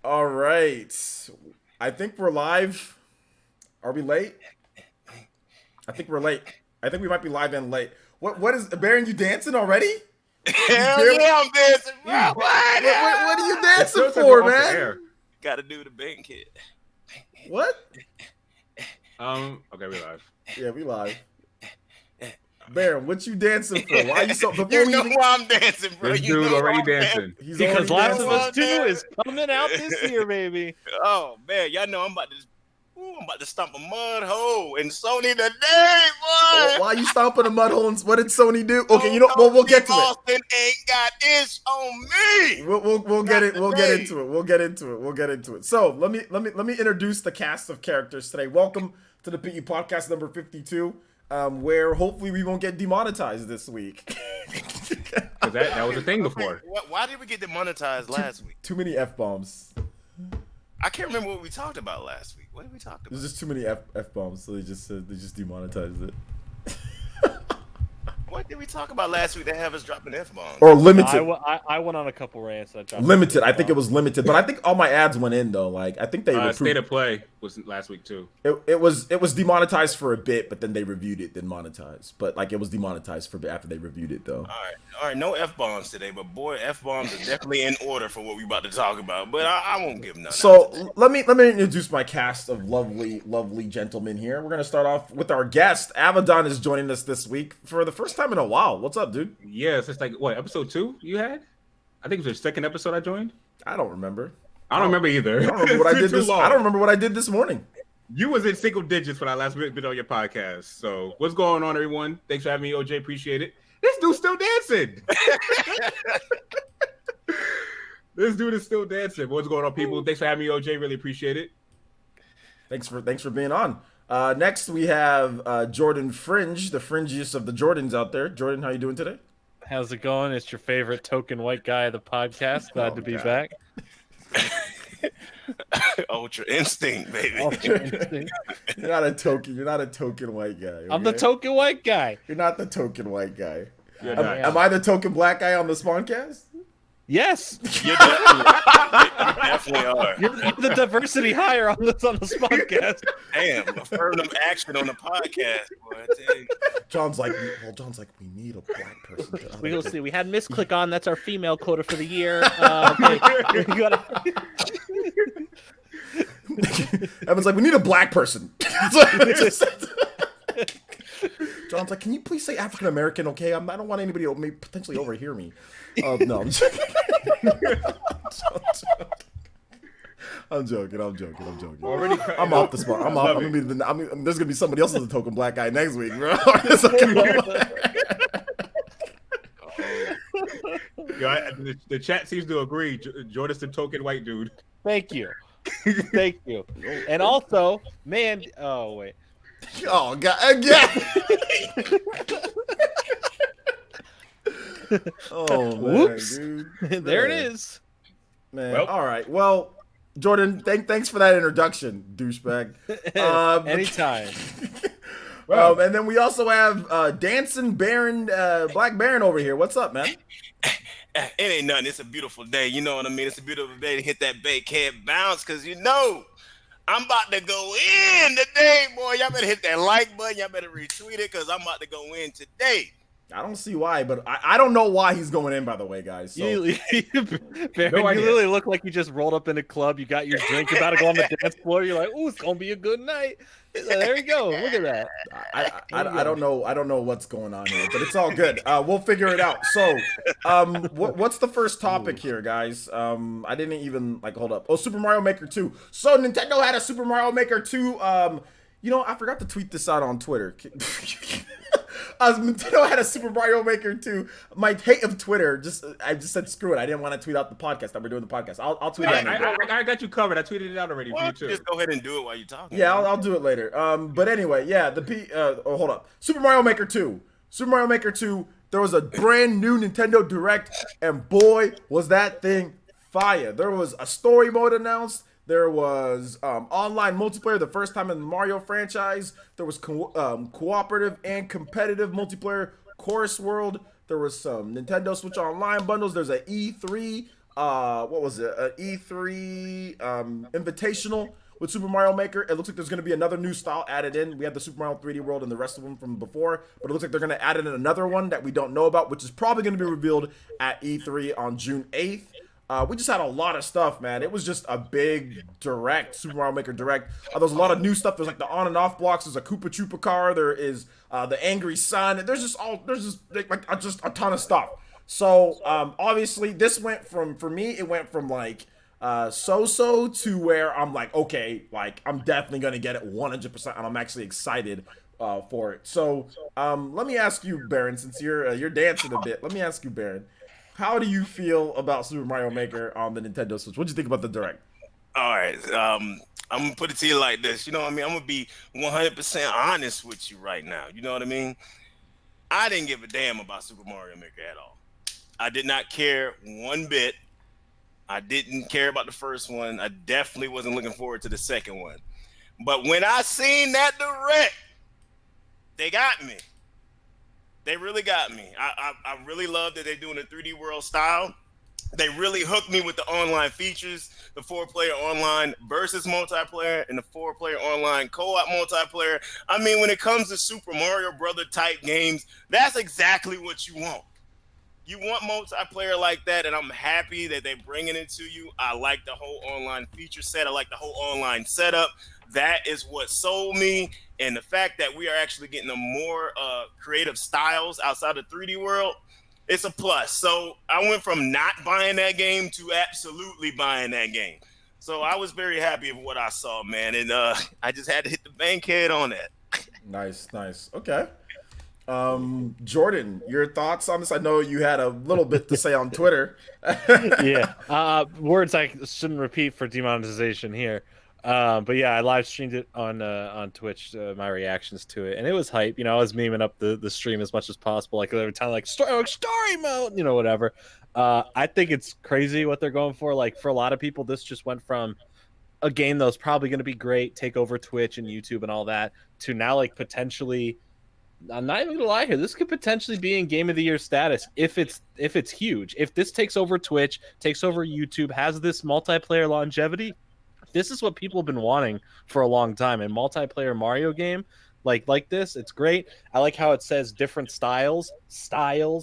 All right. I think we're live. Are we late? I think we're late. I think we might be live and late. What is Baron? You dancing already? Hell yeah, I'm dancing, bro. What are you dancing It feels like for, we're off the man? air. Gotta do the bank kid. What? Okay, we live. Yeah, we live. Baron, what you dancing for? Why you so? Before You we know even, why I'm dancing, bro. This You dude know already why I'm dancing. he's Because already Last of dancing. Us 2 is coming out this year, baby. Oh man, y'all know I'm about to stomp a mud hole in Sony today, boy. Why you stomping a mud hole? What did Sony do? Okay, you know. Well, we'll get to it. Austin ain't got inch on me. We'll get it. We'll get into it. We'll get into it. So let me introduce the cast of characters today. Welcome to the PE podcast number 52, where hopefully we won't get demonetized this week. Cause that was a thing before. Why did we get demonetized last week? Too many f-bombs. I can't remember what we talked about last week. What did we talk about? There's just too many f-bombs, so they just demonetized it. What did we talk about last week that have us dropping F-bombs? Or limited. I went on a couple rants. Limited. I think it was limited, but I think all my ads went in though. Like I think they State of Play was last week too. It was demonetized for a bit, but then they reviewed it, then monetized. But like it was demonetized for a bit after they reviewed it though. All right, no F-bombs today, but boy, F-bombs are definitely in order for what we about to talk about. But I won't give none. So let me introduce my cast of lovely gentlemen here. We're gonna start off with our guest. Avedon is joining us this week for the first time in a while. What's up, dude? Yes, it's like what episode 2 you had? I think it was your second episode I joined. I don't remember. I don't remember either. I don't remember what I did this. I don't remember what I did this morning. You was in single digits when I last been on your podcast. So what's going on, everyone? Thanks for having me, OJ. Appreciate it. This dude's still dancing. This dude is still dancing. What's going on, people? Thanks for having me, OJ. Really appreciate it. Thanks for being on. Next we have Jordan Fringe, the fringiest of the Jordans out there. Jordan, how you doing today? How's it going? It's your favorite token white guy of the podcast. Glad to be back. Ultra instinct, baby. Ultra instinct. You're not a token white guy. Okay? I'm the token white guy. You're not the token white guy. Yeah, Am I the token black guy on the Spawncast? Yes. You definitely are. You're the diversity hire on the podcast. Damn, affirmative action on the podcast, boy. I tell you. John's like, we need a black person. We will see. We had Miss Click on. That's our female quota for the year. Okay. We gotta... Evan's like, we need a black person. John's like, can you please say African American? Okay, I don't want anybody to potentially overhear me. No, I'm joking. I'm joking. Already I'm off the spot. I'm off. There's gonna be somebody else as a token black guy next week, bro. The chat seems to agree. Jordan's the token white dude. Thank you. Thank you. And also, man. Oh wait. Oh god. Again. Oh man, Whoops. dude. There it is. Man. Well. All right. Well, Jordan, thanks for that introduction, douchebag. Anytime. And then we also have Dancing Baron, Black Baron over here. What's up, man? It ain't nothing. It's a beautiful day. You know what I mean? It's a beautiful day to hit that bake head bounce because you know I'm about to go in today, boy. Y'all better hit that like button. Y'all better retweet it because I'm about to go in today. I don't see why, but I don't know why he's going in, by the way, guys. So. Baron, No you idea. literally look like you just rolled up in a club. You got your drink, about to go on the dance floor. You're like, "Ooh, it's gonna be a good night." There you go. Look at that. I don't know what's going on here, but it's all good. We'll figure it out. So, what's the first topic here, guys? I didn't even hold up. Oh, Super Mario Maker 2. So Nintendo had a Super Mario Maker 2. I forgot to tweet this out on Twitter. Nintendo had a Super Mario Maker 2. My hate of Twitter, I just said screw it. I didn't want to tweet out the podcast that we're doing the podcast. I'll tweet it out. I got you covered. I tweeted it out already for you too. Just go ahead and do it while you're talking. Yeah, I'll do it later. But anyway, yeah, hold up. Super Mario Maker 2. Super Mario Maker 2, there was a brand new Nintendo Direct, and boy, was that thing fire. There was a story mode announced. There was online multiplayer, the first time in the Mario franchise. There was cooperative and competitive multiplayer, Chorus World. There was some Nintendo Switch Online bundles. There's an E3 what was it? E3 Invitational with Super Mario Maker. It looks like there's going to be another new style added in. We had the Super Mario 3D World and the rest of them from before, but it looks like they're going to add in another one that we don't know about, which is probably going to be revealed at E3 on June 8th. We just had a lot of stuff, man. It was just a big direct, Super Mario Maker direct. There's a lot of new stuff. There's like the on and off blocks. There's a Koopa Troopa car. There is the Angry Sun. There's just just a ton of stuff. So obviously this went from, for me, it went from like so-so to where I'm like, okay, like I'm definitely gonna get it 100%, and I'm actually excited for it. So let me ask you, Baron, since you're dancing a bit. Let me ask you, Baron. How do you feel about Super Mario Maker on the Nintendo Switch? What do you think about the direct? All right. I'm gonna put it to you like this. You know what I mean? I'm gonna be 100% honest with you right now. You know what I mean? I didn't give a damn about Super Mario Maker at all. I did not care one bit. I didn't care about the first one. I definitely wasn't looking forward to the second one. But when I seen that direct, they got me. They really got me. I really love that they're doing a 3D World style. They really hooked me with the online features, the 4-player online versus multiplayer and the 4-player online co-op multiplayer. I mean, when it comes to Super Mario Brother type games, that's exactly what you want. You want multiplayer like that, and I'm happy that they're bringing it to you. I like the whole online feature set. I like the whole online setup. That is what sold me. And the fact that we are actually getting a more creative styles outside of 3D World, it's a plus. So I went from not buying that game to absolutely buying that game. So I was very happy with what I saw, man. And I just had to hit the bankhead on that. Nice. Okay. Jordan, your thoughts on this? I know you had a little bit to say on Twitter. Yeah. Words I shouldn't repeat for demonetization here. But yeah, I live streamed it on Twitch, my reactions to it, and it was hype. You know, I was memeing up the stream as much as possible, like every time, like story mode, you know, whatever. I think it's crazy what they're going for. Like for a lot of people, this just went from a game that was probably going to be great, take over Twitch and YouTube and all that, to now like potentially. I'm not even gonna lie here. This could potentially be in Game of the Year status if it's huge. If this takes over Twitch, takes over YouTube, has this multiplayer longevity. This is what people have been wanting for a long time. A multiplayer Mario game like this, it's great. I like how it says different styles,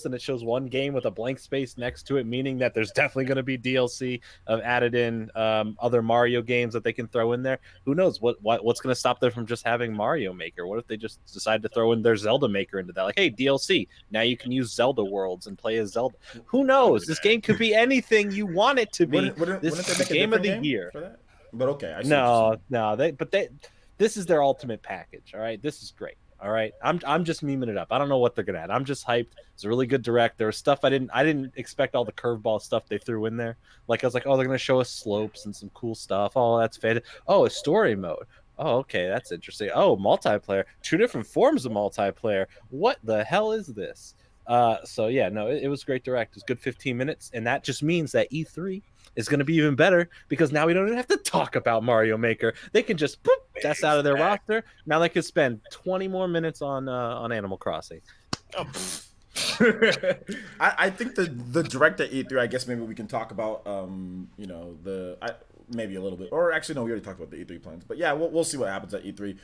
and it shows one game with a blank space next to it, meaning that there's definitely going to be DLC of added in other Mario games that they can throw in there. Who knows what's going to stop them from just having Mario Maker? What if they just decide to throw in their Zelda Maker into that? Like, hey, DLC, now you can use Zelda worlds and play as Zelda. Who knows? This game could be anything you want it to be. This is the game of the year. For that? But okay, I see no, this is their ultimate package. All right, this is great. All right, I'm just memeing it up. I don't know what they're gonna add. I'm just hyped. It's a really good direct. There was stuff I didn't expect, all the curveball stuff they threw in there. Like I was like, oh, they're gonna show us slopes and some cool stuff. Oh, that's faded. Oh, a story mode. Oh, okay, that's interesting. Oh, multiplayer. 2 different forms of multiplayer. What the hell is this? So yeah, no, it was great direct. It was good 15 minutes, and that just means that E3 is going to be even better because now we don't even have to talk about Mario Maker. They can just boop, that's out of their roster. Now they can spend 20 more minutes on Animal Crossing. Oh, I think the direct at E3, I guess maybe we can talk about maybe a little bit, or actually no, we already talked about the E3 plans, but yeah, we'll see what happens at E3.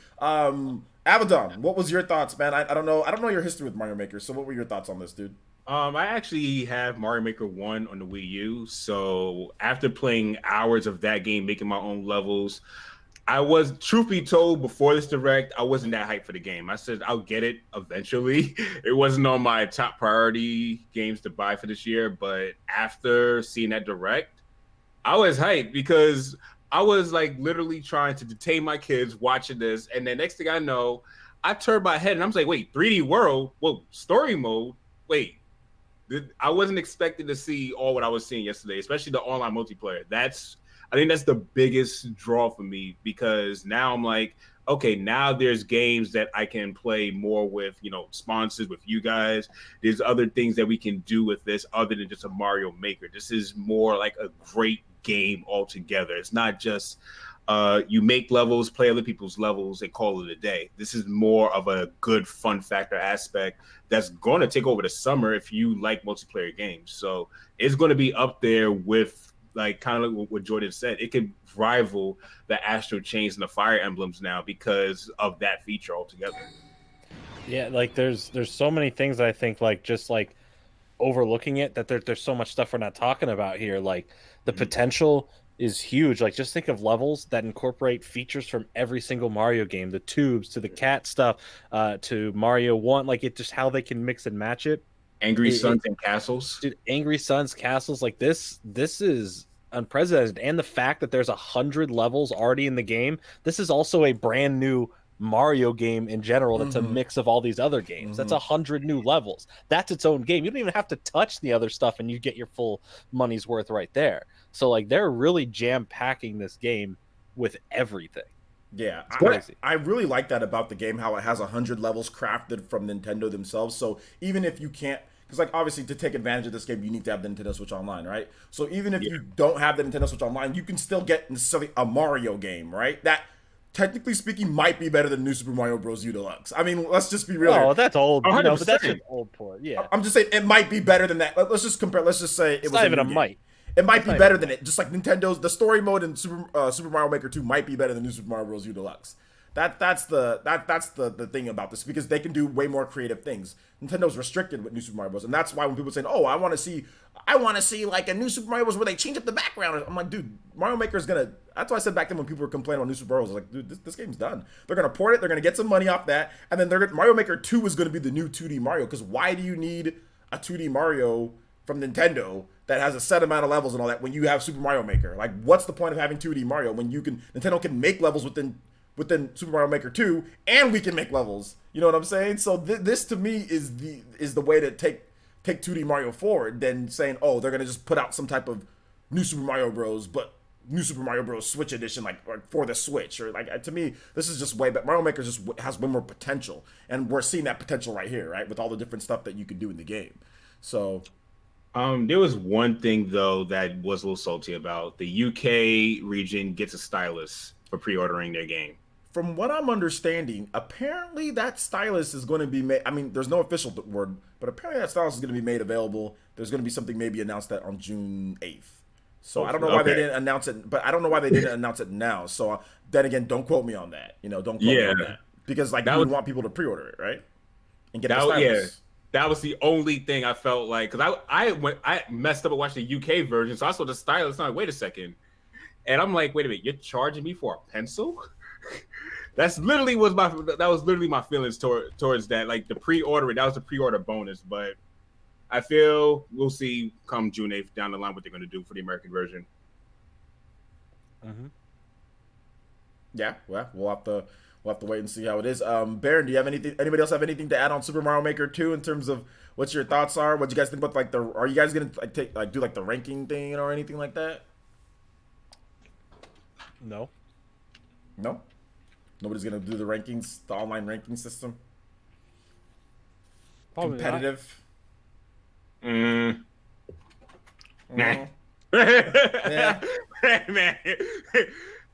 Abaddon, what was your thoughts, man? I don't know your history with Mario Maker, so what were your thoughts on this, dude? I actually have Mario Maker 1 on the Wii U, so after playing hours of that game, making my own levels, I was, truth be told, before this direct, I wasn't that hyped for the game. I said I'll get it eventually. It wasn't on my top priority games to buy for this year, but after seeing that direct, I was hyped because I was like literally trying to detain my kids watching this, and the next thing I know, I turned my head and I'm like, wait, 3D World? Whoa, story mode? Wait. I wasn't expecting to see all what I was seeing yesterday, especially the online multiplayer. I think that's the biggest draw for me because now I'm like, okay, now there's games that I can play more with, sponsors, with you guys. There's other things that we can do with this other than just a Mario Maker. This is more like a great game altogether. It's not just you make levels, play other people's levels, and call it a day. This is more of a good fun factor aspect that's going to take over the summer if you like multiplayer games. So it's going to be up there with, like, kind of like what Jordan said. It could rival the Astro Chains and the Fire Emblems now because of that feature altogether. Yeah, like there's so many things I think like just like overlooking it that there's so much stuff we're not talking about here. Like the potential is huge. Like just think of levels that incorporate features from every single Mario game, the tubes to the cat stuff, to Mario 1, like it just how they can mix and match it. Angry Suns and Castles. Dude, Angry Suns, Castles, like this is unprecedented. And the fact that there's 100 levels already in the game, this is also a brand new Mario game in general that's a mix of all these other games. That's 100 new levels. That's its own game. You don't even have to touch the other stuff and you get your full money's worth right there. So like they're really jam-packing this game with everything. Yeah, crazy. I really like that about the game, how it has 100 levels crafted from Nintendo themselves. So even if you can't, because like obviously to take advantage of this game, you need to have the Nintendo Switch Online, right? So even if you don't have the Nintendo Switch Online, you can still get necessarily a Mario game, right? That technically speaking might be better than New Super Mario Bros. U Deluxe. I mean, let's just be real. Oh, that's old. You know, but that's 100%. an old port. Yeah, I'm just saying it might be better than that. Let's just compare. Let's just say it's not even a might. It might be better than it. Just like Nintendo's, the story mode in Super Mario Maker 2 might be better than New Super Mario Bros. U Deluxe. That's the thing about this, because they can do way more creative things. Nintendo's restricted with New Super Mario Bros. And that's why when people say, "Oh, I want to see like a New Super Mario Bros. Where they change up the background," I'm like, dude, Mario Maker is gonna. That's why I said back then when people were complaining about New Super Mario Bros. I was like, dude, this game's done. They're gonna port it. They're gonna get some money off that, and then Mario Maker 2 is gonna be the new 2D Mario. Because why do you need a 2D Mario from Nintendo that has a set amount of levels and all that when you have Super Mario Maker? Like, what's the point of having 2D Mario when Nintendo can make levels within Super Mario Maker 2, and we can make levels? You know what I'm saying? So this to me is the way to take 2D Mario forward than saying, oh, they're gonna just put out some type of New Super Mario Bros. But New Super Mario Bros. Switch edition, like for the Switch, or like to me, this is just way. But Mario Maker just has way more potential, and we're seeing that potential right here, right, with all the different stuff that you can do in the game. So. There was one thing though that was a little salty about. The UK region gets a stylus for pre-ordering their game. From what I'm understanding, apparently that stylus is going to be made. I mean, there's no official word, but apparently that stylus is going to be made available. There's going to be something maybe announced that on June 8th. So I don't know why they didn't announce it, but I don't know why they didn't announce it now. So then again, don't quote me on that. Don't quote me on that, because like you would want people to pre-order it, right? And get the stylus. Yeah. That was the only thing I felt like, because I messed up at watching the UK version, so I saw the stylus. I'm like, wait a second, and I'm like, wait a minute, you're charging me for a pencil? That was literally my feelings towards that. Like the pre-order, that was the pre-order bonus, but I feel we'll see come June 8th down the line what they're going to do for the American version. Yeah, well, we'll have to wait and see how it is. Baron, do you have anything? Anybody else have anything to add on Super Mario Maker 2 in terms of what your thoughts are? What do you guys think about like are you guys gonna do like the ranking thing or anything like that? No. Nobody's gonna do the rankings, the online ranking system. Probably competitive. Nah. Yeah.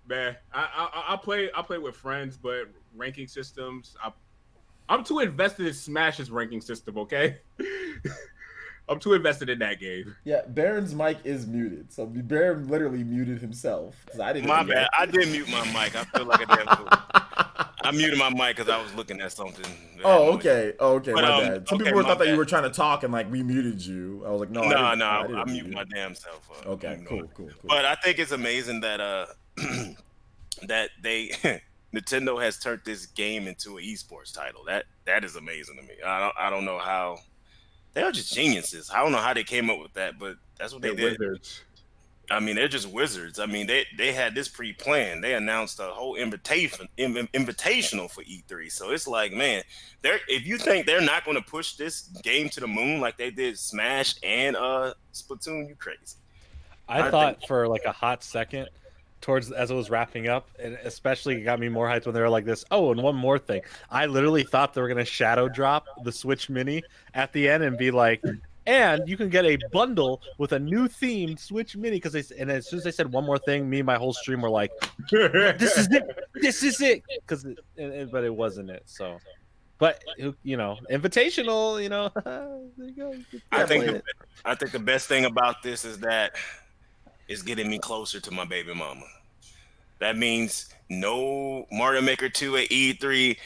Man, I play with friends, but ranking systems, I'm too invested in Smash's ranking system. Okay, I'm too invested in that game. Yeah, Baron's mic is muted, so Baron literally muted himself because I didn't. My bad. I did mute my mic. I feel like a damn fool. I muted my mic because I was looking at something. Oh, okay. But, my bad. Some okay, people thought that bad. you were trying to talk and like we muted you. I was like, no, I mute my damn self. Okay, cool. But I think it's amazing that that Nintendo has turned this game into an esports title. That is amazing to me. I don't know how. They are just geniuses. I don't know how they came up with that, but that's what they did. Wizards. I mean, they're just wizards. I mean, they had this pre-planned. They announced a whole invitational for E3. So it's like, man, if you think they're not going to push this game to the moon like they did Smash and Splatoon, you crazy. I thought for like a hot second, as it was wrapping up, and especially got me more hyped when they were like this. Oh, and one more thing. I literally thought they were going to shadow drop the Switch Mini at the end and be like, And you can get a bundle with a new themed Switch Mini and as soon as they said one more thing, me and my whole stream were like, "This is it, this is it," but it wasn't it. So, but invitational, there you go. I think the best thing about this is that it's getting me closer to my baby mama. That means no Mario Maker 2 at E3.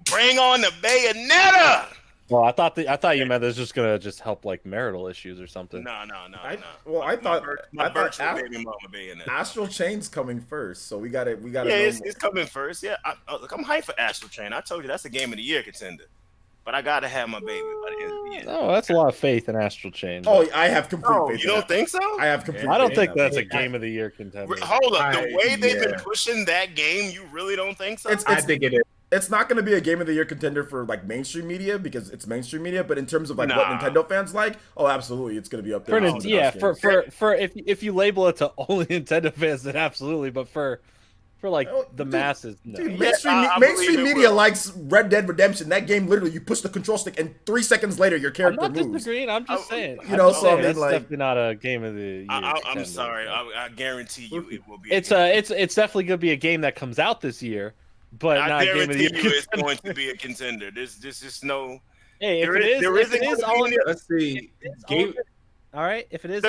Bring on the Bayonetta. Well, I thought you meant it was just gonna help like marital issues or something. No. Well, I thought baby mama Bayonetta. Astral Chain's coming first, so we got it. Yeah, it's coming first. Yeah, I'm hyped for Astral Chain. I told you that's a game of the year contender. But I gotta have my baby by the end of the year. Oh, that's a lot of faith in Astral Chain. Oh, I have complete faith. You don't think so? I have complete. I don't faith think in that's a game of the year contender. Hold up, the way they've been pushing that game, you really don't think so? I think it is. It's not going to be a game of the year contender for like mainstream media because it's mainstream media, but in terms of like what Nintendo fans like, oh, absolutely, it's going to be up there. For if you label it to only Nintendo fans, then absolutely. But for like the masses, no. Dude, mainstream media likes Red Dead Redemption. That game, literally, you push the control stick and 3 seconds later your character moves. I'm not disagreeing. I'm just saying. So I mean, that's like, definitely not a game of the year. I'm sorry. I guarantee you it will be. It's definitely going to be a game that comes out this year. But I not a game of the year. It's going to be a contender. There's just no. Hey, if it is all. Let's see. All right, if it is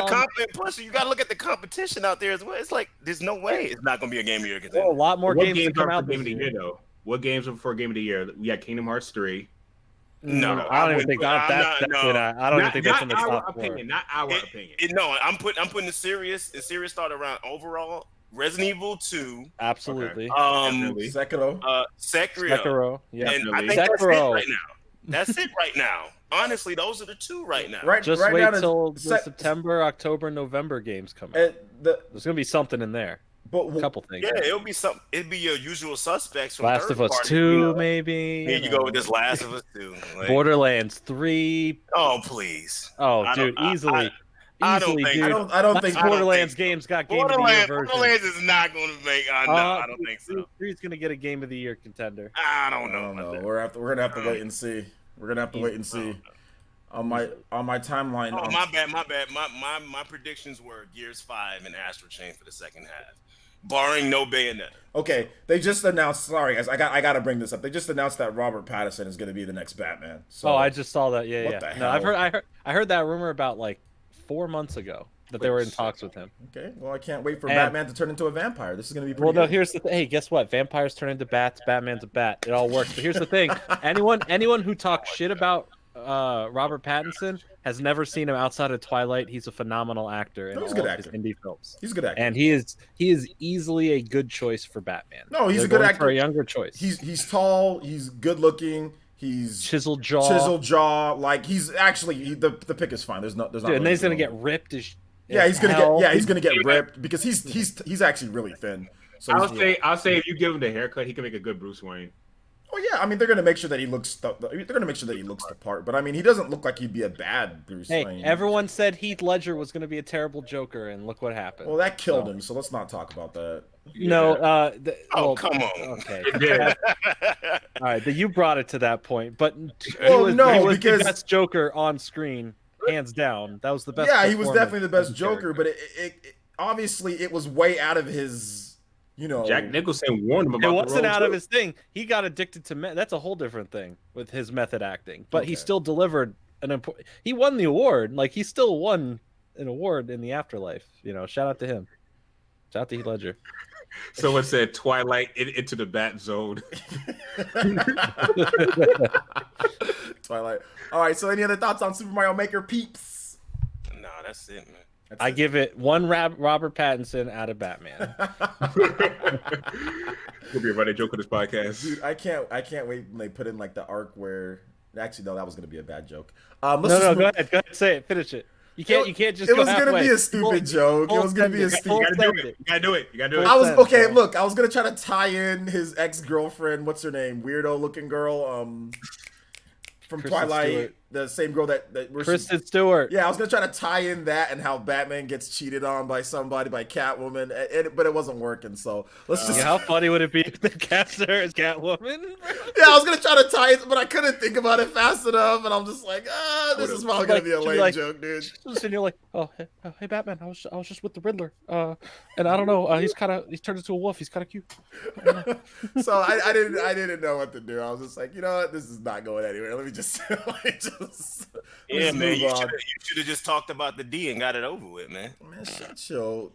plus you got to look at the competition out there as well. It's like there's no way it's not going to be a game of the year contender. Well, a lot more games to come out game of the year though. What games are for game of the year? We got Kingdom Hearts 3. No, I don't even think that's definitely not. I don't even think that's in the top opinion. Not our opinion. No, I'm putting the serious thought around overall. Resident Evil 2. Absolutely. Sekiro. Sekiro. Yeah. And I think that's it right now. That's it right now. Honestly, those are the two right now. Just wait till the September, October, November games come out. There's gonna be something in there. A couple things. Yeah, it'll be something. It'd be your usual suspects. From Last of Us 2, maybe. Here you go with this Last of Us 2. Like, Borderlands 3. Oh please. Oh, dude, easily. I don't think Borderlands games got game of the year version. Borderlands is not going to make. No, I don't think so. 3's going to get a game of the year contender. I don't know. We're gonna have to wait and see. On my timeline. Oh, my bad. My predictions were Gears 5 and Astral Chain for the second half, barring no Bayonetta. Okay, they just announced. Sorry, guys, I got to bring this up. They just announced that Robert Pattinson is going to be the next Batman. So, I just saw that. Yeah, what the No, hell? I heard that rumor about like 4 months ago that they were in talks with him. Okay, well, I can't wait for Batman to turn into a vampire. This is going to be pretty good. No, here's the thing. Hey, guess what? Vampires turn into bats. Batman's a bat. It all works. But here's the thing. Anyone who talks shit about Robert Pattinson has never seen him outside of Twilight. He's a phenomenal actor in all of his indie films. He's a good actor. And he is easily a good choice for Batman. No, he's a good actor. For a younger choice. He's tall. He's good looking. He's chiseled jaw. Like he's actually the pick is fine. There's not. Dude, and he's gonna get ripped. He's gonna get ripped because he's actually really thin. So I'll say if you give him the haircut, he can make a good Bruce Wayne. Oh yeah, I mean they're gonna make sure that he looks. They're gonna make sure that he looks the part. But I mean, he doesn't look like he'd be a bad Bruce Wayne. Everyone said Heath Ledger was gonna be a terrible Joker, and look what happened. Well, that killed him. So let's not talk about that. No. Come on. Okay. All right, but you brought it to that point. But he was the best Joker on screen, hands down. That was the best. Yeah, he was definitely the best Joker. But it obviously it was way out of his. Jack Nicholson warned him about it. It wasn't out of his thing. He got addicted to that's a whole different thing with his method acting. But he still delivered he won the award. Like he still won an award in the afterlife. Shout out to him. Shout out to Heath Ledger. Someone said Twilight into the Bat Zone. Twilight. All right. So any other thoughts on Super Mario Maker, peeps? No, that's it, man. I give it one Robert Pattinson out of Batman. We'll be a running joke on this podcast. Dude, I can't wait when they put in like the arc where actually no, that was gonna be a bad joke. Go ahead, say it, finish it. You can't just. It was gonna be a stupid joke. It was gonna be a stupid. You gotta do it. I was gonna try to tie in his ex-girlfriend. What's her name? Weirdo looking girl. From Kristen Twilight. Stewart. the same girl that where Kristen Stewart. Yeah, I was gonna try to tie in that and how Batman gets cheated on by somebody, by Catwoman, but it wasn't working. So let's just. Yeah, how funny would it be if they cast her as Catwoman? Yeah, I was gonna try to tie it, but I couldn't think about it fast enough, and I'm just like, this is probably gonna be a lame joke, dude. And you're like, oh, hey, Batman, I was just with the Riddler, and I don't know, he's turned into a wolf. He's kind of cute. So I didn't know what to do. I was just like, you know what, this is not going anywhere. Let me just, Yeah, man, move you on. should have just talked about the D and got it over with, man. Man, shut your.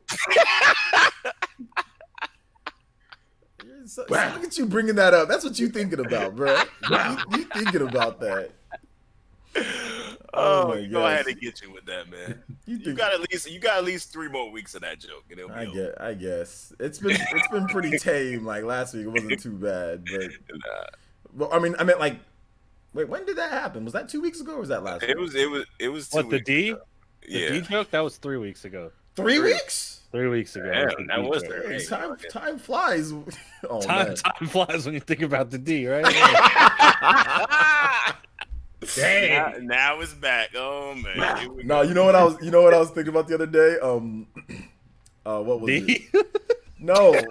Look at you bringing that up. That's what you thinking about, bro. You thinking about that. Oh, my you know I had to gosh. get you with that, man. You You got at least 3 more weeks of that joke, and it'll be over. I guess it's been pretty tame. Like last week, it wasn't too bad, but well, I meant like, wait, when did that happen? Was that 2 weeks ago, or was that last week? It was 2 What, the weeks D? ago. The Yeah. D joke? That was 3 weeks ago. 3 weeks? 3 weeks ago. Yeah, the that D was joke. there. Hey, time flies. Oh, man. Time flies when you think about the D, right? Dang. Now it's back. Oh man. Here we No, go. you know what I was thinking about the other day? What was it? D? No. You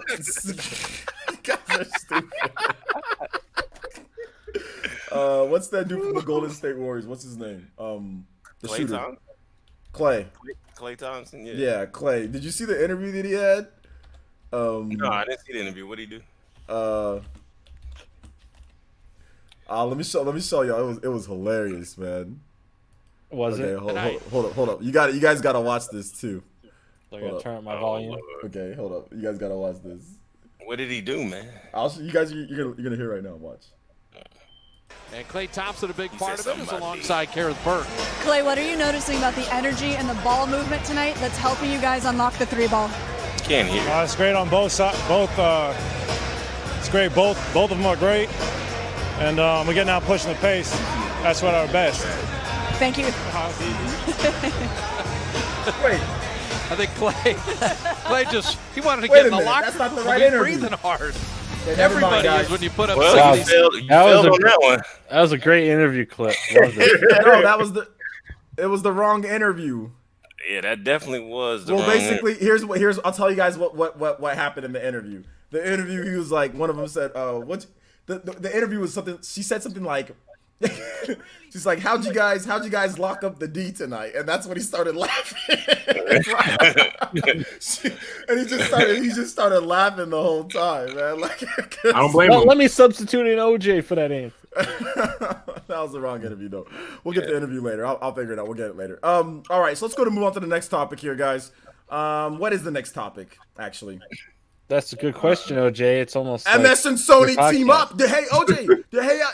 guys are stupid. What's that dude from the Golden State Warriors? What's his name? The Klay shooter. Thompson? Clay. Klay Thompson. Yeah. Yeah, Clay. Did you see the interview that he had? No, I didn't see the interview. What did he do? Let me show y'all. It was hilarious, man. Was Okay, it? hold up. You guys gotta watch this too. I gotta turn up my Oh, volume. Lord. Okay, hold up. You guys gotta watch this. What did he do, man? You guys, you're gonna hear right now. Watch. And Klay Thompson, a big He part said of it, is something about alongside Kareth Burke. Clay, what are you noticing about the energy and the ball movement tonight that's helping you guys unlock the 3-ball? Can't hear. It's great on both sides. It's great. Both of them are great, and we're getting out pushing the pace. That's what our best. Thank you. Wait, I think Klay he wanted to Wait get a in the minute, locker that's not the room. right He's interview. breathing hard. okay, never mind, Everybody guys. is when you put up Well, you 60. failed That was on that one. That was a great interview clip. Wasn't it? No, it was the wrong interview. Yeah, that definitely was the Well, wrong basically, I'll tell you guys what happened in the interview. The interview, he was like, one of them said, the interview was something. She said something like, she's like, how'd you guys lock up the D tonight? And that's when he started laughing. And he just started laughing the whole time, man. Like, I don't blame Well, him. let me substitute in OJ for that answer. that was the wrong interview, though. We'll get the interview later. I'll figure it out. We'll get it later. All right, so let's move on to the next topic here, guys. What is the next topic, actually? That's a good question, OJ. It's almost MS like and Sony your team podcast. up. Hey, OJ.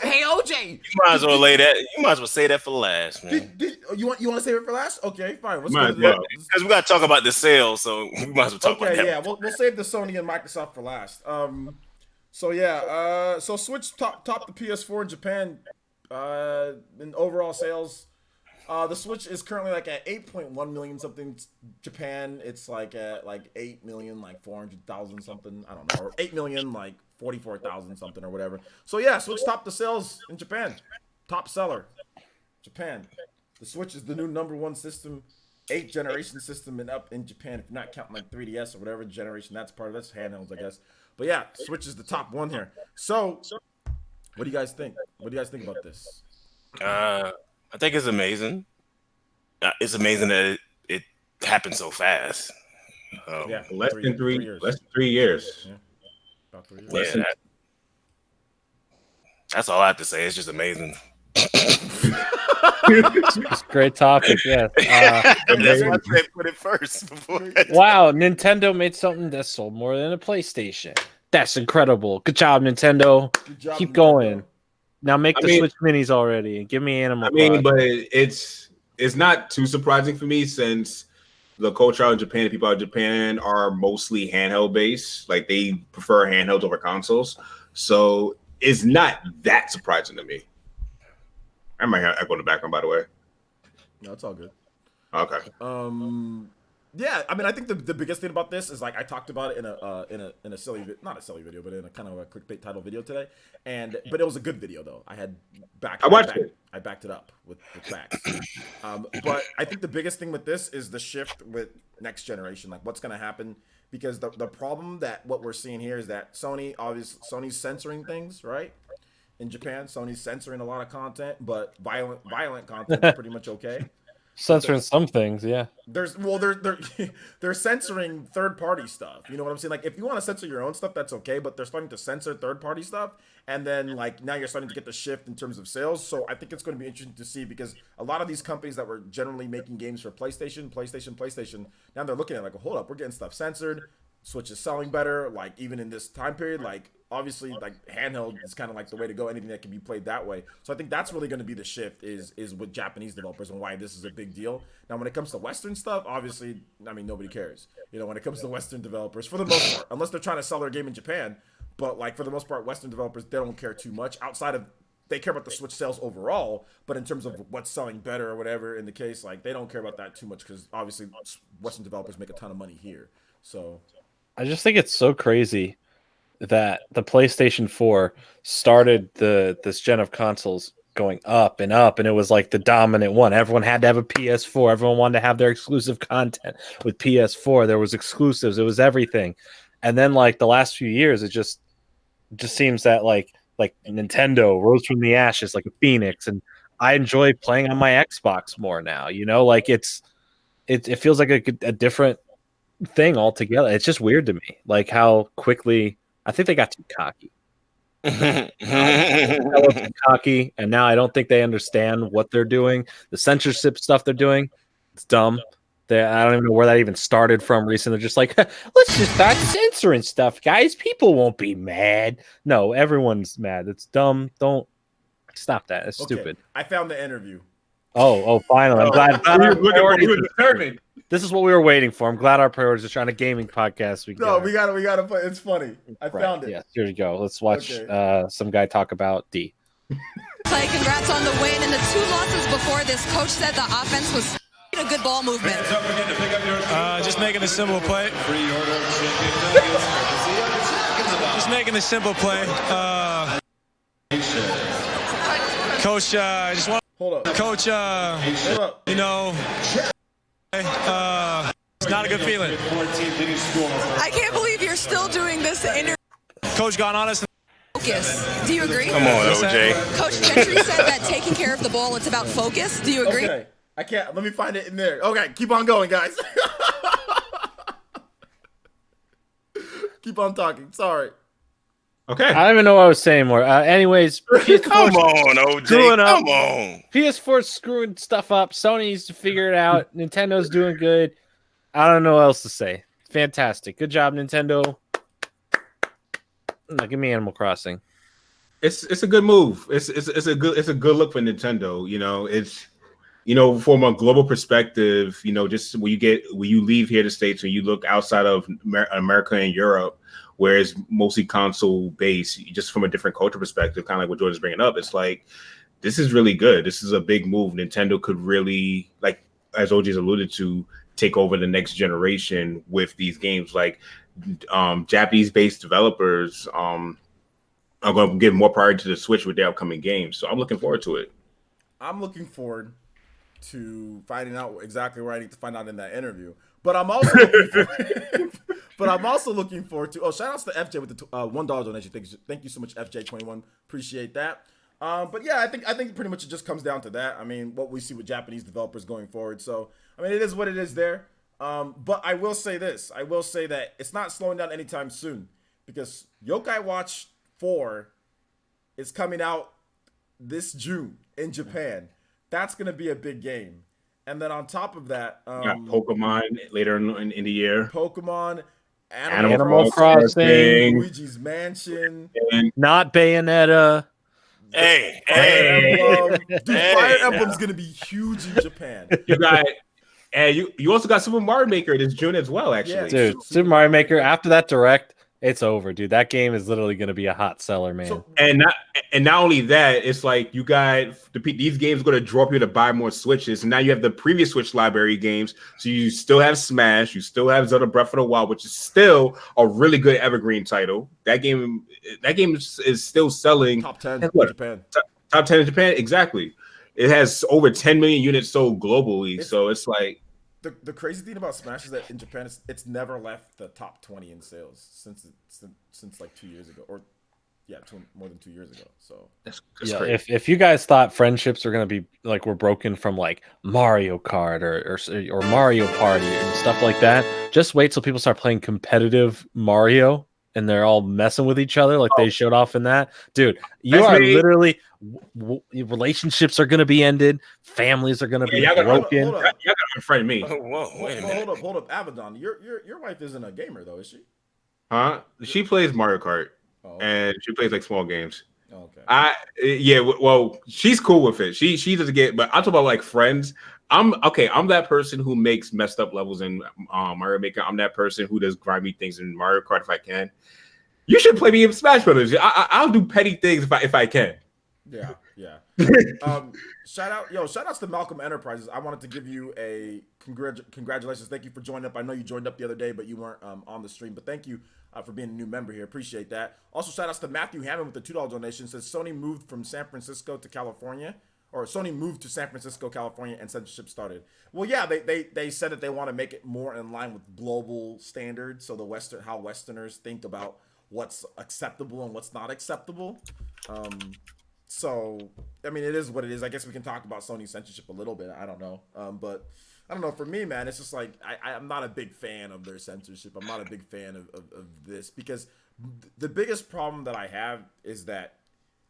Hey, OJ. You might as well lay that. You might as well say that for last, man. You want to save it for last? Okay, fine. Let's Might go to as well. Because we got to talk about the sales, so we might as well talk about Okay, that. yeah, we'll save the Sony and Microsoft for last. So Switch topped the PS4 in Japan in overall sales. The Switch is currently like at 8.1 million something. Japan, it's like at like 8 million, like 400,000 something. I don't know, or 8 million, like 44,000 something or whatever. So yeah, Switch topped the sales in Japan. Top seller, Japan. The Switch is the new #1 system, 8th generation system and up in Japan. If you're not counting like 3DS or whatever generation that's part of, that's handhelds, I guess. But yeah, Switch is the top one here. So, what do you guys think? What do you guys think about this? I think it's amazing. It's amazing that it happened so fast. Yeah, Less than 3 years. less than 3 years. About 3 years. Yeah, Listen. that's all I have to say. It's just amazing. It's a great topic. Yes. That's why I said put it first. Wow, Nintendo made something that sold more than a PlayStation. That's incredible. Good job, Nintendo. Good job, Keep Nintendo. going. Now make I the mean- Switch Minis already and give me Animal I mean, Crossing. but it's not too surprising for me since the culture out in Japan, the people out in Japan are mostly handheld based. Like they prefer handhelds over consoles. So it's not that surprising to me. I might have echo in the background, by the way. No, it's all good. Okay. Yeah, I mean, I think the biggest thing about this is like I talked about it in a silly not a silly video, but in a kind of a clickbait title video today, but it was a good video though. I watched it. I backed it up with facts. But I think the biggest thing with this is the shift with next generation, like what's gonna happen, because the problem that what we're seeing here is that Sony's censoring things, right? In Japan, Sony's censoring a lot of content, but violent content is pretty much okay. Censoring some things, yeah. They're censoring third-party stuff. You know what I'm saying? Like, if you want to censor your own stuff, that's okay. But they're starting to censor third-party stuff, and then like now you're starting to get the shift in terms of sales. So I think it's going to be interesting to see, because a lot of these companies that were generally making games for PlayStation, now they're looking at like, hold up, we're getting stuff censored. Switch is selling better. Like even in this time period, like obviously like handheld is kind of like the way to go. Anything that can be played that way. So I think that's really going to be the shift is with Japanese developers and why this is a big deal. Now when it comes to Western stuff, obviously, I mean, nobody cares. You know, when it comes to Western developers, for the most part, unless they're trying to sell their game in Japan, but like for the most part, Western developers, they don't care too much outside of, they care about the Switch sales overall, but in terms of what's selling better or whatever in the case, like they don't care about that too much because obviously Western developers make a ton of money here. So I just think it's so crazy that the PlayStation 4 started this gen of consoles going up and up, and it was like the dominant one. Everyone had to have a PS4. Everyone wanted to have their exclusive content with PS4. There was exclusives. It was everything. And then like the last few years, it just seems that like Nintendo rose from the ashes like a phoenix, and I enjoy playing on my Xbox more now. You know, like it feels like a different thing altogether. It's just weird to me, like how quickly I think they got too cocky. Too cocky, and now I don't think they understand what they're doing. The censorship stuff they're doing, it's dumb. I don't even know where that even started from recently. They're just like, let's just start censoring stuff, guys. People won't be mad. No, everyone's mad. It's dumb. Don't stop that. It's stupid. I found the interview. Oh, finally. I'm glad. We were determined. This is what we were waiting for. I'm glad our priorities are trying a gaming podcast. We gotta play. It's funny. I found it. Yeah, here you go. Let's watch some guy talk about D. Clay, congrats on the win. And the 2 losses before this, coach said the offense was a good ball movement. Just making a simple play. Just making a simple play. Coach, I just want. Hold up. Coach, Hold up. you know. It's not a good feeling. I can't believe you're still doing this interview. Coach got honest. Focus. Do you agree? Come on, OJ. Coach Gentry said that taking care of the ball, it's about focus. Do you agree? Okay. I can't. Let me find it in there. Okay, keep on going, guys. Keep on talking. Sorry. Okay. I don't even know what I was saying more. Anyways, Come on, OJ. Come on. PS4's screwing stuff up. Sony needs to figure it out. Nintendo's doing good. I don't know what else to say. Fantastic. Good job, Nintendo. No, give me Animal Crossing. It's a good move. It's a good look for Nintendo. You know, it's, you know, from a global perspective, you know, just when you leave here to States, when you look outside of America and Europe, where it's mostly console based, just from a different culture perspective, kind of like what Jordan's bringing up, it's like, this is really good. This is a big move. Nintendo could really, like, as OJ's alluded to, take over the next generation with these games. Like, Japanese-based developers are going to give more priority to the Switch with their upcoming games. So I'm looking forward to it. I'm looking forward to finding out exactly where I need to find out in that interview. But I'm also looking forward to. Oh, shout outs to FJ with the $1 donation. Thank you so much, FJ21. Appreciate that. But yeah, I think pretty much it just comes down to that. I mean, what we see with Japanese developers going forward. So I mean, it is what it is there. But I will say this. I will say that it's not slowing down anytime soon, because Yokai Watch 4 is coming out this June in Japan. That's gonna be a big game. And then on top of that, Pokemon later in the year. Pokemon, Animal Crossing, Luigi's Mansion, not Bayonetta. Hey, Dude, Fire Emblem's gonna be huge in Japan. You got, and you also got Super Mario Maker this June as well. Actually, Yeah, Dude, Super Mario Maker. After that direct, It's over, dude. That game is literally going to be a hot seller, man. So, And not only that, it's like you got these games are going to draw people to buy more Switches, and now you have the previous Switch library games. So you still have Smash, you still have Zelda Breath of the Wild, which is still a really good evergreen title. That game is still selling top 10 in in Japan. Top 10 in Japan, exactly. It has over 10 million units sold globally. So it's like the crazy thing about Smash is that in Japan it's never left the top 20 in sales since like 2 years ago, or more than 2 years ago. So that's yeah, crazy. if you guys thought friendships are going to be like we're broken from like Mario Kart or Mario Party and stuff like that, just wait till people start playing competitive Mario and they're all messing with each other like they showed off in that. Dude, you are literally relationships are going to be ended, families are going to be broken. Hold up. Y'all gotta unfriend me. Whoa, wait a minute. Hold up, Abaddon. Your wife isn't a gamer though, is she? Huh? She plays Mario Kart. Oh, okay. And she plays like small games. Okay. Well, she's cool with it. She doesn't get, but I'm talking about like friends. I'm that person who makes messed up levels in Mario Maker. I'm that person who does grimy things in Mario Kart if I can. You should play me in Smash Brothers. I'll do petty things if I can. Yeah. Shout outs to Malcolm Enterprises. I wanted to give you a congratulations. Thank you for joining up. I know you joined up the other day, but you weren't on the stream. But thank you for being a new member here. Appreciate that. Also, shout outs to Matthew Hammond with the $2 donation. Says Sony moved from San Francisco to California, or Sony moved to San Francisco, California, and censorship started. Well, yeah, they said that they want to make it more in line with global standards, so how Westerners think about what's acceptable and what's not acceptable. So, I mean, it is what it is. I guess we can talk about Sony censorship a little bit. I don't know. But I don't know. For me, man, it's just like I'm not a big fan of their censorship. I'm not a big fan of this because the biggest problem that I have is that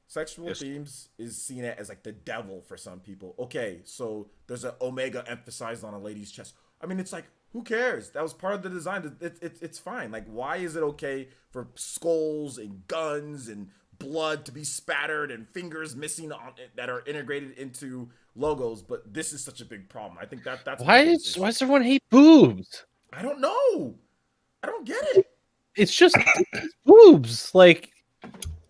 sexual themes is seen as like the devil for some people. Okay, so there's an omega emphasized on a lady's chest. I mean, it's like, who cares? That was part of the design. It's fine. Like, why is it okay for skulls and guns and blood to be spattered and fingers missing on it that are integrated into logos, but this is such a big problem. I think that's why does everyone hate boobs? I don't know. I don't get it. It's just boobs. Like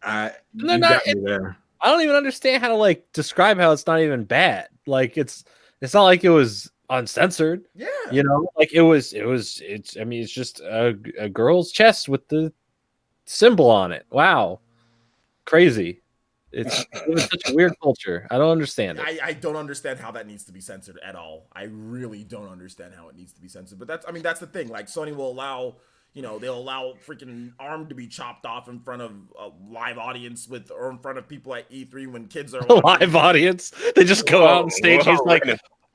I don't even understand how to like describe how it's not even bad. Like it's not like it was uncensored. Yeah, you know, like it's I mean, it's just a girl's chest with the symbol on it. Wow. Crazy. It was such a weird culture. I don't understand it. I don't understand how that needs to be censored at all. I really don't understand how it needs to be censored. But that's the thing. Like, Sony will allow, they'll allow freaking arm to be chopped off in front of a live audience or in front of people at E3 when kids are watching. Live audience. They just go out on stage. He's like,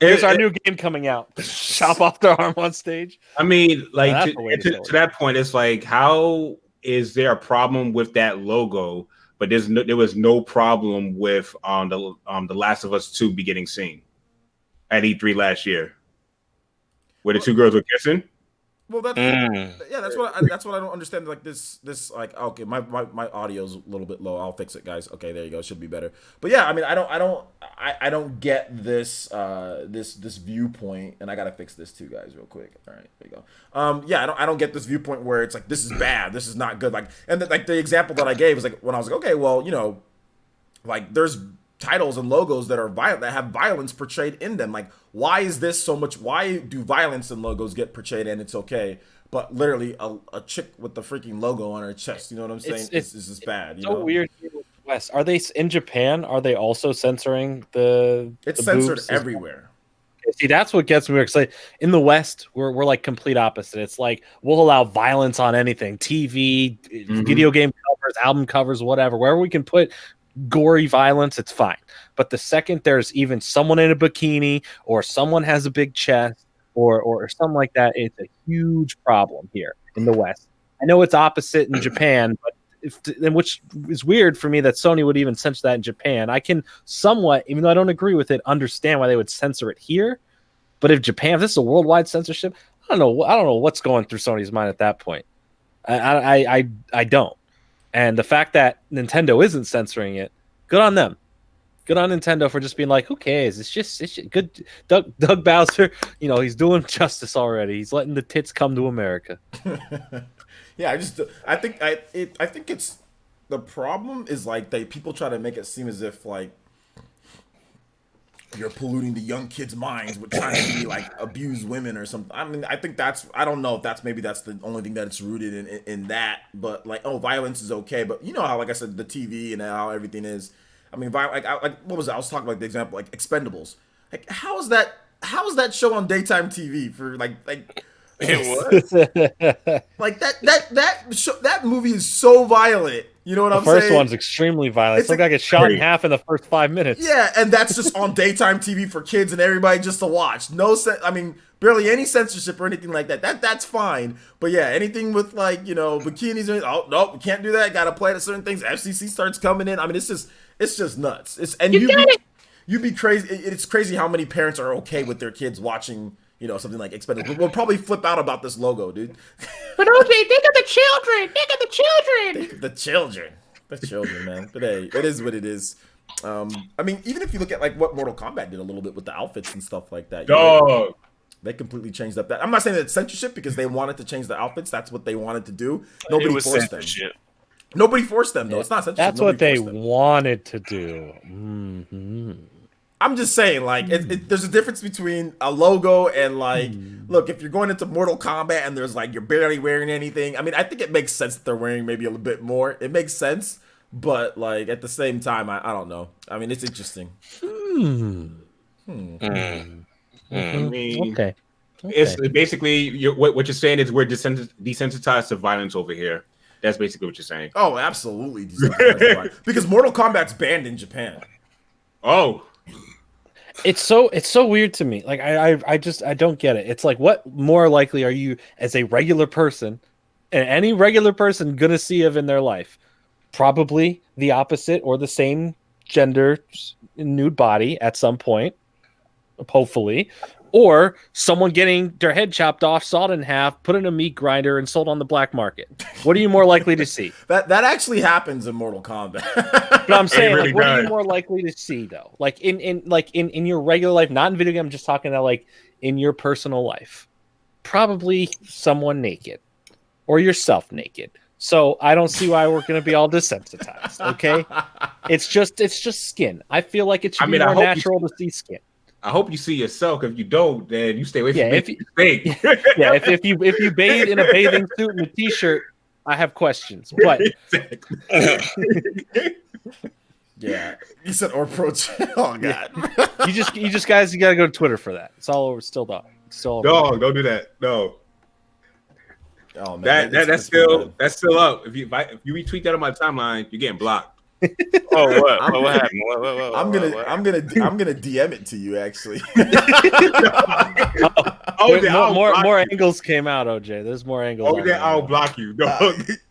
here's our new game coming out. Chop off their arm on stage. I mean, like to that point, it's like, how is there a problem with that logo? But there was no problem with the Last of Us 2 be getting seen at E3 last year, where the two girls were kissing. Well, that's what I don't understand. Like this like, okay, my audio's a little bit low. I'll fix it, guys. Okay, there you go. It should be better. But yeah, I mean, I don't get this this viewpoint, and I gotta fix this too, guys, real quick. All right, there you go. Yeah, I don't get this viewpoint where it's like, this is bad, this is not good. Like, and the example that I gave is like when I was like, okay, well, like there's titles and logos that are violent, that have violence portrayed in them. Like, why is this so much? Why do violence and logos get portrayed and it's okay, but literally a chick with the freaking logo on her chest, you know what I'm saying? It's just bad. So weird. West, are they in Japan? Are they also censoring the? It's censored everywhere. See, that's what gets me excited. In the West, we're like complete opposite. It's like we'll allow violence on anything, TV, video game covers, album covers, whatever. Wherever we can put gory violence, it's fine. But the second there's even someone in a bikini or someone has a big chest or something like that, it's a huge problem here in the West. I know it's opposite in Japan, but which is weird for me that Sony would even censor that in Japan. I can somewhat, even though I don't agree with it, understand why they would censor it here. But if this is a worldwide censorship, I don't know what's going through Sony's mind at that point. I don't. And the fact that Nintendo isn't censoring it, good on them. Good on Nintendo for just being like, who cares? It's just good. Doug Bowser, he's doing justice already. He's letting the tits come to America. Yeah, I think it's the problem is like people try to make it seem as if like you're polluting the young kids' minds with trying to be like abuse women or something. I mean, I think I don't know if that's the only thing that it's rooted in that, but like, oh, violence is okay, but you know how, like I said, the TV and how everything is. I mean, like what was it? I was talking about the example like Expendables. Like, how is that show on daytime TV for like It was. like that movie is so violent. You know what I'm saying? The first one's extremely violent. It's like I get shot in half in the first 5 minutes. Yeah, and that's just on daytime TV for kids and everybody just to watch. I mean, barely any censorship or anything like that. That's fine. But yeah, anything with like, you know, bikinis or oh no, we can't do that. Got to play to certain things. FCC starts coming in. I mean, it's just nuts. You'd be crazy. It's crazy how many parents are okay with their kids watching, you know, something like Expendables. We'll probably flip out about this logo, dude. But OJ, think of the children. Think of the children. Think of the children, man. But hey, it is what it is. I mean, even if you look at like what Mortal Kombat did a little bit with the outfits and stuff like that, Dog. they completely changed up that. I'm not saying that it's censorship because they wanted to change the outfits. That's what they wanted to do. Nobody forced them. Nobody forced them, though. It's not censorship. That's what they wanted to do. Mm-hmm. I'm just saying, like, there's a difference between a logo and, like, look, if you're going into Mortal Kombat and there's, like, you're barely wearing anything, I mean, I think it makes sense that they're wearing maybe a little bit more. It makes sense, but, like, at the same time, I don't know. I mean, it's interesting. I mean, Okay. It's basically, what you're saying is we're desensitized to violence over here. That's basically what you're saying. Oh, absolutely. Because Mortal Kombat's banned in Japan. Oh. It's so weird to me. Like I don't get it. It's like, what more likely are you as a regular person and any regular person gonna see of in their life? Probably the opposite or the same gender nude body at some point, hopefully, or someone getting their head chopped off, sawed in half, put in a meat grinder, and sold on the black market. What are you more likely to see? That actually happens in Mortal Kombat. But I'm saying, really, like, what are you more likely to see though? Like in your regular life, not in video game. I'm just talking about like in your personal life. Probably someone naked, or yourself naked. So I don't see why we're going to be all desensitized. Okay, it's just skin. I feel like it should be more natural to see skin. I hope you see yourself. If you don't, then you stay away from me. Yeah, if you bathe in a bathing suit and a t-shirt, I have questions. But yeah, you said or pro. Oh god, you just guys, you gotta go to Twitter for that. It's all over. Still dog. Dog, don't do that. No. Oh man, that's still up. If you retweet that on my timeline, you're getting blocked. Oh, what happened? I'm gonna DM it to you actually. More angles came out, OJ. There's more angles. Oh, yeah, I'll block you.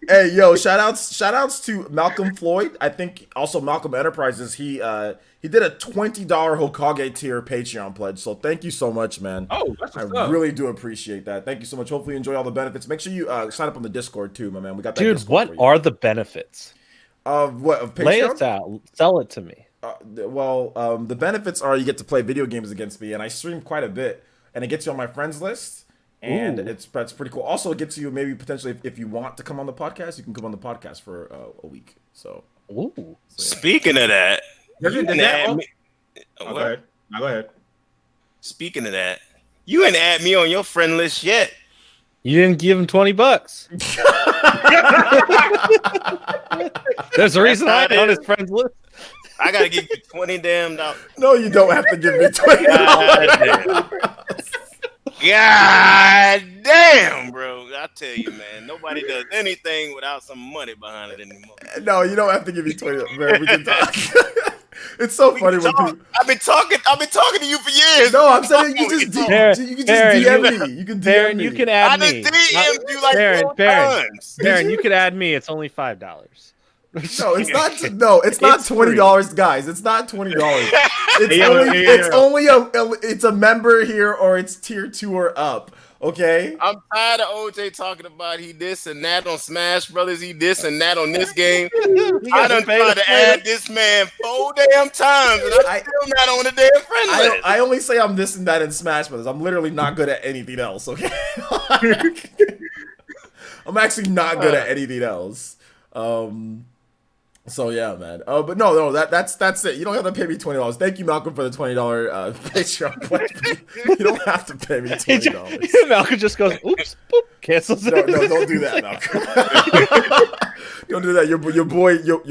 Hey, yo, shout outs to Malcolm Floyd. I think also Malcolm Enterprises. He did a $20 Hokage tier Patreon pledge. So thank you so much, man. Oh, that's what's I really do appreciate that. Thank you so much. Hopefully you enjoy all the benefits. Make sure you sign up on the Discord too, my man. We got that. Dude, Discord what are the benefits? Of what? Of Patreon? Lay it out. Sell it to me. The benefits are you get to play video games against me, and I stream quite a bit, and it gets you on my friends list, and that's pretty cool. Also, it gets you maybe potentially if you want to come on the podcast, you can come on the podcast for a week. So, yeah. Speaking of that, Go ahead. Speaking of that, you ain't add me on your friend list yet. You didn't give him $20. There's a reason I'm on his friends list. I gotta give you $20 damn. No, you don't have to give me $20. God damn, bro! I tell you, man, nobody does anything without some money behind it anymore. No, you don't have to give me $20. Man, we can talk. It's so funny when people. I've been talking to you for years. No, I'm saying you can just DM me. You can DM me. You can add me. I done DM'd you like 4 times. Baron, you can add me. It's only $5. No, it's not. No, it's not $20, guys. It's not $20. It's a member here, or it's tier 2 or up. Okay. I'm tired of OJ talking about he this and that on Smash Brothers. He this and that on this game. I done tried to add this man 4 damn times, and I'm still not on the damn friend list. I only say I'm this and that in Smash Brothers. I'm literally not good at anything else. Okay. I'm actually not good at anything else. So yeah, man. But no, that's it. You don't have to pay me $20. Thank you, Malcolm, for the $20 Patreon pledge. You don't have to pay me $20. Malcolm just goes, oops, boop, cancels it. No, don't do that, Malcolm. Don't do that. Your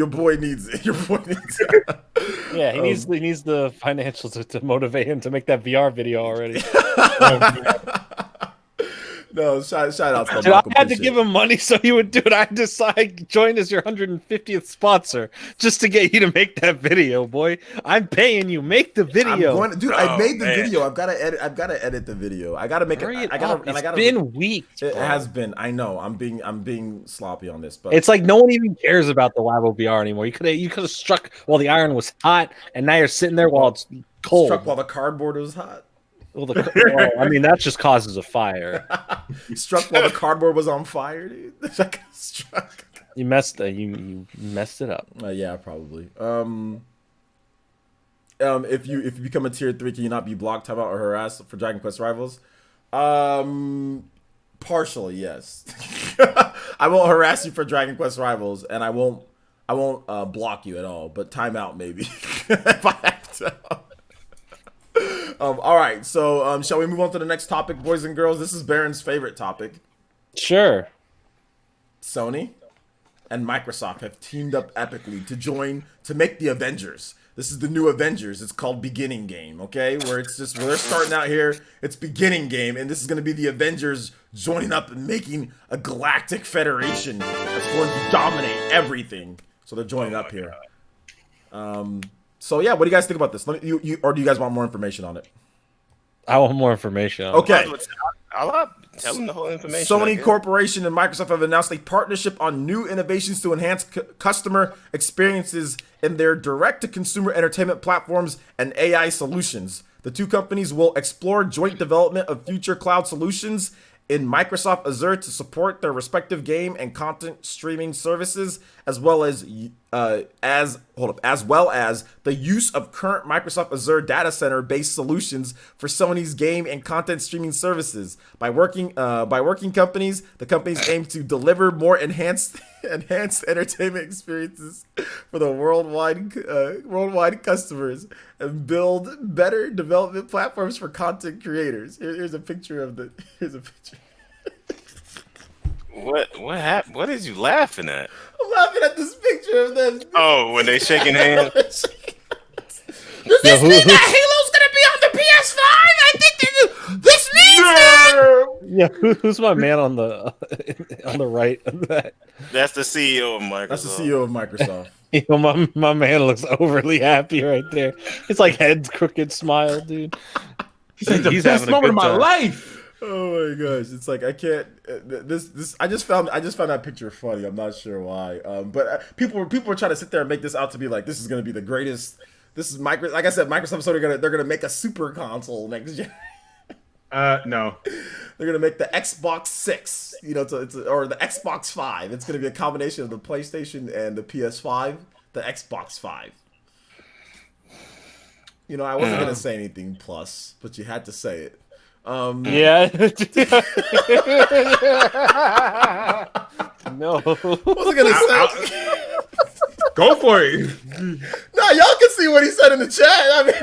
boy needs it. Your boy needs it. Yeah, he needs the financials to motivate him to make that VR video already. No, shout out to Dude, I had to give him money so he would do it. I decided join as your 150th sponsor just to get you to make that video, boy. I'm paying you. Make the video. I made the video. I've got to edit the video. I got to make it. It's been weeks. It has been. I know. I'm being sloppy on this, but it's like no one even cares about the Labo VR anymore. You could have struck while the iron was hot, and now you're sitting there while it's cold. Struck while the cardboard was hot. Well, I mean, that just causes a fire. Struck while the cardboard was on fire, dude. Struck. You messed it up. Yeah, probably. If you become a tier 3, can you not be blocked, timeout, or harassed for Dragon Quest Rivals? Partially, yes. I won't harass you for Dragon Quest Rivals, and I won't block you at all. But timeout maybe if I have to. All right, so shall we move on to the next topic, boys and girls? This is Baron's favorite topic. Sure. Sony and Microsoft have teamed up epically to make the Avengers. This is the new Avengers. It's called Beginning Game, okay? Where they're starting out here. It's Beginning Game, and this is going to be the Avengers joining up and making a galactic federation that's going to dominate everything. So they're joining up here. So yeah, what do you guys think about this? Or do you guys want more information on it? I want more information on it. Okay. I'll tell them the whole information. Sony Corporation and Microsoft have announced a partnership on new innovations to enhance customer experiences in their direct-to-consumer entertainment platforms and AI solutions. The two companies will explore joint development of future cloud solutions in Microsoft Azure to support their respective game and content streaming services, as well as the use of current Microsoft Azure data center based solutions for Sony's game and content streaming services. By working companies, the companies aim to deliver more enhanced entertainment experiences for the worldwide customers and build better development platforms for content creators. Here's a picture of the. What happened? What is you laughing at? I'm laughing at this picture of them. Oh, when they shaking hands. Does this mean that Halo's gonna be on the PS5? I think this means that. Yeah, who's my man on the right of that? That's the CEO of Microsoft. That's the CEO of Microsoft. You know, my man looks overly happy right there. It's like head crooked smile, dude. He's like the best moment of my life. Oh my gosh, it's like I can't. This I just found that picture funny. I'm not sure why. But people were trying to sit there and make this out to be like this is going to be the greatest. This is like I said, Microsoft's they're gonna make a super console next year. No, they're gonna make the Xbox 6. You know, or the Xbox 5. It's gonna be a combination of the PlayStation and the PS5. The Xbox 5. You know, I wasn't gonna say anything plus, but you had to say it. Yeah. No. What was I gonna say? Go for it. No, y'all can see what he said in the chat. I mean,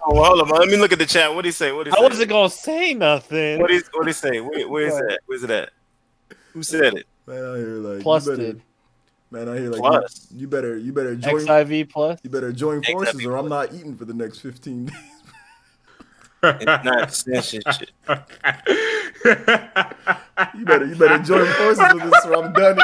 Oh, hold on. Let me look at the chat. What did he say? I wasn't gonna say nothing. What did he say? Where is that? Where's it at? Who said it? Man out here like Plus did. Man out here like Plus. you better join XIV plus. You better join forces or I'm not eating for the next 15 days. It's not shit. You better join forces with this or I'm done.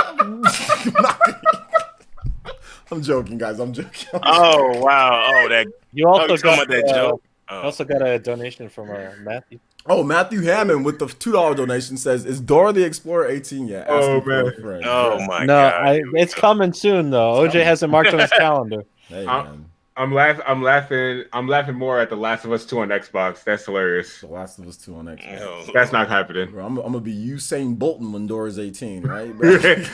I'm joking, guys. I'm joking. Oh wow! Oh, that You also got that joke. Also got a donation from Matthew. Oh, Matthew Hammond with the $2 donation says, "Is Dora the Explorer 18 yet?" Oh man! Oh my No, god! it's coming soon though. OJ has it marked on his calendar. Hey, man. I'm laughing more at The Last of Us 2 on Xbox. That's hilarious. The Last of Us 2 on Xbox. No. That's not happening. Bro, I'm gonna be Usain Bolton when Dora's 18, right? Wait.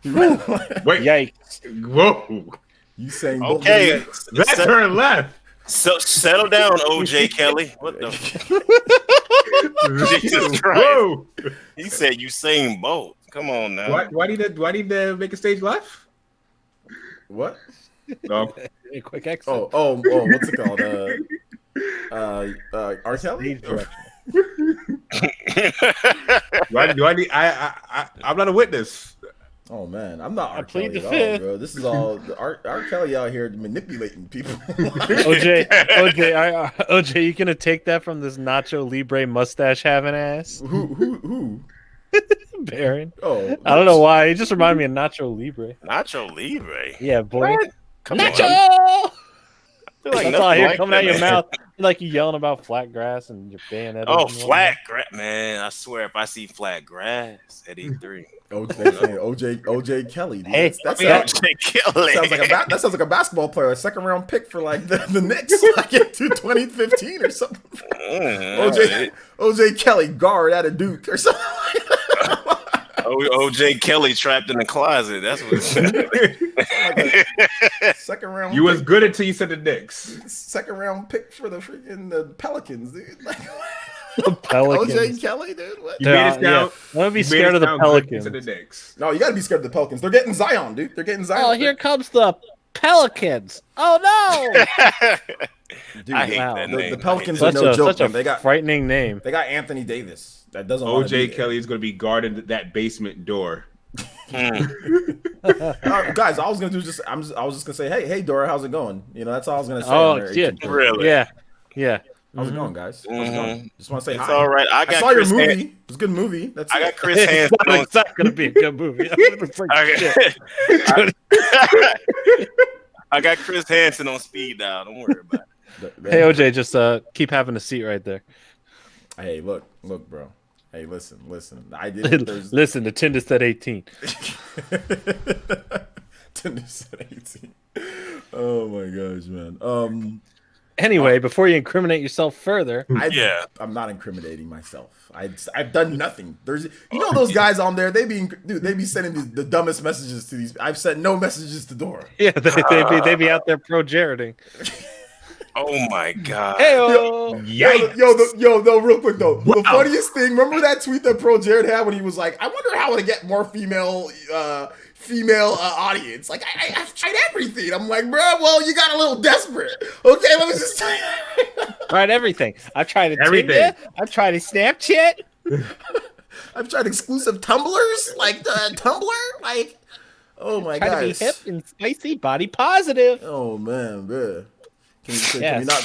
Yikes! Whoa. Usain Bolton. Okay, That turn left. So settle down, OJ Kelly. What the? Jesus Christ! Whoa. He said Usain Bolt. Come on now. Do I need to make a stage left? What? No. A quick exit. Oh, what's it called? R. Kelly? Do I need? I'm not a witness. Oh man, I'm not R. plead Kelly the at all, fifth. bro. This is all R. Kelly out here manipulating people. OJ, you gonna take that from this Nacho Libre mustache having ass? Who? Baron. Oh, I don't know why. He just reminded me of Nacho Libre. Nacho Libre. Yeah, boy. Come Nacho! on. I feel like That's all I hear nothing coming like out your that, man. mouth. Like you yelling about flat grass and your bayonet. Oh, flat grass, man! I swear, if I see flat grass at E3, OJ Kelly. Dude. Hey, that OJ Kelly. sounds like a basketball player, a second round pick for like the Knicks, like in 2015 or something. OJ Kelly, guard out of Duke or something. OJ Kelly trapped in the closet. That's what it's Second round. You was good until you said the Knicks. Second round pick for the freaking Pelicans, dude. Like, The Pelicans. OJ Kelly, dude. What? You made it sound. I'm gonna be you made scared it of the sound good Pelicans. to the Knicks. No, you got to be scared of the Pelicans. They're getting Zion, dude. They're getting Zion. Oh, here comes the Pelicans. Oh no! Dude, I hate wow. that the name. Pelicans are Such no a joke. such a Man. They got frightening name. Anthony Davis. That doesn't. wanna be OJ there. Kelly is going to be guarding that basement door. Guys, all I was gonna do is I was just gonna say, hey, Dora, how's it going? You know, that's all I was gonna say. Oh on there. yeah, Really? yeah. How's it going, guys? How's it going? Just want to say It's hi. all right. I I saw your movie. It was a good movie. That's I it. got Chris Hansen on. It's not gonna be a good movie. It's like shit. I got Chris Hansen on speed dial. Don't worry about it. Hey OJ, just keep having a seat right there. Hey, look, bro. Hey, listen. I did. Listen, the Tinder said 18. Tinder said 18. Oh my gosh, man. Anyway, before you incriminate yourself further, I'm not incriminating myself. I've done nothing. There's, those guys on there. They be sending the dumbest messages to these. I've sent no messages to Dora. yeah, they be out there pro Jareding. Oh my god. Hey, No, real quick though. The funniest thing, remember that tweet that Pro Jared had when he was like, "I wonder how to get more female audience. Like, I've tried everything." I'm like, bro, well, you got a little desperate. Okay, let me just tell you. tried everything. I've tried Everything. Tinder. I've tried a Snapchat. I've tried exclusive tumblers, like the Tumblr, like. Oh my Try gosh. to be hip and spicy, body positive. Oh man, bro. Can Yeah, we not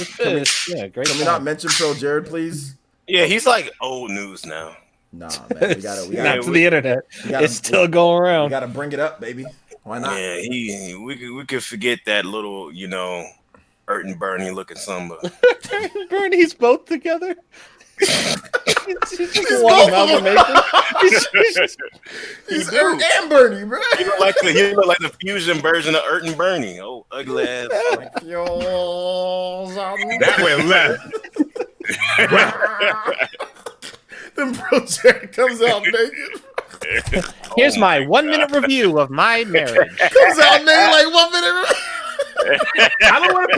great. mention Pro Jared, please? Yeah, he's like old news now. Nah, man. We gotta Not to the internet. It's still going We around. gotta bring it up, baby. Why not? Yeah, we could forget that little, Ert and Bernie looking samba. Bernie's both together. It's just both one of them. amalgamation. He's Ert and Bernie, bro. He look like the fusion version of Ert and Bernie. Oh, ugly ass. That went left. Then Pro Jared comes out naked. Here's my 1 minute review of my marriage. Comes out naked like 1 minute. I don't want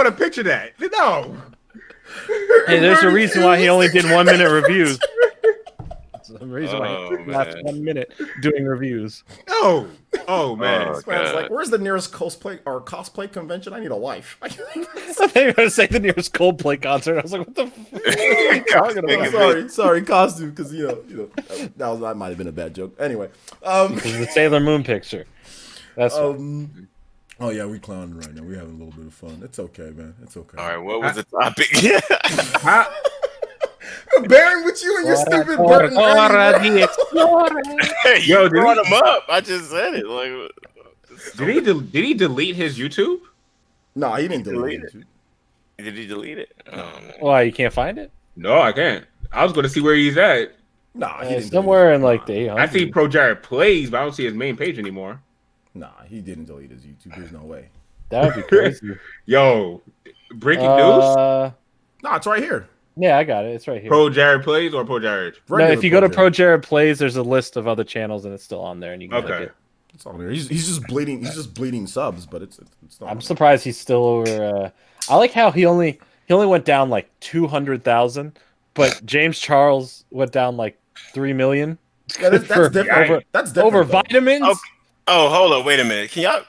to picture that. No. Hey, there's a reason why he only did 1 minute reviews. There's a reason why he left 1 minute doing reviews. No. Oh man. This man's like, where's the nearest cosplay convention? I need a wife. So they were going to say the nearest Coldplay concert. I was like, what the fuck are you talking about? sorry, costume, because that might have been a bad joke. Anyway, Because the Sailor Moon picture. That's oh yeah, we clowning right now. We're having a little bit of fun. It's okay, man. It's okay. All right, what was the topic? Bearing with you and your stupid Burton. Hey, you brought him up. I just said it. Like, Did he delete his YouTube? No, he didn't delete it. Did he delete it? Why, you can't find it? No, I can't. I was going to see where he's at. Nah, he didn't. Somewhere in like the 800s. I see Pro Jared plays, but I don't see his main page anymore. Nah, he didn't delete his YouTube. There's no way. That would be crazy. Yo, breaking news. No, it's right here. Yeah, I got it. It's right here. Pro Jared plays or Pro Jared? No, if you go to Pro Jared Plays, there's a list of other channels and it's still on there, and you can click it. It's all there. He's just bleeding. He's just bleeding subs, but it's not. I'm surprised he's still over. I like how he only went down like 200,000, but James Charles went down like 3 million. Yeah, that's different. That's different. Over though. vitamins. Okay. Oh, hold on, wait a minute. Can y'all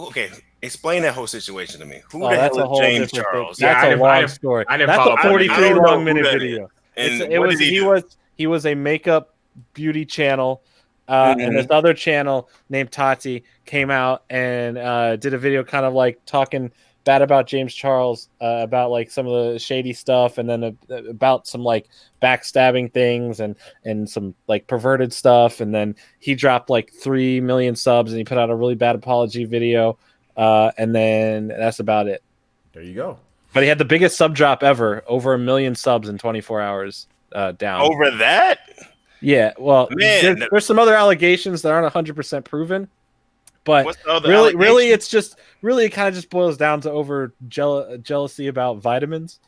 okay? Explain that whole situation to me. Who the That's hell a whole is James different Charles? thing. That's a long story. That's a 43 long minute video. And It was he was a makeup beauty channel, and this other channel named Tati came out and did a video kind of like talking bad about James Charles, about like some of the shady stuff, and then about some like backstabbing things and some like perverted stuff, and then he dropped like 3 million subs and he put out a really bad apology video, and then that's about it. There you go. But he had the biggest sub drop ever, over 1 million subs in 24 hours down. Over that? Yeah, well, there's some other allegations that aren't 100% proven, but really, it's just it kind of just boils down to over jealousy about vitamins.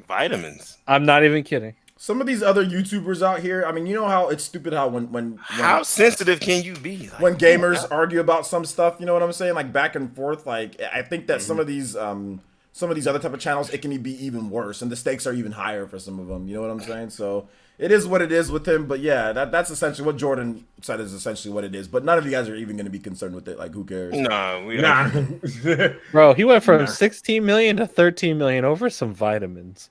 Vitamins? I'm not even kidding. Some of these other YouTubers out here, I mean, you know how it's stupid how when how sensitive can you be? Like, when gamers argue about some stuff, you know what I'm saying? Like back and forth. Like I think that some of these other type of channels, it can be even worse, and the stakes are even higher for some of them. You know what I'm saying? So it is what it is with him. But yeah, that's essentially what Jordan said is essentially what it is. But none of you guys are even going to be concerned with it. Like, who cares? Nah. Bro, he went from 16 million to 13 million over some vitamins.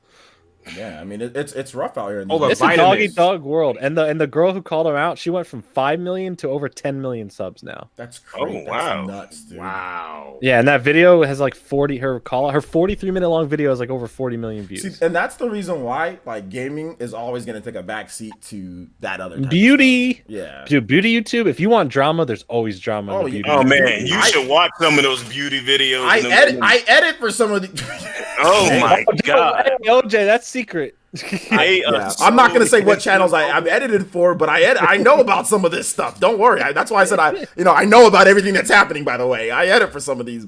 Yeah, I mean it's rough out here. It's a dog world, and the girl who called him out, she went from 5 million to over 10 million subs now. That's crazy. Oh wow, that's nuts, dude. Wow. Yeah, and that video has like 43-minute long video has like over 40 million views. See, and that's the reason why like gaming is always going to take a back seat to that other type beauty. Of stuff. Yeah, dude, beauty YouTube. If you want drama, there's always drama. Oh, man, you should watch some of those beauty videos. I edit for some of the. Oh my god, hey, OJ, that's secret. I'm not gonna say what channels I'm edited for, but I know about some of this stuff. Don't worry. That's why I said I know about everything that's happening. By the way, I edit for some of these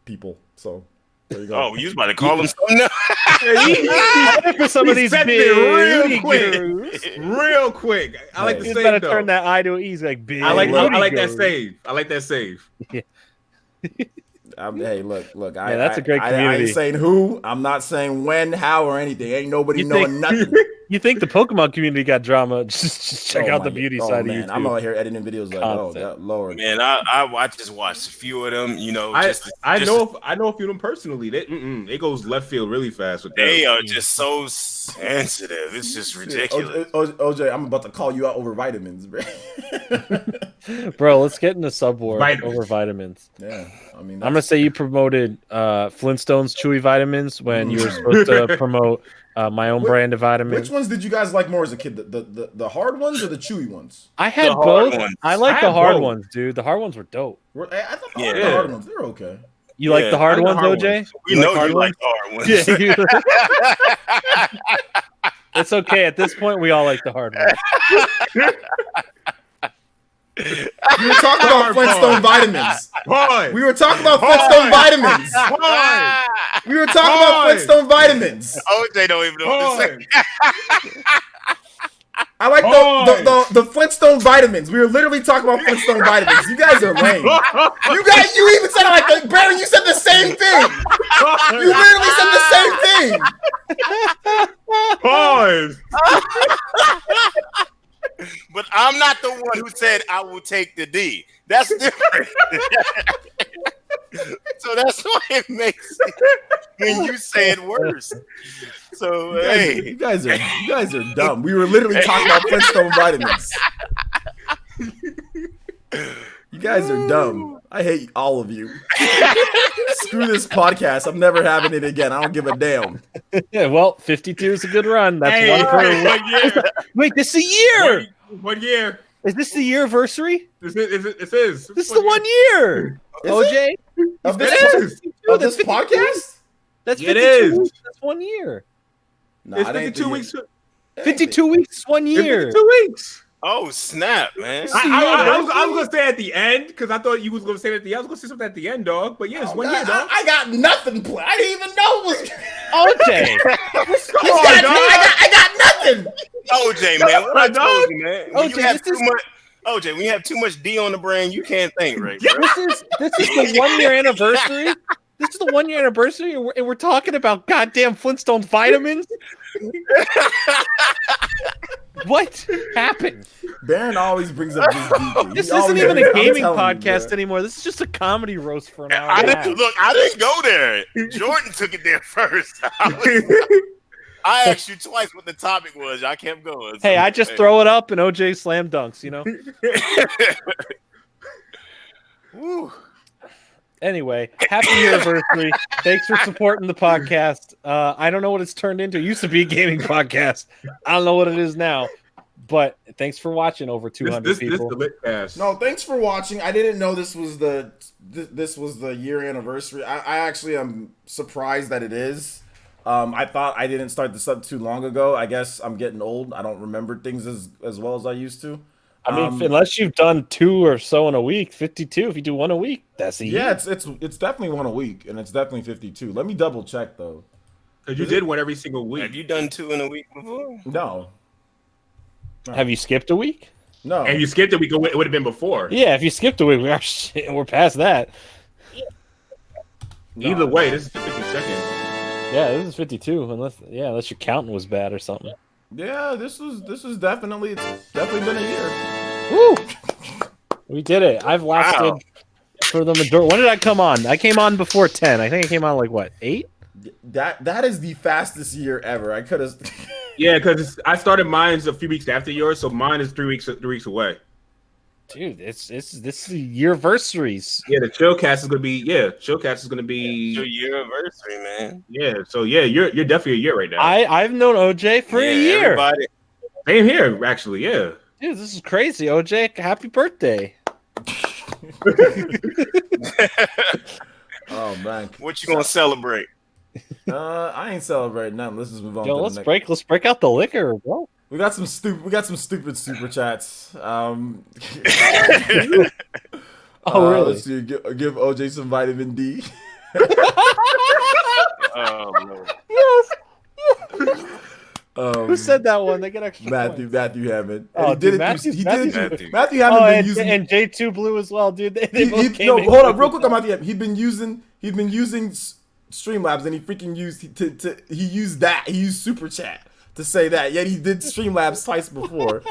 people. So there you go. Oh, you was about to call them something now? edit for some of these real quick. I like the save. Better turn that I to ease like big. I like that save. I like that save. Yeah. Hey, look. That's a great community. I ain't saying who. I'm not saying when, how, or anything. Ain't nobody knowing nothing. You think the Pokemon community got drama? Just check out the beauty side of YouTube. I'm out here editing videos like, God, Lord. Man, I just watched a few of them. You know, I know a few of them personally. It goes left field really fast with them. They are just so sensitive. It's just ridiculous. OJ, I'm about to call you out over vitamins, bro. Bro, let's get into sub war over vitamins. Yeah, I mean, I'm gonna say you promoted Flintstones Chewy vitamins when you were supposed to promote my own brand of vitamins. Which ones did you guys like more as a kid? The hard ones or the chewy ones? I had both. I like the hard ones, dude. The hard ones were dope. I thought the hard ones, they're okay. You like the hard ones, OJ? We know you like the hard ones. Yeah, it's okay. At this point, we all like the hard ones. We were talking about Flintstone vitamins. We were talking about Flintstone vitamins. We were talking about Flintstone vitamins. OJ don't even know what to say. I like the Flintstone vitamins. We were literally talking about Flintstone vitamins. You guys are lame. You even said it like Barry. You said the same thing. You literally said the same thing. Pause. But I'm not the one who said I will take the D. That's different. So that's why it makes it when you say it worse. So you guys are dumb. We were literally talking about Flintstone vitamins. You guys are dumb. I hate all of you. Screw this podcast. I'm never having it again. I don't give a damn. Yeah, well, 52 is a good run. That's one per year. Wait, this is a year. 1 year. Is this the year anniversary? This is. This is the 1 year. OJ? Of this podcast? That's 52 it is. weeks. That's 1 year. Nah, it's 52 weeks. 52 weeks, 1 year. 52 weeks. Oh snap, man! I was gonna say at the end because I thought you was gonna say it at the end. I was gonna say something at the end, dog. But yeah, it's 1 year, dog. I got nothing planned. I didn't even know it was. OJ, I got nothing. OJ, man, what I told you, man. When OJ, you have too much. OJ, when you have too much D on the brain, you can't think right. Bro. This is the 1 year anniversary. This is the 1 year anniversary, and we're talking about goddamn Flintstone vitamins. What happened? Baron always brings up this DP. This He always isn't even brings- a I'm gaming telling you, podcast bro. anymore. This is just a comedy roast for an hour. I and a half. didn't look. I didn't go there. Jordan took it there first. I asked you twice what the topic was. I kept going. Hey, I just throw it up and OJ slam dunks, you know? Woo. Anyway, happy anniversary. Thanks for supporting the podcast. I don't know what it's turned into. It used to be a gaming podcast. I don't know what it is now. But thanks for watching, over 200 people. This the lit cast. No, thanks for watching. I didn't know this was the year anniversary. I actually am surprised that it is. I thought I didn't start this up too long ago. I guess I'm getting old. I don't remember things as well as I used to. I mean, unless you've done 2 or so in a week, 52. If you do 1 a week, that's a year. It's definitely 1 a week, and it's definitely 52. Let me double check though. Because you did one every single week. Have you done 2 in a week before? No. Have you skipped a week? No. And you skipped a week, it would have been before. Yeah, if you skipped a week, we're past that. Either way, this is the 52nd. Yeah, this is 52. Unless your counting was bad or something. Yeah, this is definitely been a year. Woo! We did it. I've lasted for the majority. When did I come on? I came on before 10. I think I came on like what, 8? That is the fastest year ever. I could have. Yeah, because I started mine a few weeks after yours, so mine is 3 weeks away. Dude, this is year anniversaries. Yeah, the Chillcast is gonna be. Yeah, Chillcast is gonna be your year anniversary, man. Yeah, so yeah, you're definitely a year right now. I've known OJ for a year. Everybody. Same here, actually. Yeah. Dude, this is crazy. OJ, happy birthday. Oh man, what you gonna celebrate? I ain't celebrating nothing. Let's just move on. Yo, to let's the next. break out the liquor, bro. We got some stupid super chats. Oh really? Let's see, give OJ some vitamin D. Oh no. Yes. Who said that one? They get extra Matthew Hammond. Oh, And he dude, Matthew Hammond Oh, been and, using and J2 Blue as well, dude. They both came no, in hold up, real quick on Matthew Hammond. He's been using Streamlabs, and he freaking used he used Super Chat to say that. Yet he did Streamlabs twice before.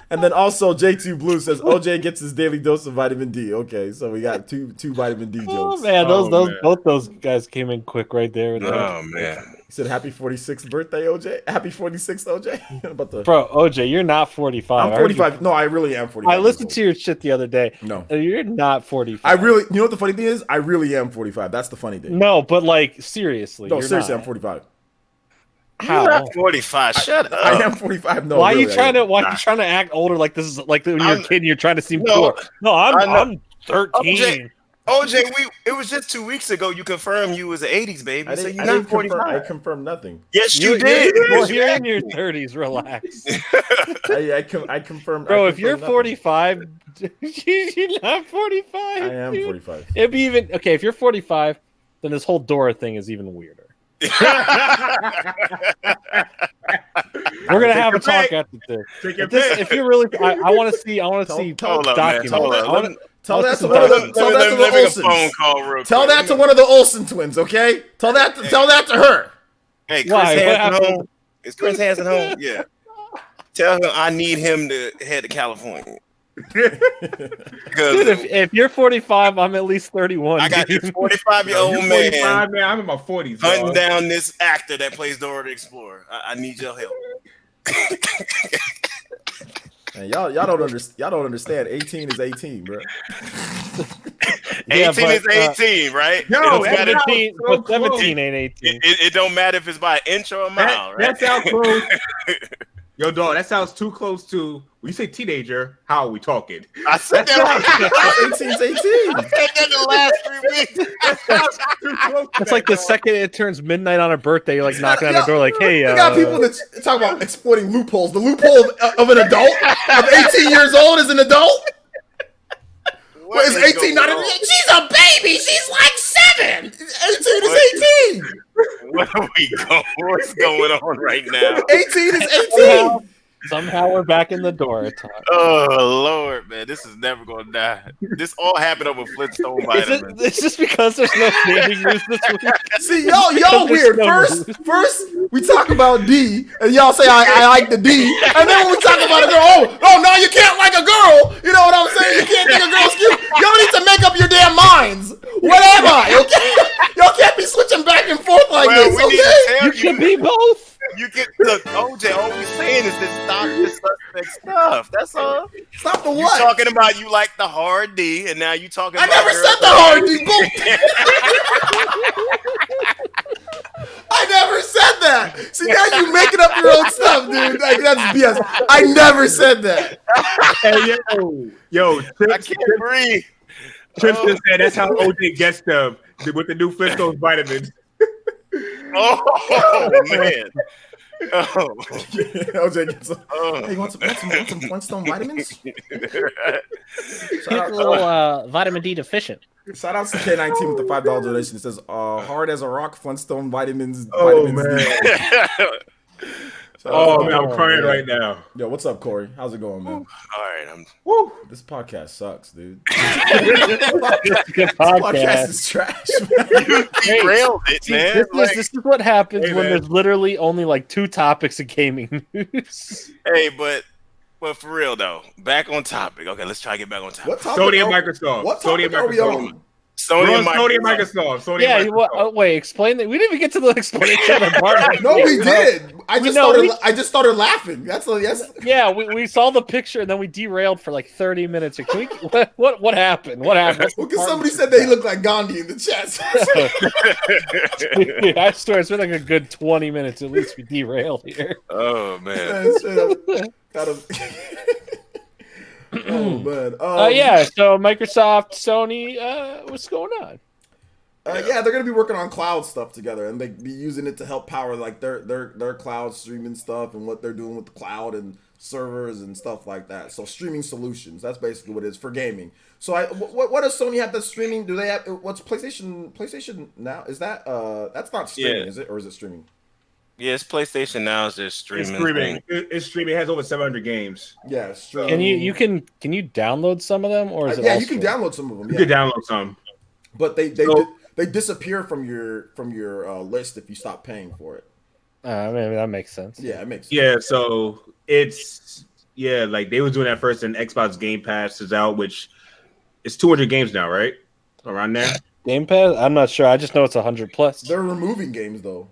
And then also J2 Blue says OJ gets his daily dose of vitamin D. Okay, so we got two vitamin D jokes. Oh man, both those guys came in quick right there. Oh man. He said happy 46th birthday, OJ. Happy 46th, OJ. About the Bro, OJ, you're not 45. I'm 45. No, I really am 45. I listened to your shit the other day. No. You're not 45. you know what the funny thing is? I really am 45. That's the funny thing. No, but like seriously. No, you're seriously, not. I'm 45. How? You're not 45. Shut up. I am 45. No. Why are really, you trying to act older like this is like when you're a kid and you're trying to seem No, cool? No, I'm 13. OJ, it was just 2 weeks ago you confirmed you was the 80s, baby. I So didn't, you're I not didn't confirm, 45. I confirmed nothing. Yes, you did. Well, you're in your 30s. Relax. I confirmed. Bro, I if you're confirmed 45, you're not 45. nothing. I am dude. 45. It'd be even okay if you're 45. Then this whole Dora thing is even weirder. We're gonna have a talk after this. If you're really, I want to see. I want to see documents. Tell that to one of the Olsons. Tell that to one of the Olsen twins, okay? Tell that to her. Hey, Chris Hansen home? Is Chris Hansen home? Yeah. Tell him I need him to head to California. Dude, if you're 45, I'm at least 31. I got this 45-year-old man. I'm in my 40s. Hunting down this actor that plays Dora the Explorer. I need your help. Man, y'all don't understand. 18 is 18, bro. 18 is 18, right? No, it don't 17, but 17 ain't 18. It don't matter if it's by an inch or a mile, right? That's how close. Yo, dog, that sounds too close to. When you say teenager, how are we talking? I said that. 18 is 18. I said that the last 3 weeks. That sounds too close to It's like the second it turns midnight on a birthday, you're like knocking on the door, like, "Hey, we got people that talk about exploiting loopholes. The loophole of an adult of 18 years old is an adult. What is 18 not? She's a baby. She's like 7. 18 is 18. What's going on right now? 18 is 18. Somehow we're back in the Dora talk. Oh Lord, man, this is never gonna die. This all happened over Flintstone vitamins. It's just because there's no gaming news this week. See, y'all weird. First we talk about D, and y'all say I like the D, and then when we talk about a girl, oh no, you can't like a girl. You know what I'm saying? You can't think a girl's cute. Y'all need to make up your damn minds. What am I? Okay, y'all can't be switching back and forth like this. Okay, You can be both. You can look. OJ always saying is this stop this suspect stuff. That's all. Stop the You what? talking about you like the hard D, and now you talking. I about never said the hard D. I never said that. See, now you making up your own stuff, dude. Like, that's BS. I never said that. Hey, yo, I can't breathe. Tristan said that's how OJ gets them with the new Flintstones vitamins. Oh man. Oh. OJ gets some. Hey, you want some Flintstone vitamins? He's a little vitamin D deficient. Shout out to K19 with the $5 donation. It says, hard as a rock, Flintstone vitamins. Oh, vitamins man. D. Man, I'm crying right now. Yo, what's up, Corey? How's it going, man? All right, This podcast sucks, dude. This podcast is trash, man. You derailed it, man. This is what happens when there's literally only like 2 topics of gaming news. Hey, but for real though, back on topic. Okay, let's try to get back on topic. What topic Sony and Microsoft. What topic are we on? Sony and Microsoft. Wait, explain that. We didn't even get to the explanation of Martin. No, we did. I just started laughing. Yeah, we saw the picture and then we derailed for like 30 minutes. Can we, what happened? What happened? Because somebody said they look like Gandhi in the chat. I swear it's been like a good 20 minutes at least we derailed here. Oh man. Oh man. Yeah. So Microsoft, Sony, what's going on? Yeah, they're gonna be working on cloud stuff together, and they be using it to help power like their cloud streaming stuff and what they're doing with the cloud and servers and stuff like that. So streaming solutions. That's basically what it is for gaming. So what does Sony have that's streaming? Do they have what's PlayStation now? Is that that's not streaming, is it, or is it streaming? Yeah, it's PlayStation Now is just streaming. It's streaming. It has over 700 games. Yeah, it's streaming. Can you download some of them, or is it? Yeah, you can download some of them. You can download some, but they disappear from your list if you stop paying for it. Maybe that makes sense. Yeah, it makes sense. Yeah, so it's like they was doing that first, and Xbox Game Pass is out, which is 200 games now, right? Around there. Game Pass? I'm not sure. I just know it's 100 plus. They're removing games though.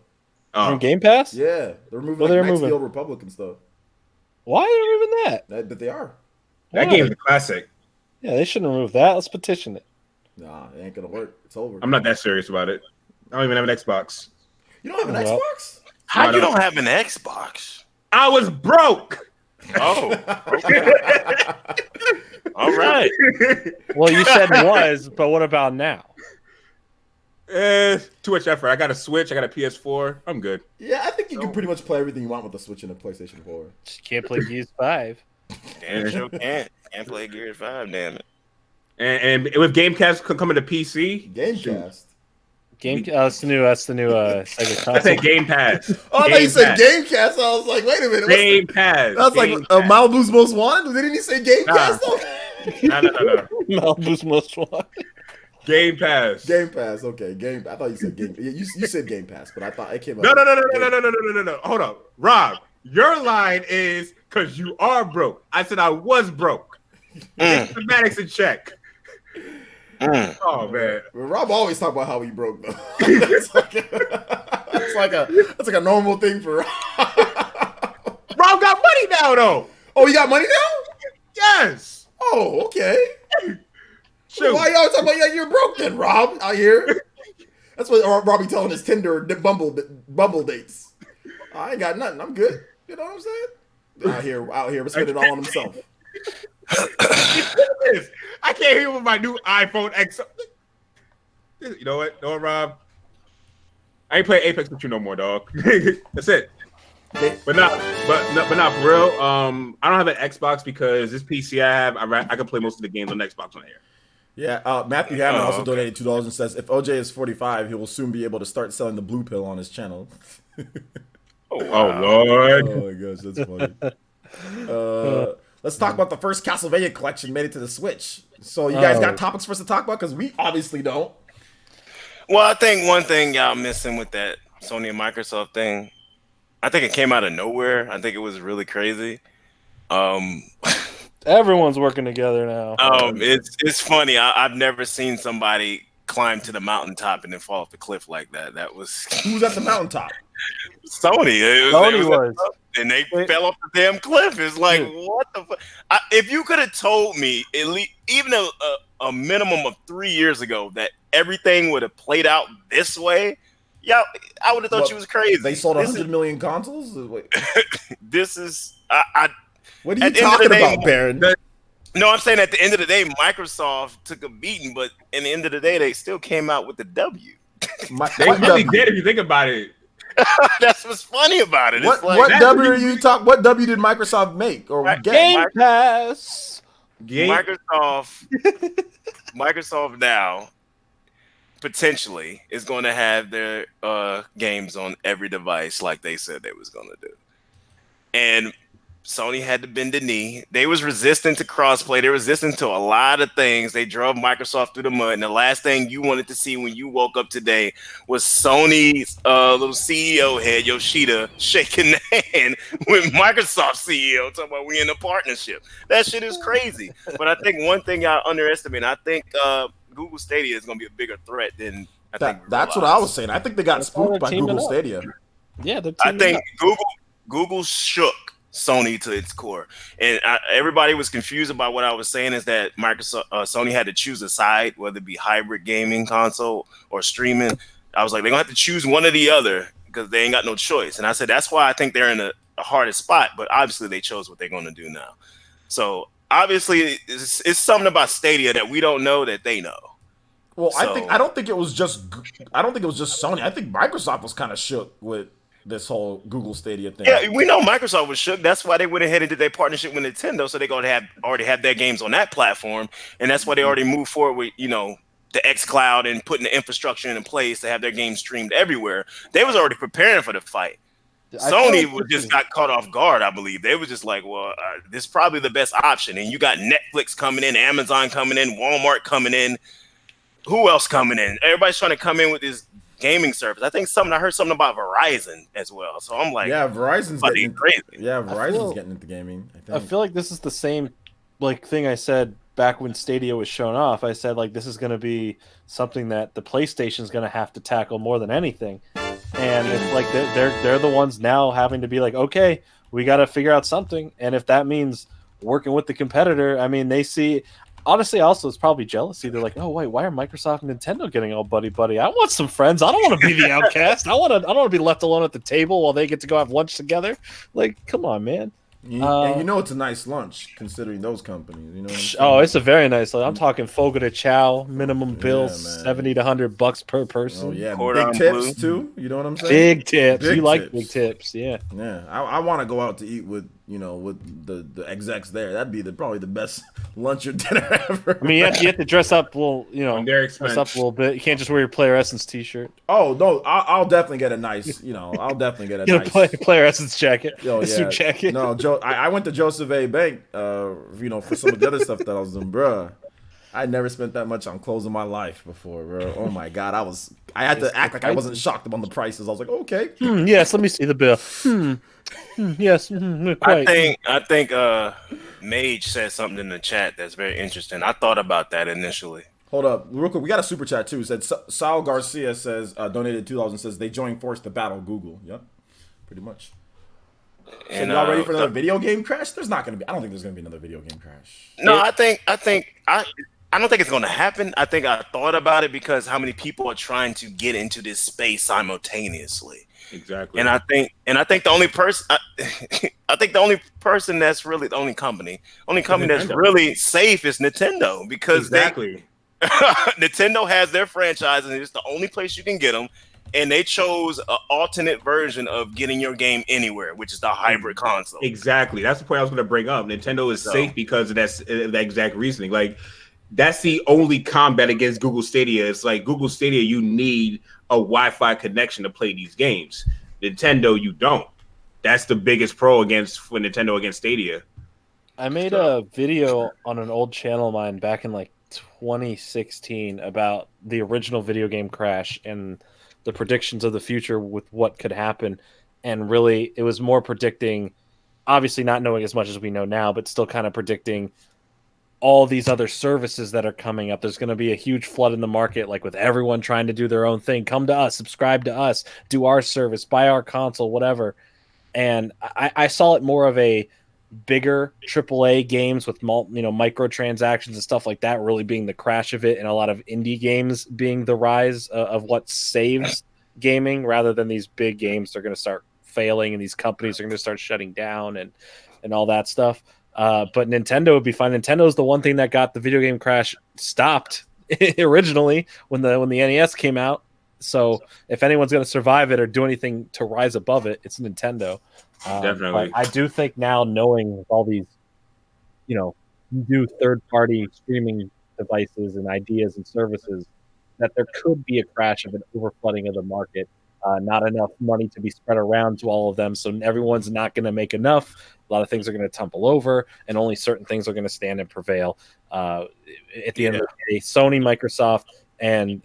From Game Pass? Yeah, they're removing Knights of the Old Republic and stuff. Why are they removing that? But they are. That game is a classic. Yeah, they shouldn't remove that. Let's petition it. Nah, it ain't gonna work. It's over. I'm not that serious about it. I don't even have an Xbox. You don't have an Xbox? How you don't have an Xbox? I was broke. Oh. Okay. All right. Well, you said was, but what about now? Too much effort. I got a Switch. I got a PS4. I'm good. Yeah, I think you can pretty much play everything you want with the Switch and a PlayStation 4. Just can't play Gears 5. Damn, sure can't. Can't play Gears 5, damn it. And with Gamecast coming to PC. Gamecast. That's the new Sega console. I said Game Pass. Oh, I thought you said Gamecast. I was like, wait a minute. Game Pass. That's like Malibu's Most Wanted. Didn't he say Gamecast though? No. Malibu's Most Wanted. Game Pass. Game Pass. Okay. I thought you said Game. You said Game Pass, but I thought it came out. No. Hold up, Rob. Your line is because you are broke. I said I was broke. Mathematics in check. Oh man. Well, Rob always talk about how he broke though. That's like a normal thing for Rob. Rob got money now though. Oh, you got money now? Yes. Oh, okay. Shoot. Why y'all talking about you're broke then, Rob? Out here. That's what Robbie telling his Tinder Bumble dates. I ain't got nothing. I'm good. You know what I'm saying? Out here, spending it all on himself. I can't hear with my new iPhone X. You know what? No, Rob. I ain't playing Apex with you no more, dog. That's it. But not for real. I don't have an Xbox because this PC I have, I can play most of the games on Xbox on here. Yeah, Matthew Hammond also donated $2 and says if OJ is 45, he will soon be able to start selling the blue pill on his channel. Oh Lord! Oh my gosh, that's funny. Let's talk about the first Castlevania collection made it to the Switch. So you guys got topics for us to talk about? Because we obviously don't. Well, I think one thing y'all missing with that Sony and Microsoft thing, I think it came out of nowhere. I think it was really crazy. Everyone's working together now. It's funny. I've never seen somebody climb to the mountaintop and then fall off the cliff like that. That was Who's at the mountaintop? Sony. Sony was. And they fell off the damn cliff. It's like, what the fuck? If you could have told me, at least, even a minimum of 3 years ago, that everything would have played out this way, yeah, I would have thought you was crazy. They sold 100 million consoles? Wait. This is... what are you talking about, Baron? No, I'm saying at the end of the day, Microsoft took a beating, but at the end of the day, they still came out with the W. They really did if you think about it. That's what's funny about it. What W are you talking? What W did Microsoft make or get? Game Pass. Microsoft now potentially is going to have their games on every device like they said they was going to do, and Sony had to bend the knee. They was resistant to crossplay. They resistant to a lot of things. They drove Microsoft through the mud. And the last thing you wanted to see when you woke up today was Sony's little CEO head, Yoshida, shaking the hand with Microsoft CEO, talking about we in a partnership. That shit is crazy. But I think one thing y'all underestimate, I think Google Stadia is going to be a bigger threat than I think. That's what I was saying. I think they got spooked by Google Stadia. Yeah, I think Google shook Sony to its core, and everybody was confused about what I was saying is that Sony had to choose a side, whether it be hybrid gaming console or streaming. I was like, they're gonna have to choose one or the other because they ain't got no choice. And I said that's why I think they're in a hardest spot. But obviously they chose what they're gonna do now. So obviously it's something about Stadia that we don't know that they know. Well, I don't think it was just Sony. I think Microsoft was kind of shook with this whole Google Stadia thing. Yeah, we know Microsoft was shook. That's why they went ahead and did their partnership with Nintendo, so they're going to already have their games on that platform, and that's why they already moved forward with the xCloud and putting the infrastructure in place to have their games streamed everywhere. They was already preparing for the fight. Sony just got caught off guard, I believe. They was just like, well, this is probably the best option, and you got Netflix coming in, Amazon coming in, Walmart coming in. Who else coming in? Everybody's trying to come in with this gaming service. I heard something about Verizon as well. So I'm like, yeah, Verizon's getting crazy. Yeah, Verizon's getting into gaming. I feel like this is the same thing I said back when Stadia was shown off. I said this is going to be something that the PlayStation is going to have to tackle more than anything. And it's they're the ones now having to be like, okay, we got to figure out something. And if that means working with the competitor, I mean, they see. Honestly, also, it's probably jealousy. They're like, "Oh wait, why are Microsoft and Nintendo getting all buddy? I want some friends. I don't want to be the outcast. I don't want to be left alone at the table while they get to go have lunch together. Like, come on, man." And it's a nice lunch considering those companies. You know what I'm saying? Oh, it's a very nice lunch. I'm talking Fogo de Chao, minimum bills, $70 to $100 per person. Oh yeah, big tips too. You know what I'm saying? Big tips. You like big tips, yeah. Yeah, I want to go out to eat with with the execs there. That'd be probably the best lunch or dinner ever. I mean, you have to dress up, on their expense. Dress up a little bit. You can't just wear your Player Essence T-shirt. Oh no, I'll definitely get a nice. I'll definitely get a nice Player Essence jacket. Oh, yeah. Suit jacket. No, I went to Joseph A. Bank, for some of the other stuff that I was doing, bruh. I never spent that much on clothes in my life before, bro. Oh my god, I had to act like I wasn't shocked on the prices. I was like, okay. Yes, let me see the bill. Yes, quite. I think Mage said something in the chat that's very interesting. I thought about that initially. Hold up, real quick. We got a super chat too. It said Sal Garcia says donated 2,000. Says they joined force to battle Google. Yep, pretty much. So y'all ready for another video game crash? There's not gonna be. I don't think there's gonna be another video game crash. No, I don't think it's going to happen. I think I thought about it because how many people are trying to get into this space simultaneously. Exactly. And I think the only person, I think the only person that's really the only company that's really safe is Nintendo because Nintendo has their franchise and it's the only place you can get them. And they chose an alternate version of getting your game anywhere, which is the hybrid console. Exactly. That's the point I was going to bring up. Nintendo is safe because of that exact reasoning. Like, that's the only combat against Google Stadia. It's like Google Stadia, you need a Wi-Fi connection to play these games. Nintendo, you don't. that's the biggest pro for Nintendo against Stadia. I made a video on an old channel of mine back in like 2016 about the original video game crash and the predictions of the future with what could happen. And really, it was more predicting, obviously not knowing as much as we know now, but still kind of predicting all these other services that are coming up. There's going to be a huge flood in the market, like with everyone trying to do their own thing. Come to us, subscribe to us, do our service, buy our console, whatever. And I saw it more of a bigger AAA games with microtransactions and stuff like that really being the crash of it, and a lot of indie games being the rise of what saves gaming, rather than these big games that are going to start failing and these companies are going to start shutting down and all that stuff. But Nintendo would be fine. Nintendo is the one thing that got the video game crash stopped originally when the NES came out. So if anyone's going to survive it or do anything to rise above it, it's Nintendo. Definitely. But I do think now, knowing all these, new third-party streaming devices and ideas and services, that there could be a crash of an overflooding of the market. Not enough money to be spread around to all of them, so everyone's not going to make enough. A lot of things are going to tumble over, and only certain things are going to stand and prevail. At the end of the day, Sony, Microsoft, and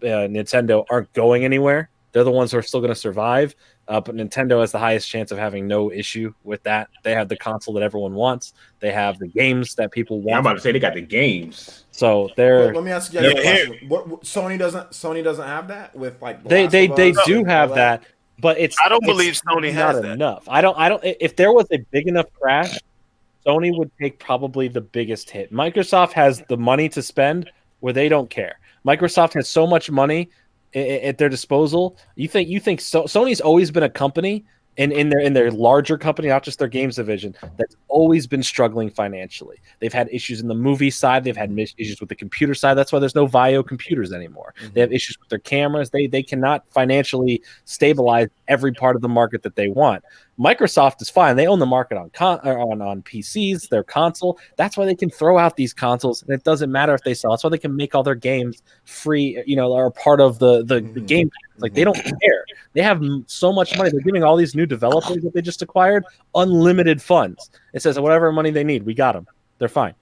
Nintendo aren't going anywhere. They're the ones who are still going to survive. But Nintendo has the highest chance of having no issue with that. They have the console that everyone wants. They have the games that people want. I'm about to say they got the games. So they're. Let me ask you guys a question. What Sony doesn't have that with like. They do have that, but I don't believe Sony has not that. enough. I don't. If there was a big enough crash, Sony would take probably the biggest hit. Microsoft has the money to spend where they don't care. Microsoft has so much money at their disposal. You think Sony's always been a company in their larger company, not just their games division, that's always been struggling financially. They've had issues in the movie side. They've had issues with the computer side. That's why there's no Vio computers anymore. They have issues with their cameras. They cannot financially stabilize every part of the market that they want. Microsoft is fine. They own the market on PCs, their console. That's why they can throw out these consoles, and it doesn't matter if they sell. That's why they can make all their games free, are part of the game. Like, they don't care. They have so much money. They're giving all these new developers that they just acquired unlimited funds. It says whatever money they need, we got them. They're fine.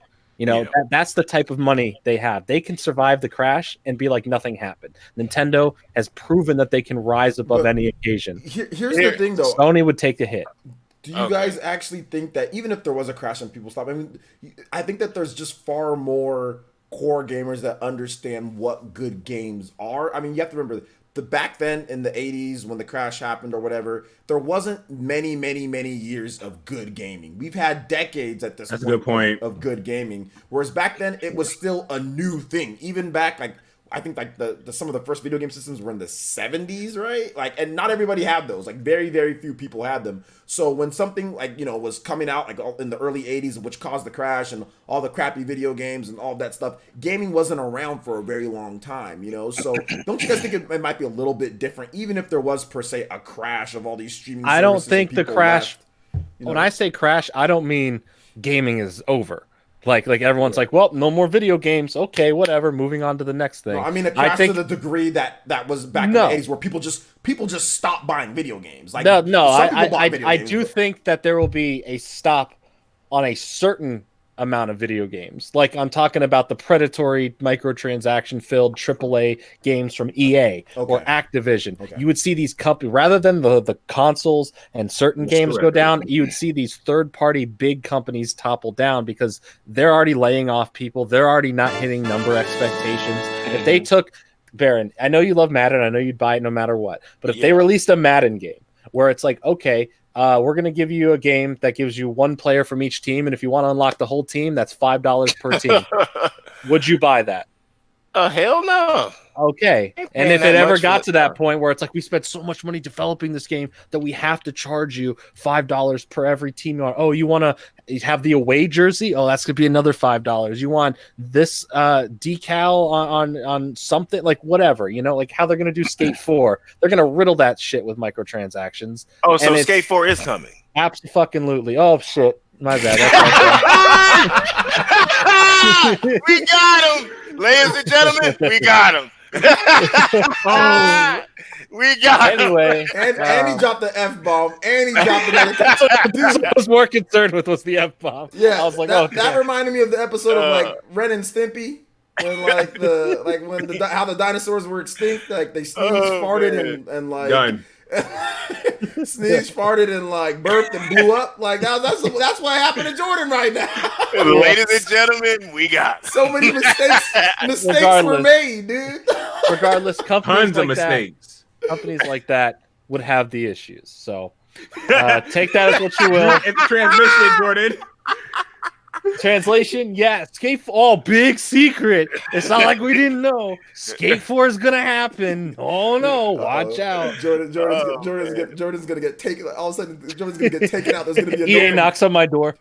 That's the type of money they have. They can survive the crash and be like nothing happened. Nintendo has proven that they can rise above any occasion. Here's the thing, though. Sony would take the hit. Do you guys actually think that even if there was a crash and people stop, I think that there's just far more core gamers that understand what good games are. You have to remember back then in the 80s when the crash happened or whatever, there wasn't many years of good gaming. We've had decades at this That's a good point. of good gaming, whereas back then it was still a new thing. Even back, like, I think like some of the first video game systems were in the 70s, right? Like, and not everybody had those. Like, very, very few people had them. So when something like, was coming out like in the early 80s, which caused the crash and all the crappy video games and all that stuff, gaming wasn't around for a very long time, So don't you guys think it might be a little bit different, even if there was per se a crash of all these streaming services? I don't think the crash. Left, When I say crash, I don't mean gaming is over. Like everyone's like, well, no more video games. Okay, whatever. Moving on to the next thing. No, a crash to the degree that was back in the 80s, where people just stopped buying video games. Like, I do think that there will be a stop on a certain amount of video games. Like, I'm talking about the predatory microtransaction filled AAA games from EA or Activision. You would see these companies, rather than the consoles and certain games go down, you would see these third party big companies topple down because they're already laying off people. They're already not hitting number expectations. If they took, Baron, I know you love Madden. I know you'd buy it no matter what. But if they released a Madden game where it's like, okay, we're going to give you a game that gives you one player from each team, and if you want to unlock the whole team, that's $5 per team. Would you buy that? Hell no. Okay. And if it ever got to that point where it's like, we spent so much money developing this game that we have to charge you $5 per every team. Oh, you want to have the away jersey? Oh, that's going to be another $5. You want this decal on something, like whatever, like how they're going to do Skate 4. They're going to riddle that shit with microtransactions. Oh, so Skate 4 is coming. Absolutely. Oh, shit. My bad. We got him. Ladies and gentlemen, we got him. Oh, we got him. Anyway, And he dropped the F-bomb, and he dropped another. that's what I was more concerned with was the F-bomb. Yeah, I was like, that reminded me of the episode of like Ren and Stimpy. When how the dinosaurs were extinct, like they sneezed, farted, and like Done. sneezed, farted, and like burped and blew up. Like that's what happened to Jordan right now. Ladies and gentlemen, we got So many mistakes were Regardless. made, dude. regardless, companies Tons of like that, mistakes. companies like that would have the issues. So take that as what you will. It's transmission, Jordan. Translation, yeah, big secret. It's not like we didn't know. Skate 4 is gonna happen. Oh no, watch out. Jordan's gonna get taken. All of a sudden, Jordan's gonna get taken out. There's gonna be a EA note knocks on my door.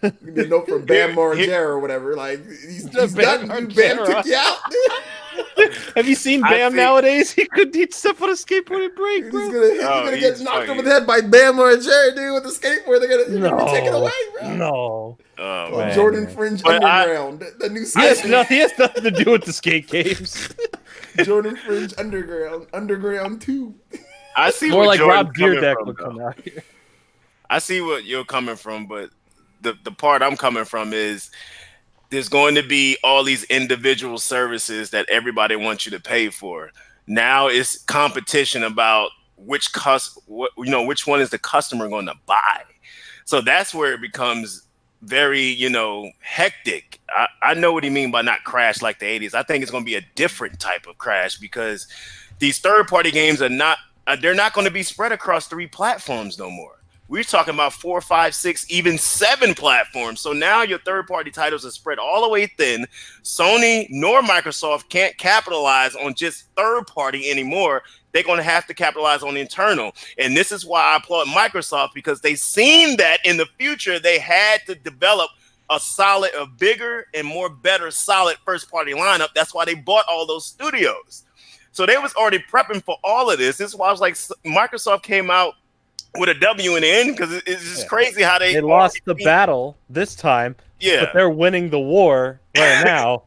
Gonna be a note from Bam Margera or whatever. Like he's Bam done. Bam Margera. took you out, dude. Have you seen Bam nowadays? He'd step on a skateboard and break, bro. He's gonna get knocked over the head by Bam Margera, dude, with the skateboard. They're gonna take it away, bro. No. man. Jordan Fringe Underground, the new skate. He has nothing to do with the skate games. Jordan Fringe Underground 2. I see More where like Jordan's Rob coming Deerdeck from, would though. come out here. I see what you're coming from, but the part I'm coming from is there's going to be all these individual services that everybody wants you to pay for. Now it's competition about which one is the customer going to buy. So that's where it becomes very, hectic. I know what he mean by not crash like the 80s. I think it's going to be a different type of crash because these third-party games they're not going to be spread across 3 platforms no more. We're talking about 4, 5, 6, even 7 platforms. So now your third-party titles are spread all the way thin. Sony nor Microsoft can't capitalize on just third-party anymore. They're going to have to capitalize on internal. And this is why I applaud Microsoft, because they seen that in the future they had to develop a bigger and better solid first-party lineup. That's why they bought all those studios. So they was already prepping for all of this. This is why I was like, Microsoft came out with a W in the end, because it's just crazy how they lost the battle this time. Yeah, but they're winning the war right now.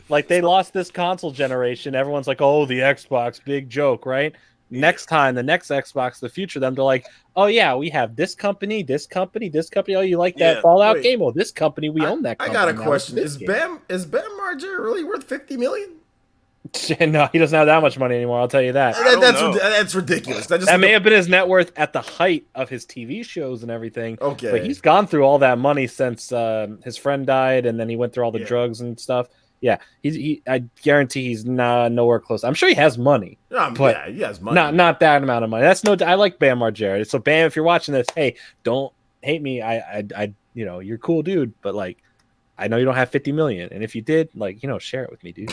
Like they lost this console generation. Everyone's like, "Oh, the Xbox, big joke, right?" Next time, the next Xbox, the future, they're like, "Oh yeah, we have this company, this company, this company. Oh, you like that Fallout game? Well, this company, we own that company." I got a now. question: Is Bam Margera really worth $50 million? No, he doesn't have that much money anymore. I'll tell you that. That's ridiculous. That may have been his net worth at the height of his TV shows and everything. Okay, but he's gone through all that money since his friend died, and then he went through all the drugs and stuff. Yeah, I guarantee he's nowhere close. I'm sure he has money, but he has money. Not that amount of money. I like Bam Margera. So Bam, if you're watching this, hey, don't hate me. I you're a cool dude, but like, I know you don't have 50 million, and if you did, like, share it with me, dude.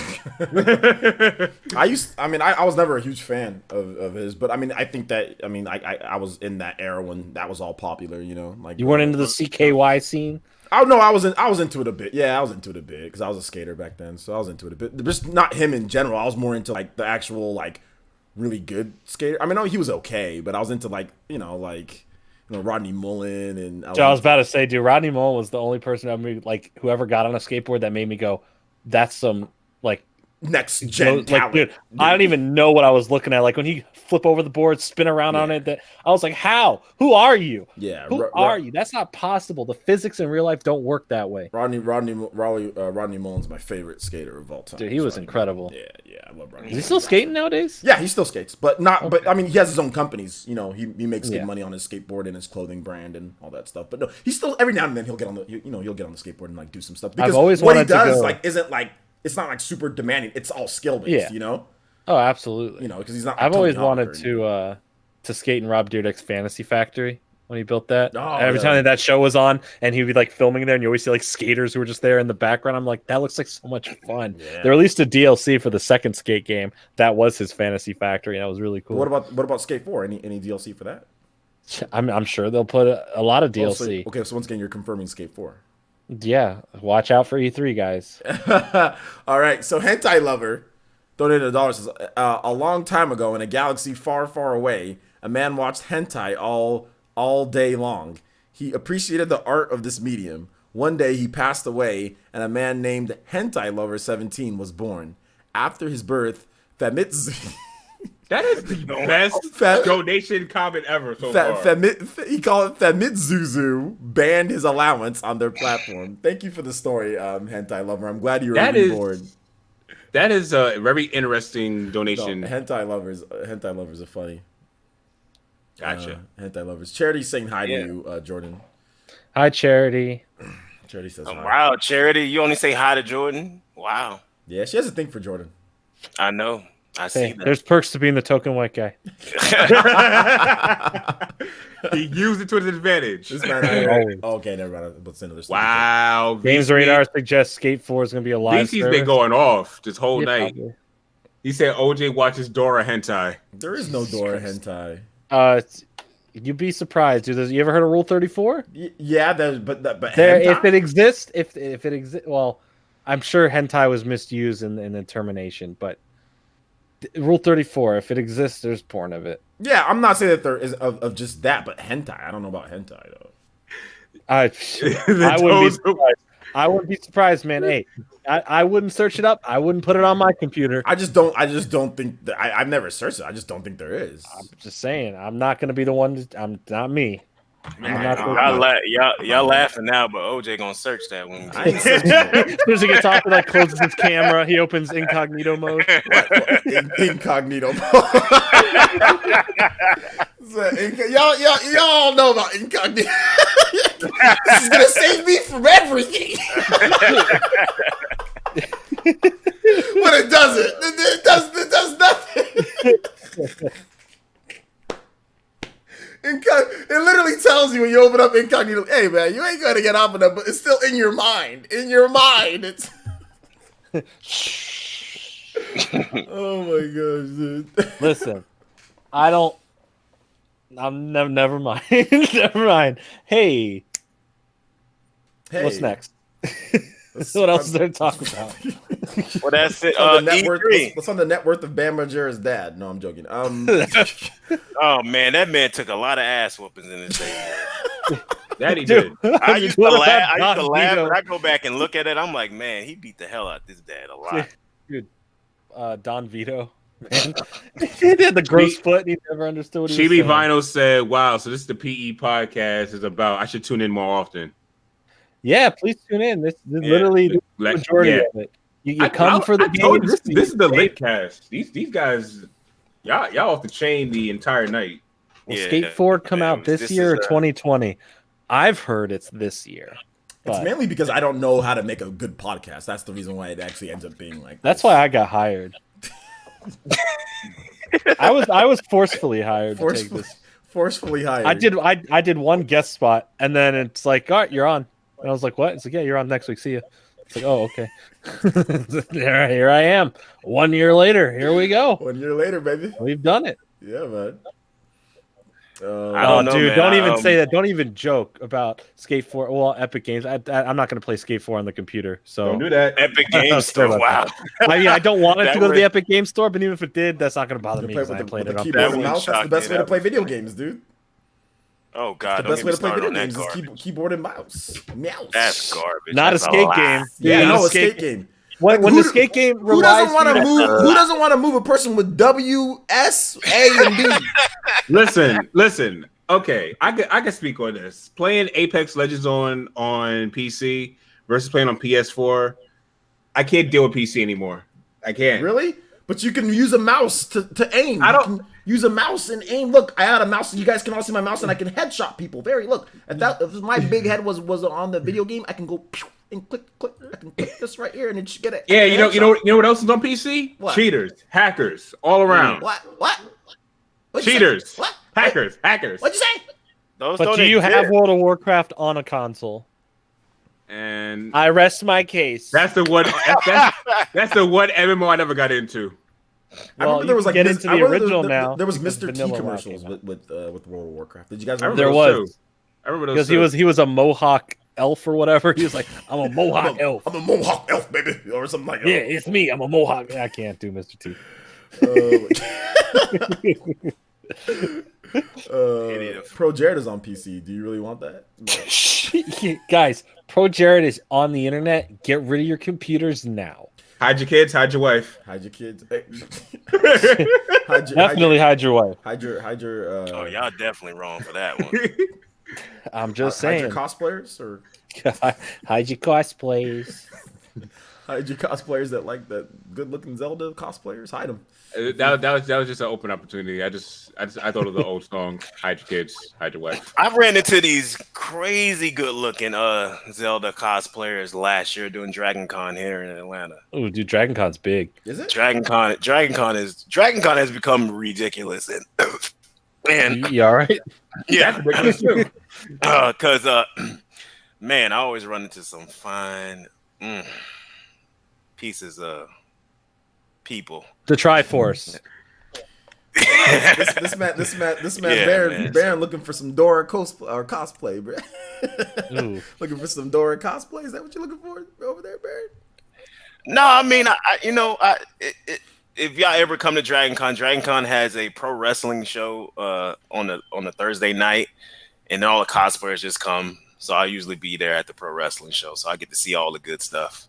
I was never a huge fan of his, but I think that I was in that era when that was all popular, like you weren't into the CKY scene. Oh no, I was into it a bit. Yeah, I was into it a bit because I was a skater back then, so I was into it a bit. Just not him in general. I was more into like the actual like really good skater. He was okay, but I was into Rodney Mullen and I was about to say, dude, Rodney Mullen was the only person whoever got on a skateboard that made me go, that's some like next gen talent. Dude, I don't even know what I was looking at. Like when he flip over the board, spin around on it, that I was like, how? Who are you? Yeah, who are you? That's not possible. The physics in real life don't work that way. Rodney Mullen's my favorite skater of all time. Dude, he was incredible. Yeah, I love Rodney. Is he still skating nowadays? Yeah, he still skates, but not. Okay. But he has his own companies. He makes good money on his skateboard and his clothing brand and all that stuff. But no, he's still every now and then he'll get on the he'll get on the skateboard and like do some stuff because I've always what he wanted to does go. like isn't like. It's not like super demanding. It's all skill based, Oh, absolutely. Because he's not. I've always wanted to skate in Rob Dyrdek's Fantasy Factory when he built that. Every time that show was on, and he'd be like filming there, and you always see like skaters who were just there in the background. I'm like, that looks like so much fun. Yeah. They released a DLC for the second skate game that was his Fantasy Factory, and that was really cool. What about Skate 4? Any DLC for that? I'm sure they'll put a lot of DLC. So once again, you're confirming Skate 4. Yeah, watch out for E3, guys. All right, so Hentai Lover donated $1. Says, a long time ago in a galaxy far, far away, a man watched hentai all day long. He appreciated the art of this medium. One day he passed away, and a man named Hentai Lover 17 was born. After his birth, Famitsu. That is the best donation comment ever so far. He called it Famitsuzu banned his allowance on their platform. Thank you for the story, Hentai Lover. I'm glad you were reborn. That is a very interesting donation. No, hentai lovers are funny. Gotcha. Hentai lovers. Charity's saying hi to you, Jordan. Hi, Charity. Charity says hi. Wow, Charity, you only say hi to Jordan? Wow. Yeah, she has a thing for Jordan. I know. I see that. There's perks to being the token white guy. He used it to his advantage. This man, okay, never mind. Let's into this. Wow. Games Radar suggests Skate 4 is going to be a live BC's been going off this whole night. Probably. He said OJ watches Dora hentai. There is no Dora hentai. You'd be surprised, dude. You ever heard of Rule 34? Yeah, but if it exists, if it exists, well, I'm sure hentai was misused in the termination, but Rule 34, if it exists, there's porn of it. Yeah, I'm not saying that there is of just that, but hentai. I don't know about hentai though. I wouldn't be surprised. I wouldn't be surprised, man. Hey, I wouldn't search it up. I wouldn't put it on my computer. I just don't think that I've never searched it. I just don't think there is. I'm just saying. I'm not going to be the one. I'm not me. Y'all laughing now, but OJ gonna search that one. As soon as he gets off, he like closes his camera. He opens incognito mode. Incognito mode. Y'all know about incognito. This is gonna save me from everything. But it doesn't. It does nothing. It literally tells you when you open up incognito, hey man, you ain't gonna get off of that, but it's still in your mind. In your mind, it's. Oh my gosh, dude. Listen, never mind. Never mind. Hey, what's next? What else is there to talk about? Well, that's it. What's on the net worth of Bam Margera's dad? No, I'm joking. Oh man, that man took a lot of ass whoopings in his day. That he did. I used to laugh. When I go back and look at it, I'm like, man, he beat the hell out of this dad a lot. Dude, Don Vito. Man. He did the gross foot. He never understood what he was saying. Chibi Vinyl said, "Wow, so this is the PE podcast is about. I should tune in more often." Yeah, please tune in. This is literally the majority of it. You come for the game. This is the late cast. These guys, y'all off the chain the entire night. Will Skate 4 come out this year or 2020? I've heard it's this year. It's mainly because I don't know how to make a good podcast. That's the reason why it actually ends up being like. That's why I got hired. I was forcefully hired to take this. Forcefully hired. I did one guest spot, and then it's like, all right, you're on. And I was like, what? It's like, yeah, you're on next week. See you. It's like, oh, okay. Here I am. 1 year later. Here we go. 1 year later, baby. We've done it. Yeah, man. I don't know, dude, man. don't even say that. Don't even joke about Skate 4. Well, Epic Games. I'm not going to play Skate 4 on the computer. So don't do that. Epic Games Store. Wow. I mean, I don't want it to go to the Epic Games Store, but even if it did, that's not going to bother me because I played it on keyboard and mouse. That's the best way to play video games, dude. Oh god, the best way to play video games is keyboard and mouse. Mouse. That's garbage. Not a skate game. Yeah, no, a skate game. When the skate game who doesn't want to move? Who doesn't want to move a person with W, S, A, and B? Listen. Okay, I can speak on this. Playing Apex Legends on PC versus playing on PS4, I can't deal with PC anymore. I can't. Really? But you can use a mouse to aim. You can use a mouse and aim. Look, I had a mouse. You guys can all see my mouse, and I can headshot people. If my big head was on the video game, I can go pew, and click. I can click this right here, and it should get it. Yeah, you know what else is on PC? What? Cheaters, hackers, all around. What? Cheaters, hackers. What'd you say? But do you have World of Warcraft on a console? And I rest my case. That's the one. That's the one MMO I never got into. I remember there was like get into the original now. There was Mr. T commercials with World of Warcraft. Did you guys remember? There was. I remember those because he was a Mohawk elf or whatever. He was like, I'm a Mohawk elf. I'm a Mohawk elf, baby, or something like that. Yeah, it's me. I'm a Mohawk. I can't do Mr. T. Pro Jared is on PC. Do you really want that? Guys, Pro Jared is on the internet. Get rid of your computers now. Hide your kids, hide your wife. Hide your kids. Definitely hide your wife. Hide your. Oh, y'all definitely wrong for that one. I'm just Hide saying. your cosplayers or Hide your cosplays. hide your cosplayers that like the good-looking Zelda cosplayers. Hide them. That was just an open opportunity. I thought of the old song, "Hide your kids, hide your wife." I've ran into these crazy good-looking Zelda cosplayers last year doing Dragon Con here in Atlanta. Oh, dude, Dragon Con's big. Is it? Dragon Con has become ridiculous, and You all right? yeah, Ridiculous too. because man, I always run into some fine pieces of people. The Triforce. this man, Yeah, Baron looking for some Dora cosplay, bro. Ooh. Looking for some Dora cosplay. Is that what you're looking for over there, Baron? No, I mean, if y'all ever come to Dragon Con has a pro wrestling show on the Thursday night, and all the cosplayers just come. So I usually be there at the pro wrestling show, so I get to see all the good stuff.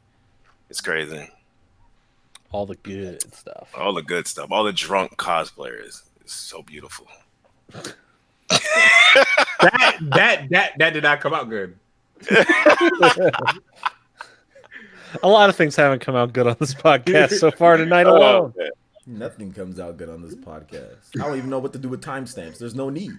It's crazy. All the good stuff. All the good stuff. All the drunk cosplayers. It's so beautiful. That did not come out good. A lot of things haven't come out good on this podcast so far tonight alone. man. Nothing comes out good on this podcast. I don't even know what to do with timestamps. There's no need.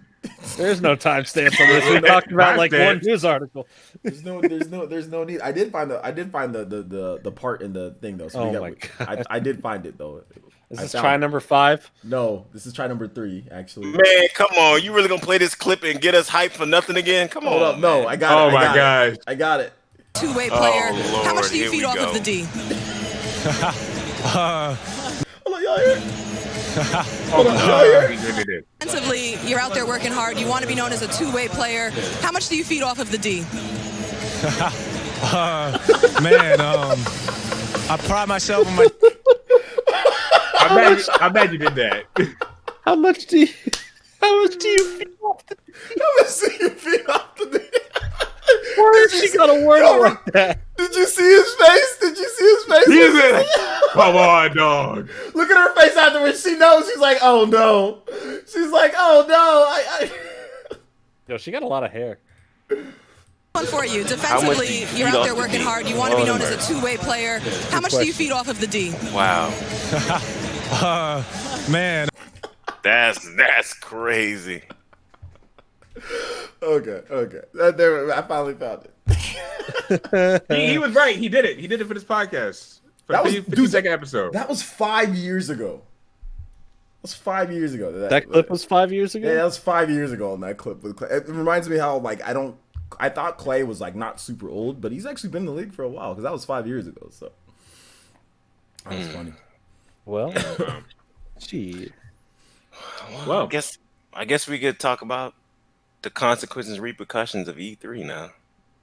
There's no timestamps on this. We talked about like one news article. There's no need. I did find the part in the thing though. So Oh my God. I did find it though. Is I this found try it. number 5? No, this is try number 3 actually. Man, come on. You really gonna play this clip and get us hyped for nothing again? Come Hold on. up, no, man. I got it. Oh my gosh. I got it. Two-way player. Oh, How much Lord, do you here feed we off go. of the D? Hold on, y'all hear? Oh no. no. Offensively, you're out there working hard. You want to be known as a two-way player. How much do you feed off of the D? Man, I pride myself on my. I'm glad you did that. How much do you feed off the Let's see your feet off the Why she got a word Yo, like that? Did you see his face? Did you see his face? He's in. Come on, dog. Look at her face afterwards. She knows. She's like, oh no. She's like, oh no. Yo, she got a lot of hair. One for you. much do Defensively, you you're feed out off there the working D? hard. You want to be Lord known have as a two-way player. How much do you feed off of the D? Wow. Man. That's crazy. Okay. There, I finally found it. He was right. He did it. He did it for this podcast. For That the was- 52nd episode. That was 5 years ago. That was 5 years ago. That clip was 5 years ago? Yeah, that was 5 years ago on that clip with Clay. It reminds me how like I thought Clay was like not super old, but he's actually been in the league for a while because that was 5 years ago. So that was funny. Well, gee. Well, I guess we could talk about the consequences and repercussions of E3 now.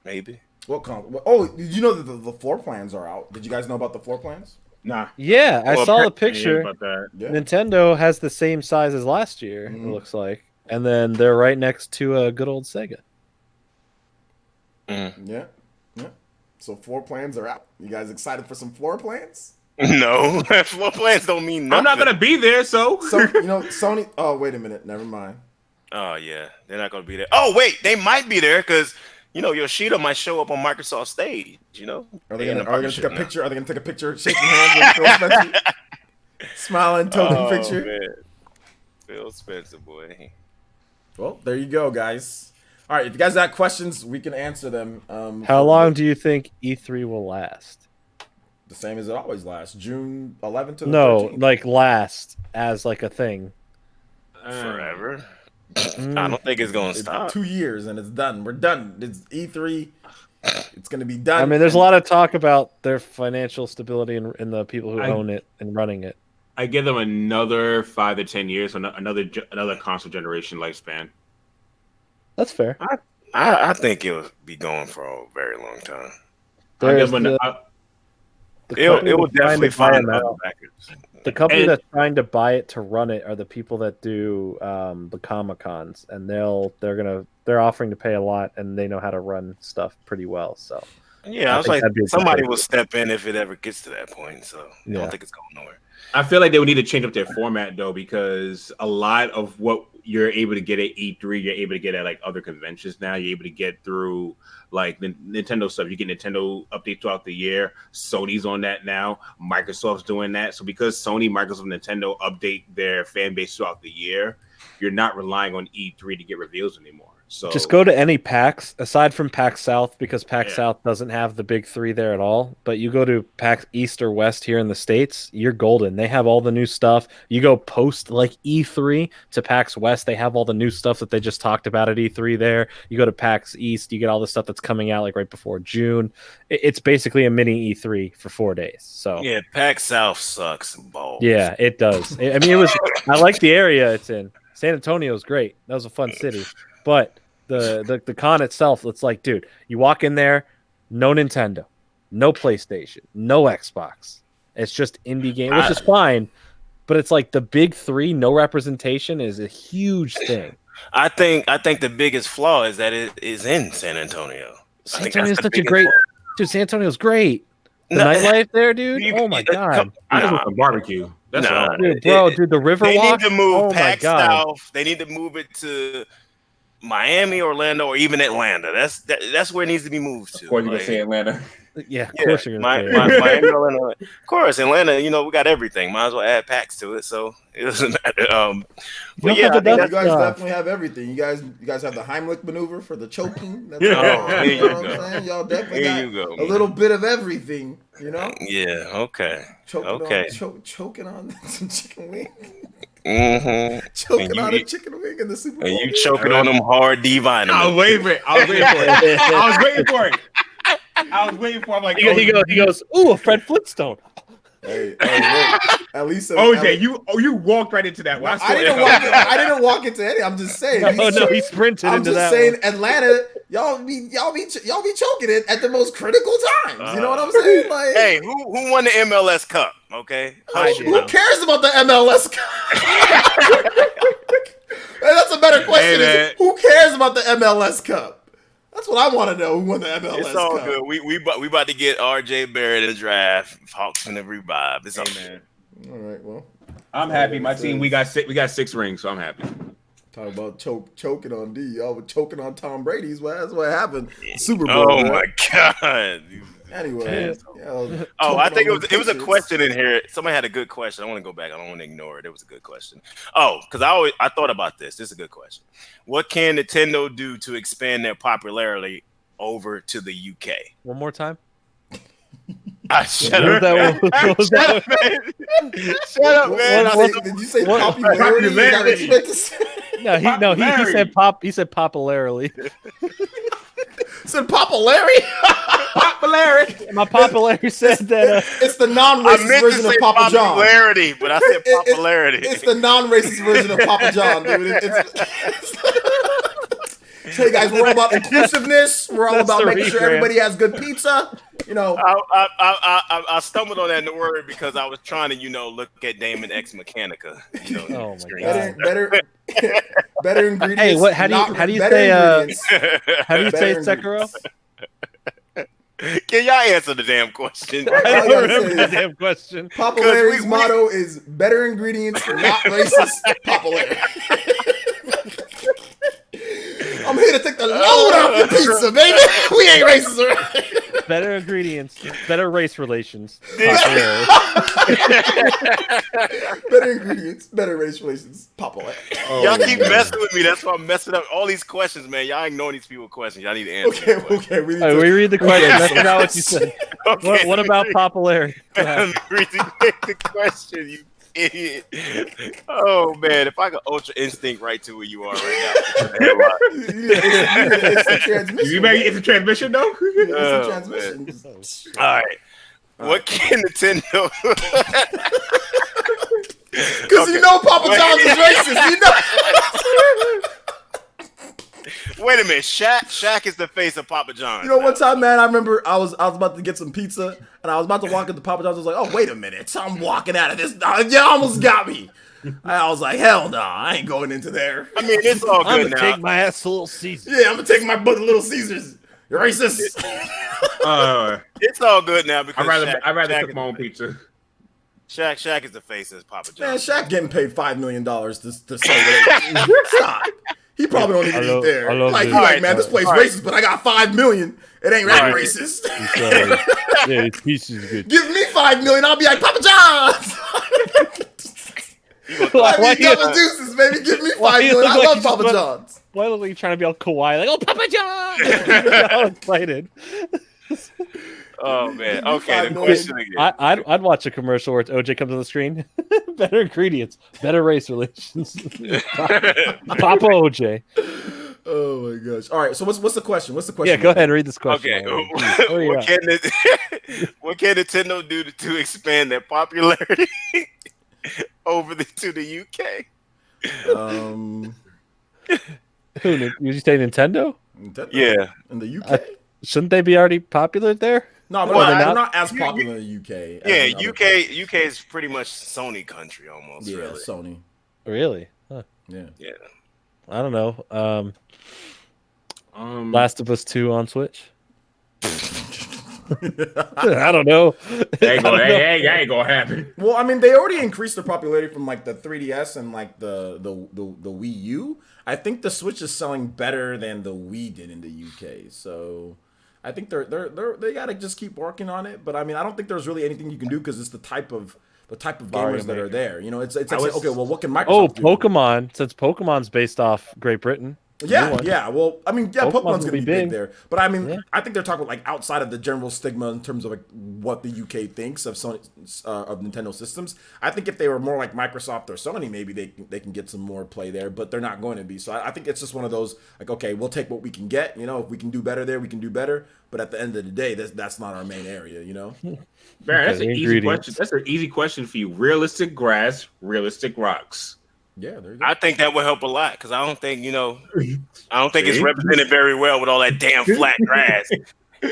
Maybe. Oh, did you know that the floor plans are out? Did you guys know about the floor plans? nah. Yeah, I Well, saw the apparently picture. about that. Yeah. Nintendo has the same size as last year, it looks like. And then they're right next to a good old Sega. Yeah. So floor plans are out. You guys excited for some floor plans? No, floor plans don't mean nothing. I'm not gonna be there, so. So Sony. Oh, wait a minute. Never mind. Oh yeah, they're not gonna be there. Oh wait, they might be there because Yoshida might show up on Microsoft stage. Are they in gonna the take a partnership now. picture? Are they gonna take a picture, shaking hands with Phil Spencer, smiling, token Oh, picture? man. Phil Spencer, boy. Well, there you go, guys. All right, if you guys got questions, we can answer them. How long do you think E3 will last? The same as it always lasts. June 11th to the No, 13th. like last as like a thing. Forever. I don't think it's gonna It's stop. 2 years and it's done. We're done. It's E3. It's gonna be done. I mean, there's a lot of talk about their financial stability and the people who I- own it and running it. I give them another 5 to 10 years, another console generation lifespan. That's fair. I think it'll be going for a very long time. I give There's them the company It will that's trying definitely to buy find them other out. backers. The company And- that's trying to buy it to run it are the people that do the Comic Cons, and they're offering to pay a lot, and they know how to run stuff pretty well. So Yeah, I was think like, that'd be a good somebody pick. will step in if it ever gets to that point. So I Yeah. don't think it's going nowhere. I feel like they would need to change up their format though, because a lot of what you're able to get at E3, you're able to get at like other conventions now. You're able to get through like the Nintendo stuff. You get Nintendo updates throughout the year. Sony's on that now. Microsoft's doing that. So because Sony, Microsoft, and Nintendo update their fan base throughout the year, you're not relying on E3 to get reveals anymore. So Just go to any PAX aside from PAX South, because PAX Yeah. South doesn't have the big three there at all. But you go to PAX East or West here in the States, you're golden. They have all the new stuff. You go post like E3 to PAX West, they have all the new stuff that they just talked about at E3 there. You go to PAX East, you get all the stuff that's coming out like right before June. It's basically a mini E3 for 4 days. So Yeah, PAX South sucks balls. yeah, it does. I mean, it was. I like the area it's in. San Antonio's great. That was a fun city, but the con itself, it's like, dude, you walk in there, no Nintendo, no PlayStation, no Xbox. It's just indie game, which is fine, but it's like the big three, no representation is a huge thing. I think the biggest flaw is that it is in San Antonio. San Antonio's such a great dude. San Antonio's great. The No, nightlife there, dude. you- Oh my god, I just want some barbecue. That's Nah. all. dude, bro, dude, the Riverwalk. They need to move Oh my PAX god. South. They need to move it to Miami, Orlando, or even Atlanta. That's where it needs to be moved to. Of course, you're gonna Like, say Atlanta. Yeah, of yeah, course you're gonna say it. Miami, Orlando. Of course, Atlanta. You know, we got everything. Might as well add PAX to it, so it doesn't matter. But You yeah, have I think You enough guys stuff. definitely have everything. You guys have the Heimlich maneuver for the choking. That's Yeah. all. Here You you know what go. I'm saying? Y'all definitely Here got you go, a man. little bit of everything. You know, Yeah. Okay. choking Okay. on choking on some chicken wing, Mm-hmm. choking And you on a eat- chicken wing in the Super Bowl. And you game. choking on them hard D I was vitamins. waiting for it. I was waiting for it. I was waiting for it. I was waiting for it. I'm like, He goes, ooh, a Fred Flintstone. Hey, look, at least OJ, you walked right into that one. I didn't walk into any. I'm just saying. No, he sprinted I'm into just that saying, one. Atlanta, y'all be choking it at the most critical times. You know what I'm saying? Like, Hey, who won the MLS Cup? Okay, who cares about the MLS Cup? Hey, that's a better question. Hey, is, who cares about the MLS Cup? That's what I want to know. Who won the MLS It's all Cup? good. We about to get RJ Barrett in the draft. Hawks in the revive. It's all man. All right, well, I'm happy. My team, we got 6 rings, so I'm happy. talk about choking on D. Y'all were choking on Tom Brady's. Well, that's what happened. Super Bowl. Oh man. my god. Anyway. Oh, I think it was a question in here. Somebody had a good question. I want to go back. I don't want to ignore it. It was a good question. Oh, because I thought about this. This is a good question. What can Nintendo do to expand their popularity over to the UK? One more time. Shut up, man. What was Shut up, that? man. Shut up, man. Did you say what- popularity? Is that what you meant to say? No, he said pop. He said popularly. Said popularity? Popularity. My popularity said that. It's the I non-racist meant to version say of Papa John. popularity, but I said popularity. It's the non-racist version of Papa John, dude. So, hey guys, we're all about inclusiveness. We're all That's about the making sure rebrand. everybody has good pizza. You know, I stumbled on that word because I was trying to, look at Damon X Mechanica. Oh my god. better ingredients. Hey, what? How do you better say? ingredients. How do you say Better Sekiro? Can y'all answer the damn question? All I you don't gotta remember say the is, damn question. Popularity's we- motto is better ingredients, not racist. Popularity. I'm here to take the load off your pizza, baby. We ain't racist, right? Better ingredients, better race relations. Better ingredients, better race relations. Popularity. Y'all keep messing with me. That's why I'm messing up all these questions, man. Y'all ignoring these people's questions. Y'all need to answer. Okay. We need All right, to. we read the question. That's not what you said. Okay. What about popularity? Go ahead. Read the question, you idiot. Oh man, if I could Ultra Instinct right to where you are right now. It's the transmission. It's a transmission, though. It's the Oh, transmission. All right. What can Nintendo? Because you know Papa John's is racist. You know. Wait a minute, Shaq is the face of Papa John's. You know, one time, man, I remember I was about to get some pizza, and I was about to walk into Papa John's. I was like, "Oh, wait a minute! So I'm walking out of this. You almost got me." I was like, "Hell no, I ain't going into there." I mean, it's all I'm good gonna now. take my ass to Little Caesars. Yeah, I'm gonna take my Little Caesars. You're racist. It's all good now because I'd rather Shaq cook is my own the face. pizza. Shaq is the face of Papa Man, John's. Shaq getting paid $5 million to say that. Stop. He probably don't even eat there. Like, this. he like, man, this place racist, but I got $5 million. It ain't that racist. Yeah, his pizza is good. Give me $5 million, I'll be like, Papa John's. Why double deuces, baby. Give me $5 million. I love Papa John's. Why look like you're trying to be all kawaii? Like, oh, Papa John! All excited. Oh man. Okay. The question again. I'd watch a commercial where it's OJ comes on the screen. Better ingredients, better race relations. Papa OJ. Oh my gosh! All right. So what's the question? What's the question? Yeah, go ahead and read this question. Okay. What can Nintendo do to expand their popularity to the UK? Who did you say? Nintendo? Yeah. In the UK? Shouldn't they be already popular there? No, but they're not as popular in the UK. Yeah, UK is pretty much Sony country almost. Yeah, really. Sony. Really? Huh. Yeah. I don't know. Last of Us 2 on Switch. I don't know. That ain't gonna happen. Well, I mean, they already increased their popularity from like the 3DS and like the Wii U. I think the Switch is selling better than the Wii did in the UK. So I think they gotta just keep working on it. But I mean, I don't think there's really anything you can do because it's the type of gamers that are there. You know, it's like okay, well, what can Microsoft do? Pokemon, since Pokemon's based off Great Britain. Yeah. Well, I mean, Pokemon's gonna be big there, but I mean, Yeah. I think they're talking like outside of the general stigma in terms of like what the UK thinks of Sony of Nintendo systems. I think if they were more like Microsoft or Sony, maybe they can get some more play there, but they're not going to be. So I think it's just one of those like, okay, we'll take what we can get. You know, if we can do better there, we can do better. But at the end of the day, that's not our main area. You know. Baron, that's an easy question. That's an easy question for you. Realistic grass, realistic rocks. Yeah, there you go. I think that would help a lot because I don't think it's represented very well with all that damn flat grass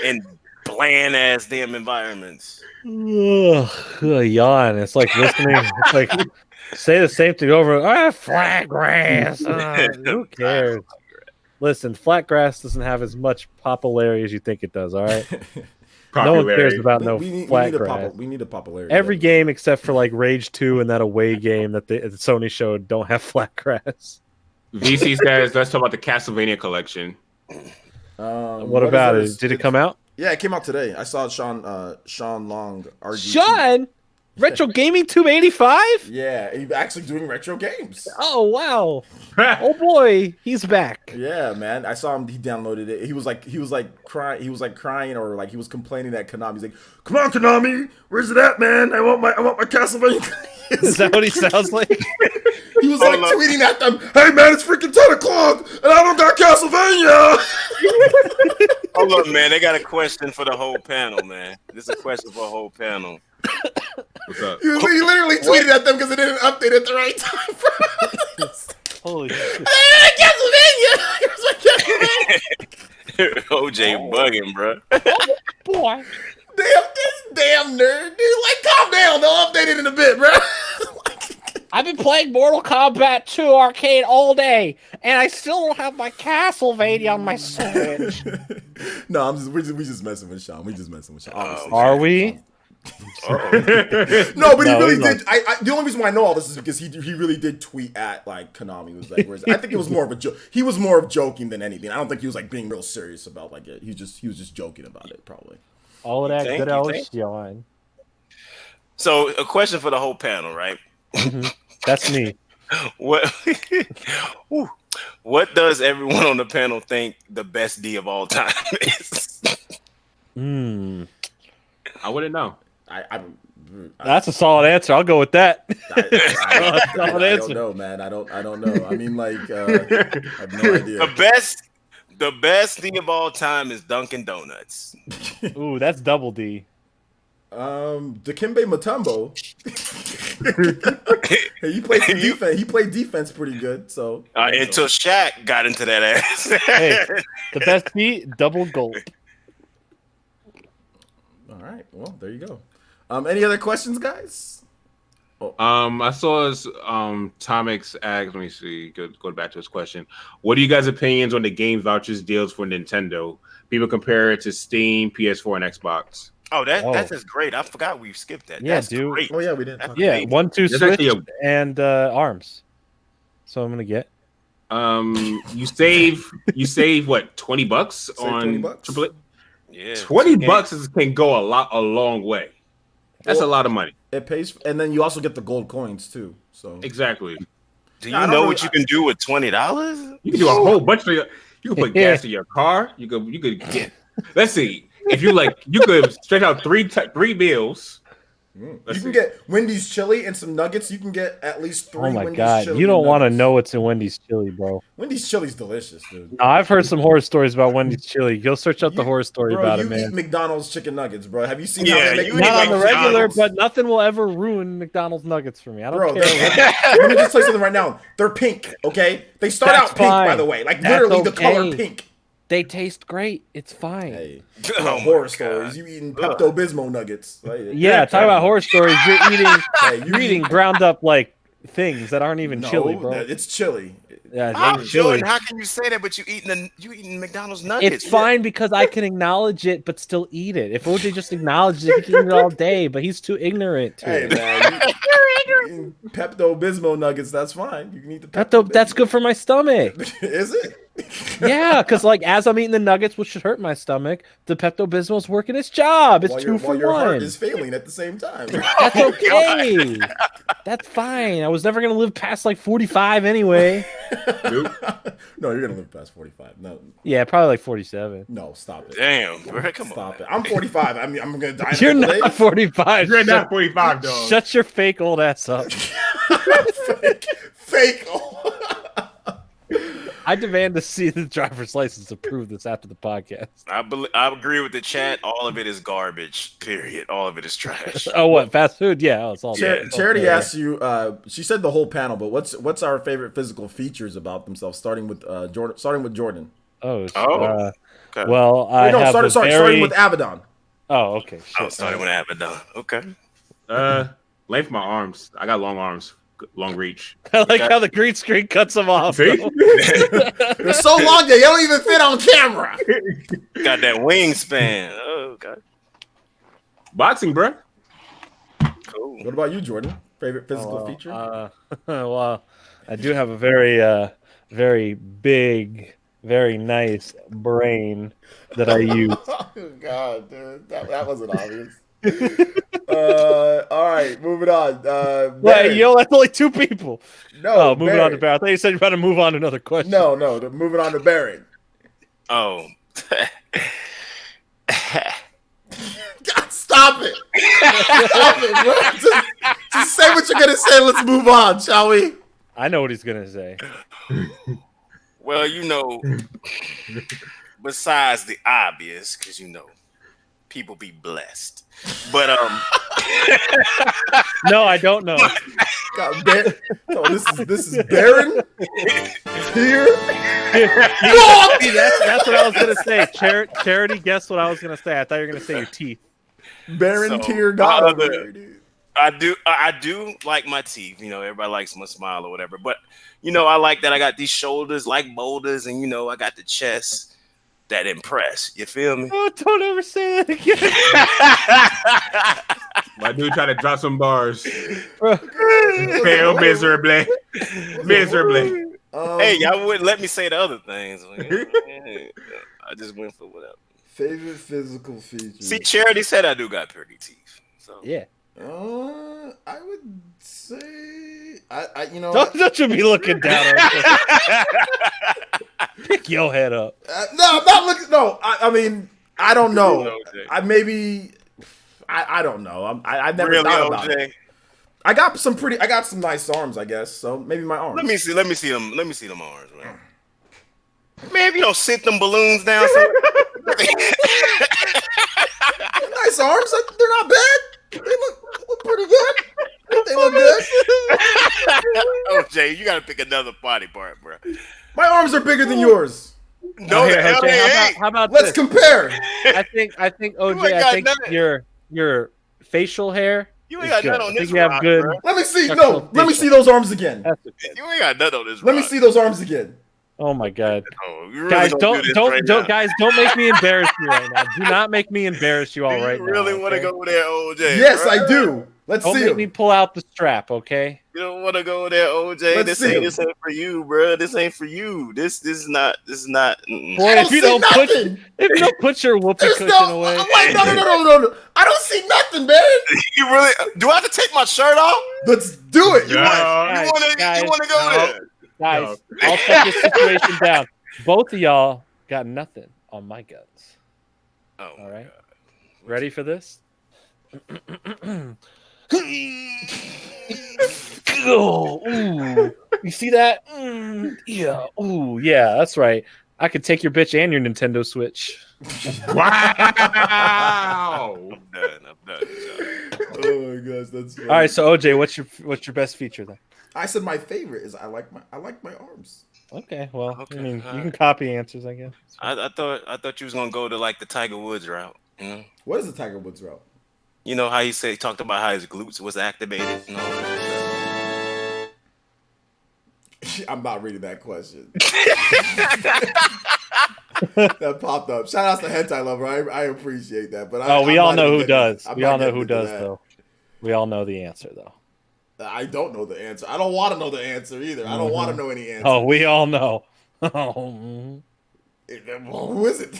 and bland ass damn environments. Yawn. It's like listening. It's like say the same thing over. Flat grass. Who cares? Listen, flat grass doesn't have as much popularity as you think it does. All right. No one cares about flat grass. We need a popularity. Every game except for like Rage 2 and that away game that the Sony showed don't have flat grass. VC says, let's talk about the Castlevania collection. What about it? Did it come out? Yeah, it came out today. I saw Sean Long RGT. Sean? Retro Gaming 285? Yeah, he's actually doing retro games. Oh wow! Oh boy, he's back. Yeah, man. I saw him. He downloaded it. He was like crying, or like he was complaining that Konami's like, "Come on, Konami, where's it at, man? I want my Castlevania." Is that what he sounds like? He was like tweeting at them, "Hey man, it's freaking 10 o'clock, and I don't got Castlevania." Hold up, man. They got a question for the whole panel, man. This is a question for the whole panel. What's up? He literally tweeted at them because it didn't update at the right time. Holy shit. OJ bugging, bro. Boy. Damn nerd, dude. Like, calm down. They'll update it in a bit, bro. I've been playing Mortal Kombat 2 arcade all day, and I still don't have my Castlevania on my Switch. No, we just messing with Sean. We just messing with Sean. Obviously. Are we? No, but he really did. The only reason why I know all this is because he really did tweet at like Konami. Was like, I think it was more of a joke. He was more of joking than anything. I don't think he was like being real serious about like it. He was just joking about it, probably. All of that good old Sean. So, a question for the whole panel, right? That's me. What does everyone on the panel think the best D of all time is? I wouldn't know. That's a solid answer. I'll go with that. I don't know, man. I don't know. I mean, like, I have no idea. The best D of all time is Dunkin' Donuts. Ooh, that's double D. Dikembe Mutombo. Hey, he played some defense. He played defense pretty good. So until Shaq got into that ass. Hey, the best D, double gulp. All right. Well, there you go. Any other questions, guys? I saw his Tomix ask. Let me see. Go back to his question. What are you guys' opinions on the game vouchers deals for Nintendo? People compare it to Steam, PS4, and Xbox. Oh, that's just great. I forgot we skipped that. Yeah, That's dude. great. Oh yeah, we didn't. Talk Yeah, about 1, 2 There's Switch actually and ARMS. So I'm gonna get. You save what, $20 Save on $20. AAA? Yeah, $20 can go a long way. That's a lot of money. It pays, and then you also get the gold coins too. So Exactly. Do you I don't know really- what you can do with $20? You can do a whole bunch of. You can put gas in your car. You could get. Let's see. If you like, you could stretch out three meals. you can get Wendy's chili and some nuggets. You can get at least 3. Oh my Wendy's god, chili you don't want to nuggets. know what's in Wendy's chili, bro. Wendy's chili's delicious, dude. No, I've heard some horror stories about Wendy's chili. Go search out the horror story Bro, about you it, man. eat McDonald's chicken nuggets, bro. Have you seen Yeah, how they make you them? eat Not on the regular, McDonald's. but nothing will ever ruin McDonald's nuggets for me. I don't Bro, care. let me just tell you something right now. They're pink, okay? They start That's out pink, by fine. the way. Like, That's literally the color okay. pink. They taste great. It's fine. Hey, Oh my horror God. stories. You eating Pepto-Bismol nuggets. Like, Yeah, talk about horror stories. You're eating, Hey, you're eating ground up like things that aren't even No, chili, bro. it's chili. Yeah, How, it's chili. Jordan, how can you say that? But you eating McDonald's nuggets? It's fine because I can acknowledge it, but still eat it. If OJ just acknowledges it, he can eat it all day, but he's too ignorant to Hey, it. man. You eating Pepto-Bismol nuggets, that's fine. You can eat the That's good for my stomach. Is it? Yeah, because like as I'm eating the nuggets, which should hurt my stomach, the Pepto Bismol's working its job. It's two for while your heart one. is failing at the same time. That's okay. That's fine. I was never gonna live past like 45 anyway. No, you're gonna live past 45. No, Yeah, probably like 47. no, stop it. Damn, bro, come on. Stop it. I'm 45. I'm gonna die. You're in a not couple 45. You're not 45, dog. Shut your fake old ass up. days. Fake. I demand to see the driver's license to prove this after the podcast. I agree with the chat. All of it is garbage. Period. All of it is trash. Oh, what fast food? Yeah, oh, it's all. Charity asked you. She said the whole panel, but what's our favorite physical features about themselves? Starting with Jordan. Starting with Jordan. Okay. Well, I have starting with Abaddon. Oh, okay. I was starting with Abaddon. Okay. Length of my arms. I got long arms, long reach. I like how the green screen cuts them off. See? They're so long that you don't even fit on camera. Got that wingspan. Oh god. Boxing, bro. Cool. What about you, Jordan? Favorite physical feature? Well, I do have a very big, very nice brain that I use. Oh, God, dude. That wasn't obvious. All right, moving on. Wait, that's only 2 people. No, moving on to Barrett. I thought you said you were about to move on to another question. No, moving on to Baron. Oh. God, stop it. Stop it, bro. Just say what you're going to say. Let's move on, shall we? I know what he's gonna say. Well, besides the obvious, because people be blessed. But No, I don't know. God, this is Baron here. See, that's what I was gonna say. Charity, guess what I was gonna say? I thought you were gonna say your teeth. Baron So, tier God over there, dude. I do like my teeth. Everybody likes my smile or whatever. But I like that I got these shoulders like boulders, and I got the chest that impress. You feel me? Oh, don't ever say that again. My dude trying to drop some bars. Fail miserably. Miserably. Hey, y'all wouldn't let me say the other things. I just went for whatever. Favorite physical feature. See, Charity said I do got pretty teeth. So Yeah. I would say Don't you be looking down on us. Pick your head up. no, I'm not looking. No, I mean, I don't know. I don't know. I've never really, thought about OJ? it. I got some nice arms, I guess. So maybe my arms. Let me see them arms, man. Man, if you don't sit them balloons down, Nice arms. They're not bad. They look pretty good. They look good. OJ, you gotta pick another body part, bro. My arms are bigger than yours. No, Here, the hell OJ, they ain't. how about Let's this? compare. I think OJ. ain't got I think nothing. your facial hair You ain't got good. nothing on I this think you have rock, good. bro. Let me see. Structural No, let me feature. see those arms again. That's okay. You ain't got nothing on this Let me rock. see those arms again. Oh my god. Oh, you really Guys, gonna do this right now? guys, don't make me embarrass you right now. Do not make me embarrass you all Do right you really now. want to Okay? go there, OJ? Yes, bro? I do. Let's Don't see make him. me pull out the strap, okay? You don't want to go there, OJ. Let's This see him. ain't for you, bro. This ain't for you. This is not. Mm-mm. Boy, I don't if you see don't nothing. put your whoopee There's cushion no. away. Wait, no. I don't see nothing, man. You really? Do I have to take my shirt off? Let's do it. You No. want to go no. there? Guys, I'll shut this situation down. Both of y'all got nothing on my guns. Oh, All right. God. Ready for this? Oh, ooh. You see that? Yeah. Ooh, yeah, that's right. I could take your bitch and your Nintendo Switch. Wow. I'm done. John. Oh my gosh, that's funny. All right, so OJ, what's your best feature then? I said my favorite is I like my arms. Okay, well, Okay, I mean, all you right. can copy answers, I guess. I thought you was gonna go to like the Tiger Woods route. What is the Tiger Woods route? You know how he talked about how his glutes was activated and all that. I'm not reading that question. That popped up. Shout out to Hentai Lover. I appreciate that. But Oh, we I'm all not know even who getting- does. I'm We not all know getting who into does, that. though. We all know the answer, though. I don't know the answer. I don't want to know the answer either. I don't want to know any answer. Oh, we all know. Oh, Well, who is it?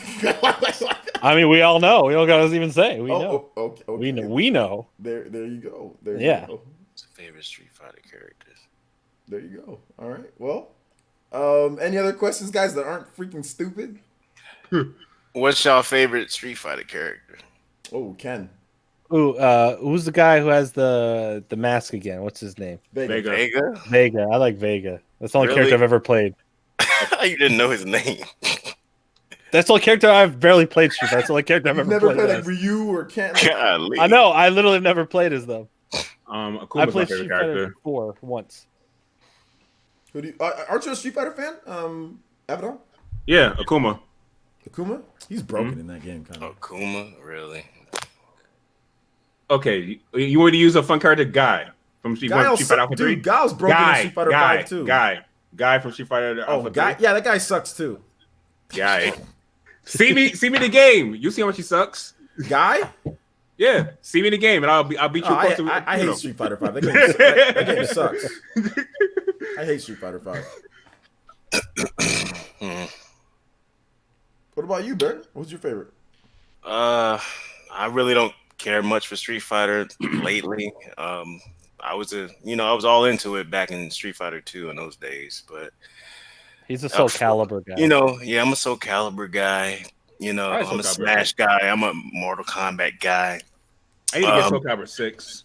I mean, we all know. We don't gotta even say. We know. Okay. We know. We know. There you go. There you Yeah. go. What's your favorite Street Fighter characters? There you go. All right. Well, any other questions, guys, that aren't freaking stupid? What's your favorite Street Fighter character? Oh, Ken. Ooh, who's the guy who has the mask again? What's his name? Vega. Vega? Vega. I like Vega. That's the only Really? character I've ever played. You didn't know his name. That's the only character I've barely played. Street Fighter. That's the only character I've You've ever never played. played like as. Ryu or Ken? Golly. I know. I literally have never played as them. Akuma's I my played favorite Street Fighter character. 4 once. Who do you, aren't you a Street Fighter fan? Abaddon? Yeah, Akuma. Akuma? He's broken in that game, kind of. Oh, Kuma? Really? Okay, you want to use a fun character, Guy from Street Fighter Alpha 3? Dude, Guy was broken in Street Fighter 5 too. Guy from Street Fighter Oh, Alpha Guy. 3. Yeah, that guy sucks too. Guy. see me the game. You see how much he sucks. Guy? Yeah, see me in the game, and I'll beat you. Oh, I hate Street Fighter 5. That game sucks. I hate Street Fighter 5. What about you, Bert? What's your favorite? I really don't care much for Street Fighter lately. I was all into it back in Street Fighter 2 in those days, but He's a Soul Calibur guy. I'm a Soul Calibur guy. I'm a Smash guy. I'm a Mortal Kombat guy. I need to get Soul Calibur 6.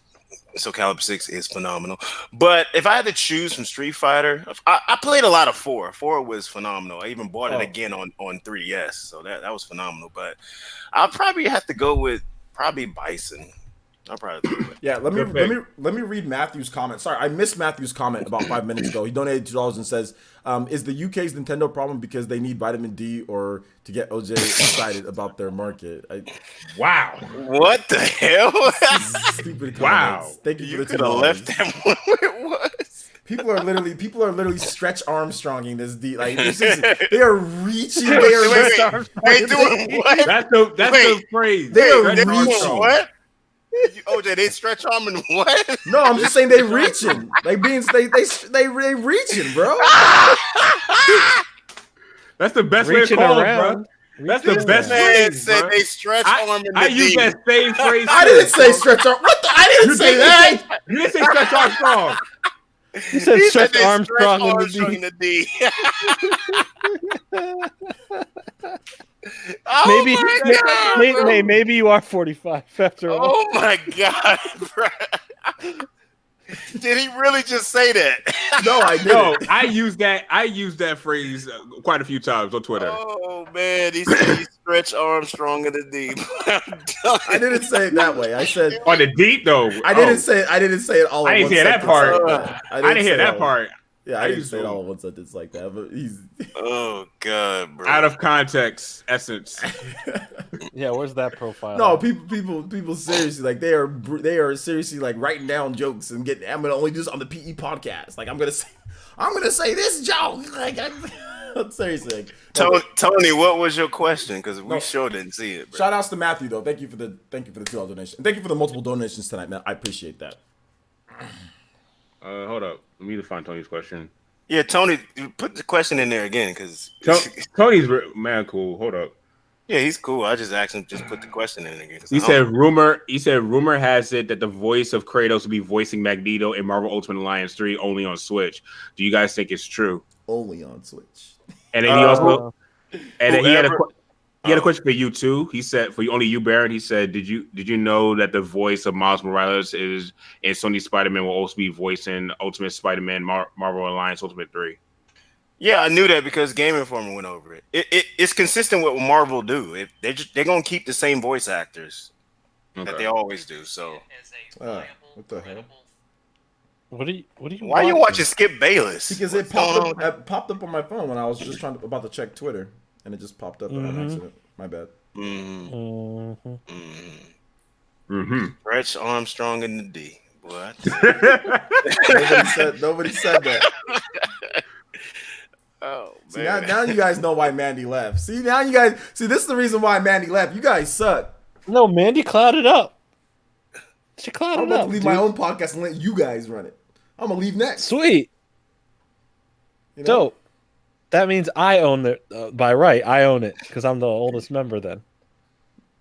Soul Calibur 6 is phenomenal. But if I had to choose from Street Fighter, I played a lot of 4. 4 was phenomenal. I even bought it again on 3DS, so that was phenomenal. But I'll probably have to go with Bison. I'll probably do it. Yeah, let me read Matthew's comment. Sorry, I missed Matthew's comment about 5 minutes ago. He donated $2 and says, "Is the UK's Nintendo problem because they need vitamin D or to get OJ excited about their market?" Wow, what the hell? Stupid comments. Wow. Thank you You for the could have $2. left them where it was. People are literally stretch Armstronging this D. Like they are reaching. They are They doing what? That's the phrase. They are They doing reaching. what? OJ, they stretch arm and what? No, I'm just saying they reaching. Like being they reaching, bro. That's the best way to Reaching call it, around. bro. That's the best Man phrase, said bro. they stretch arm in the I use D. that same phrase. I didn't say stretch arm. What the? I didn't say that. You didn't say stretch Armstrong. He said He stretch said they Armstrong in Armstrong in the the D. Maybe, Oh my God, bro. maybe you are 45 after all. Oh my God, bro. Did he really just say that? No, I didn't. No, I use that phrase quite a few times on Twitter. Oh man, he said he stretch Armstrong in the D. I didn't say it that way. I said On the deep though. I didn't say it. I didn't say it all. I in didn't one hear that sentence part. like that. I didn't hear say that all- part. Yeah, I didn't say it all in one sentence like that, but he's Oh God, bro. Out of context, essence. Yeah, where's that profile? no people seriously like they are seriously like writing down jokes and getting. I'm gonna only do this on the PE podcast. Like I'm gonna say this joke. Like I'm seriously. Like, Tony, what was your question? Because we sure didn't see it. Bro. Shout outs to Matthew though. Thank you for the $2 donation. Thank you for the multiple donations tonight, man. I appreciate that. Hold up. Let me find Tony's question. Yeah, Tony, put the question in there again, because Tony's man cool. Hold up. Yeah, he's cool. I just asked him just put the question in again. He said rumor has it that the voice of Kratos will be voicing Magneto in Marvel Ultimate Alliance 3 only on Switch. Do you guys think it's true? Only on Switch. And then he also he had a question for you too. He said for only you, Baron. He said, did you know that the voice of Miles Morales is in Sony Spider-Man will also be voicing Ultimate Spider-Man Marvel Alliance Ultimate 3? Yeah, I knew that because Game Informer went over it. It's consistent with what Marvel do. They're gonna keep the same voice actors that they always do. So, what the hell? What are you? Why are you watching Skip Bayless? Because it popped up on my phone when I was just about to check Twitter, and it just popped up on accident. My bad. Stretch Armstrong in the D. What? Nobody said that. Oh, see, man. now you guys know why Mandy left. See, now you guys see this is the reason why Mandy left. You guys suck. No, Mandy clouded up. She clouded I'm about up. to leave dude. my own podcast and let you guys run it. I'm gonna leave next. Sweet. You know? Dope. That means I own it by right. I own it because I'm the oldest member. Then.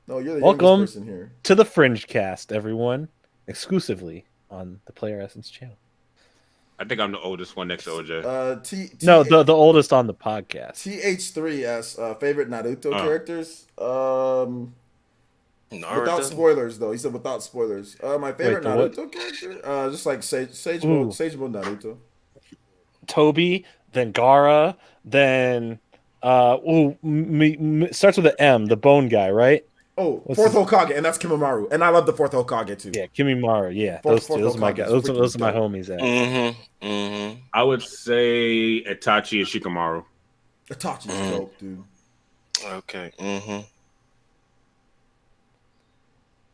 No, you're the Welcome youngest person here. to the Fringe Cast, everyone, exclusively on the Player Essence channel. I think I'm the oldest one next to OJ. No, the oldest on the podcast. TH3 asks favorite Naruto characters. Naruto? Without spoilers, though. He said without spoilers. My favorite Naruto character, just like Sage Mode Naruto. Toby, then Gaara, then starts with an M, the bone guy, right? Oh, fourth Hokage, and that's Kimimaro, and I love the fourth Hokage too. Yeah, Kimimaro. Yeah, those are my guys. Those are my homies. I would say Itachi and Shikamaru. Itachi's dope, dude. Okay.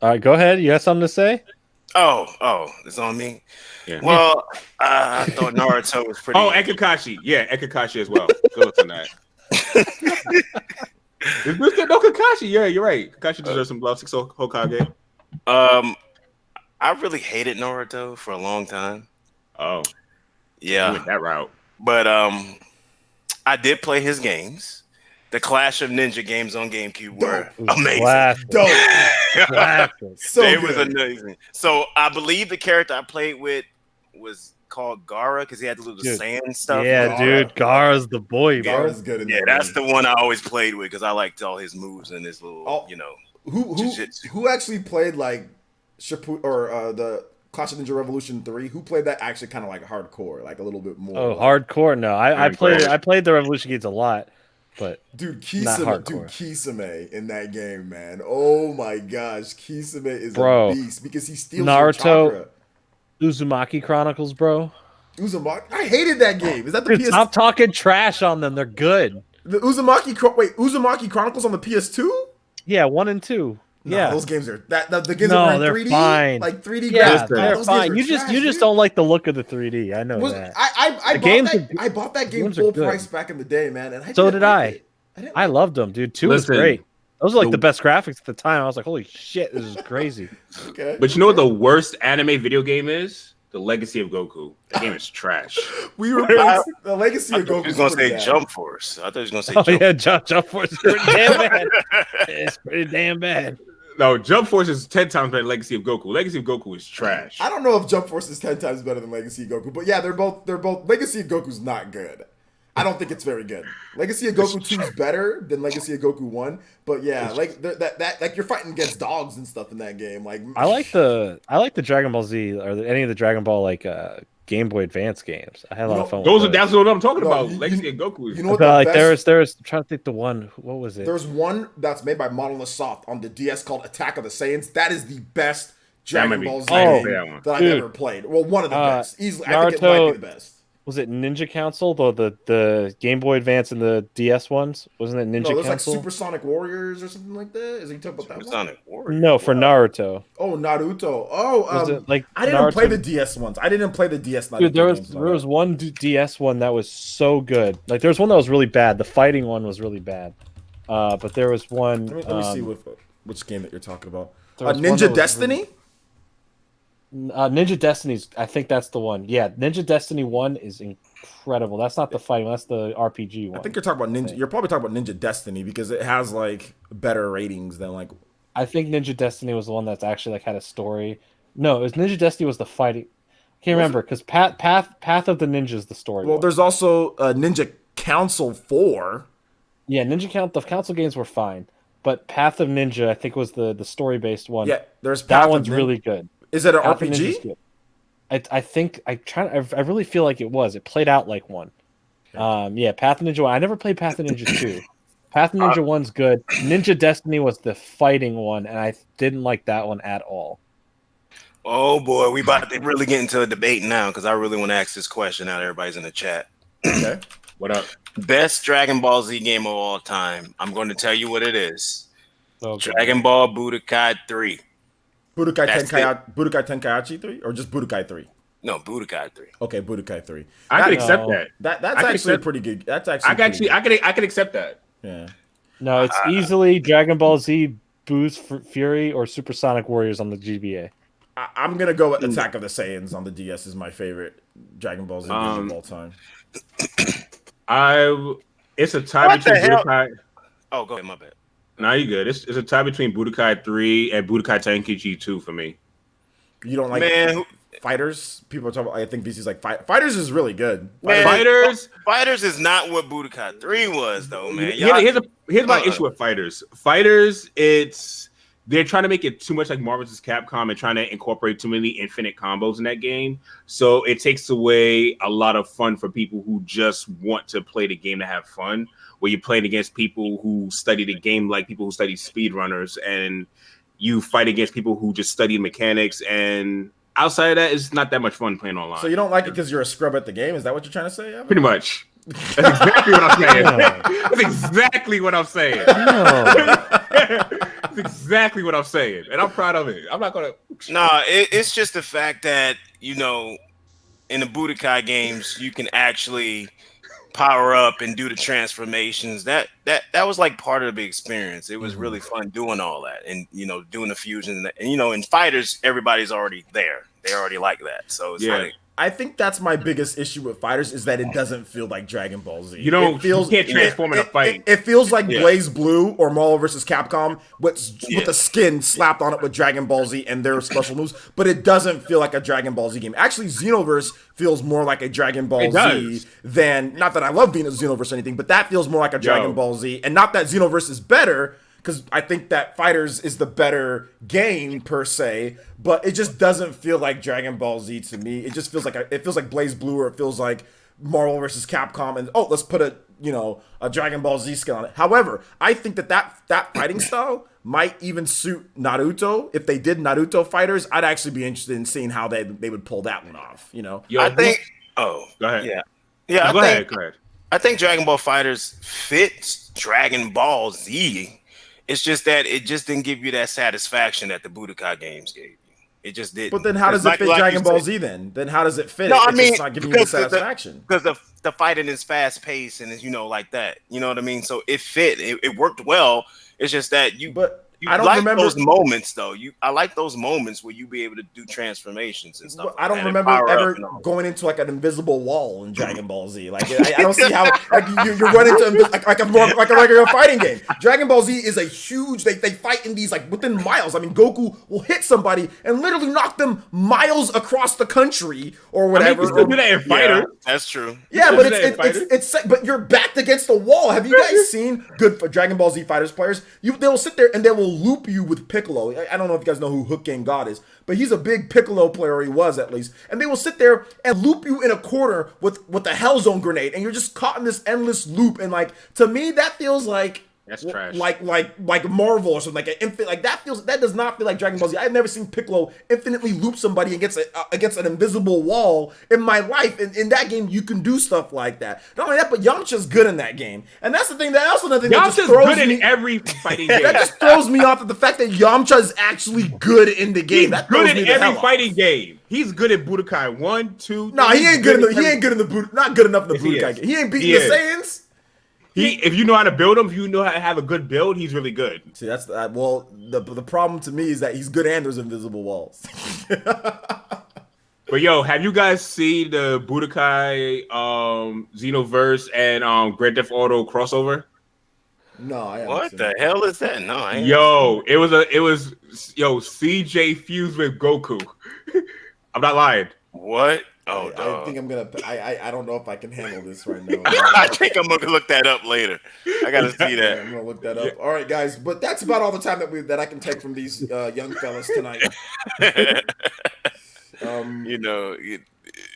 All right, go ahead. You got something to say? Oh, it's on me. Yeah. Well, I thought Naruto was pretty. Oh, and Kakashi. Yeah, and Kakashi as well. Good looks on that. No Kakashi. Yeah, you're right. Kakashi deserves some love. 6 Hokage. I really hated Naruto for a long time. Oh, yeah, you went that route. But I did play his games. The Clash of Ninja games on GameCube were amazing. Dope. So it was amazing. So I believe the character I played with was called Gaara because he had the little sand stuff. Yeah, dude, Gaara's the boy, bro. Gaara's good in that that's game. the one I always played with because I liked all his moves and his little, Who actually played like the Clash of Ninja Revolution 3? Who played that actually kind of like hardcore, like a little bit more? Oh, hardcore? No, I played the Revolution games a lot. But dude, Kisame in that game, man. Oh my gosh, Kisame is a beast because he steals Naruto, your chakra. Uzumaki Chronicles, bro. Uzumaki, I hated that game. Is that the PS? Stop talking trash on them. They're good. The Uzumaki Chronicles on the PS2? Yeah, 1 and 2. No, those games are the games are in 3D, fine. like 3D graphics. They're fine. You just don't like the look of the 3D. I know that. I bought that game full price back in the day, man, and so did I. I loved them, dude. 2 was great. Those were like the best graphics at the time. I was like, holy shit, this is crazy. Okay. But you know what the worst anime video game is? The Legacy of Goku. That game is trash. We were playing the Legacy of Goku. He was gonna say Jump Force. I thought he was gonna say Jump Force is pretty damn bad. It's pretty damn bad. No, Jump Force is 10 times better than Legacy of Goku. Legacy of Goku is trash. I don't know if Jump Force is 10 times better than Legacy of Goku, but yeah, they're both Legacy of Goku's not good. I don't think it's very good. Legacy of Goku 2 is better than Legacy of Goku 1, but yeah, like that like you're fighting against dogs and stuff in that game. Like I like the Dragon Ball Z or any of the Dragon Ball like Game Boy Advance games. I had a lot of fun. That's what I'm talking about. Legacy of Goku. You know what? Like there's I'm trying to think the one. What was it? There's one that's made by Monolith Soft on the DS called Attack of the Saiyans. That is the best Dragon Ball Z game that I've ever played. Well, one of the best. Easily, I think it might be the best. Was it Ninja Council, the Game Boy Advance and the DS ones? Wasn't it Ninja No, there's like Council? Supersonic Warriors or something like that. Is he talking about that one? Sonic Warrior. No, for Naruto. Oh, Naruto. Oh, Was it like I didn't play Naruto- the DS ones. I didn't play the DS Naruto Dude, games. there was one DS one that was so good. Like there was one that was really bad. The fighting one was really bad. But there was one. Let me see which game that you're talking about. There was one that Ninja was Destiny. Ninja Destiny's. I think that's the one. Yeah, Ninja Destiny 1 is incredible. That's not the fighting. That's the RPG one. I think you're talking about Ninja. You're probably talking about Ninja Destiny because it has like better ratings than like. I think Ninja Destiny was the one that's actually like had a story. No, it was Ninja Destiny was the fighting. I can't remember because Path of the Ninja is the story. Well, one. there's also Ninja Council 4. Yeah, the council games were fine, but Path of Ninja I think was the story based one. Yeah, there's that Path of one's Ninja. really good. Is it an Path of Ninja's RPG? good. I think I really feel like it was. It played out like one. Yeah, Path of Ninja 1. I never played Path of Ninja 2. Path of Ninja 1's good. Ninja Destiny was the fighting one, and I didn't like that one at all. Oh boy, we about to really get into a debate now because I really want to ask this question out. Everybody's in the chat. Okay. What up? Best Dragon Ball Z game of all time. I'm going to tell you what it is. Okay. Dragon Ball Budokai 3. Budokai That's Tenkaichi 3 or just Budokai 3? No, Budokai 3. Okay, Budokai 3. I can accept that. That's I can actually accept- pretty good. That's actually I can accept that. yeah. No, it's easily Dragon Ball Z, Boost Fury, or Supersonic Warriors on the GBA. I'm gonna go with Attack of the Saiyans on the DS is my favorite Dragon Ball Z game of all time. It's a tie What the between hell? Budokai. Oh, go ahead, my bad. Nah, you good. It's a tie between Budokai 3 and Budokai Tenkaichi 2 for me. You don't like Man, Fighters? People are talking about. I think VC's like Fighters is really good. Man, Fighters. is not what Budokai 3 was, though, man. Here's my issue with Fighters. Fighters, they're trying to make it too much like Marvel vs. Capcom and trying to incorporate too many infinite combos in that game. So it takes away a lot of fun for people who just want to play the game to have fun. Where you're playing against people who study the game like people who study speedrunners, and you fight against people who just study mechanics. And outside of that, it's not that much fun playing online. So you don't like it because you're a scrub at the game? Is that what you're trying to say, Evan? Pretty much. That's exactly what I'm saying. That's exactly what I'm saying. That's exactly what I'm saying, and I'm proud of it. I'm not gonna. Nah, it's just the fact that in the Budokai games you can actually power up and do the transformations. That was like part of the experience. It was really fun doing all that, and doing the fusion. And in fighters, everybody's already there. They already like that. So it's like. I think that's my biggest issue with Fighters is that it doesn't feel like Dragon Ball Z. You can't transform in a fight. It feels like Blaze Blue or Marvel vs. Capcom with the skin slapped on it with Dragon Ball Z and their special moves, but it doesn't feel like a Dragon Ball Z game. Actually, Xenoverse feels more like a Dragon Ball Z than, not that I love being a Xenoverse or anything, but that feels more like a Dragon Ball Z. And not that Xenoverse is better, because I think that Fighters is the better game per se, but it just doesn't feel like Dragon Ball Z to me. It just feels like it feels like Blaze Blue, or it feels like Marvel vs. Capcom, and let's put a Dragon Ball Z skin on it. However, I think that fighting style might even suit Naruto. If they did Naruto Fighters, I'd actually be interested in seeing how they would pull that one off. I think. Oh, go ahead. Yeah. Go ahead. I think Dragon Ball Fighters fits Dragon Ball Z. It's just that it just didn't give you that satisfaction that the Budokai games gave you. It just didn't. But then how does it fit Dragon Ball Z then? Then how does it fit? No, it's just not giving you the satisfaction. Because the fighting is fast paced and it's like that. You know what I mean? So it fit. It worked well. It's just that I don't remember those moments though. I like those moments where you be able to do transformations and stuff. I don't remember ever going into like an invisible wall in Dragon Ball Z. Like I don't see how you run into like a regular fighting game. Dragon Ball Z is a huge. They fight in these like within miles. I mean, Goku will hit somebody and literally knock them miles across the country or whatever. You still do that in Fighter. That's true. Yeah, but it's but you're backed against the wall. Have you guys seen good for Dragon Ball Z Fighters players? They will sit there and they will loop you with Piccolo. I don't know if you guys know who Hook Gang God is, but he's a big Piccolo player, or he was at least. And they will sit there and loop you in a corner with the Hellzone grenade, and you're just caught in this endless loop. And like, to me, that feels like That's trash. Like Marvel or something, like an infinite, like that does not feel like Dragon Ball Z. I've never seen Piccolo infinitely loop somebody and gets against an invisible wall in my life. In that game, you can do stuff like that. Not only that, but Yamcha's good in that game, and that's the thing. That also another thing that just throws good me. in every fighting game. That just throws me off at the fact that Yamcha is actually good in the game. That good throws me in the every hell off. fighting game. He's good at Budokai 1, 2. No, he ain't good in the not good enough in the Budokai game. He ain't beating the Saiyans. If you know how to build him, if you know how to have a good build, he's really good. See, that's well, the problem to me is that he's good and there's invisible walls. But yo, have you guys seen the Budokai Xenoverse and Grand Theft Auto crossover? No, I haven't. What the hell is that? No, I ain't. Yo, it was CJ fused with Goku. I'm not lying. What? Oh, I think I'm gonna. I don't know if I can handle this right now. I think I'm gonna look that up later. I gotta see that. I'm gonna look that up. All right, guys, but that's about all the time that I can take from these young fellas tonight. You know.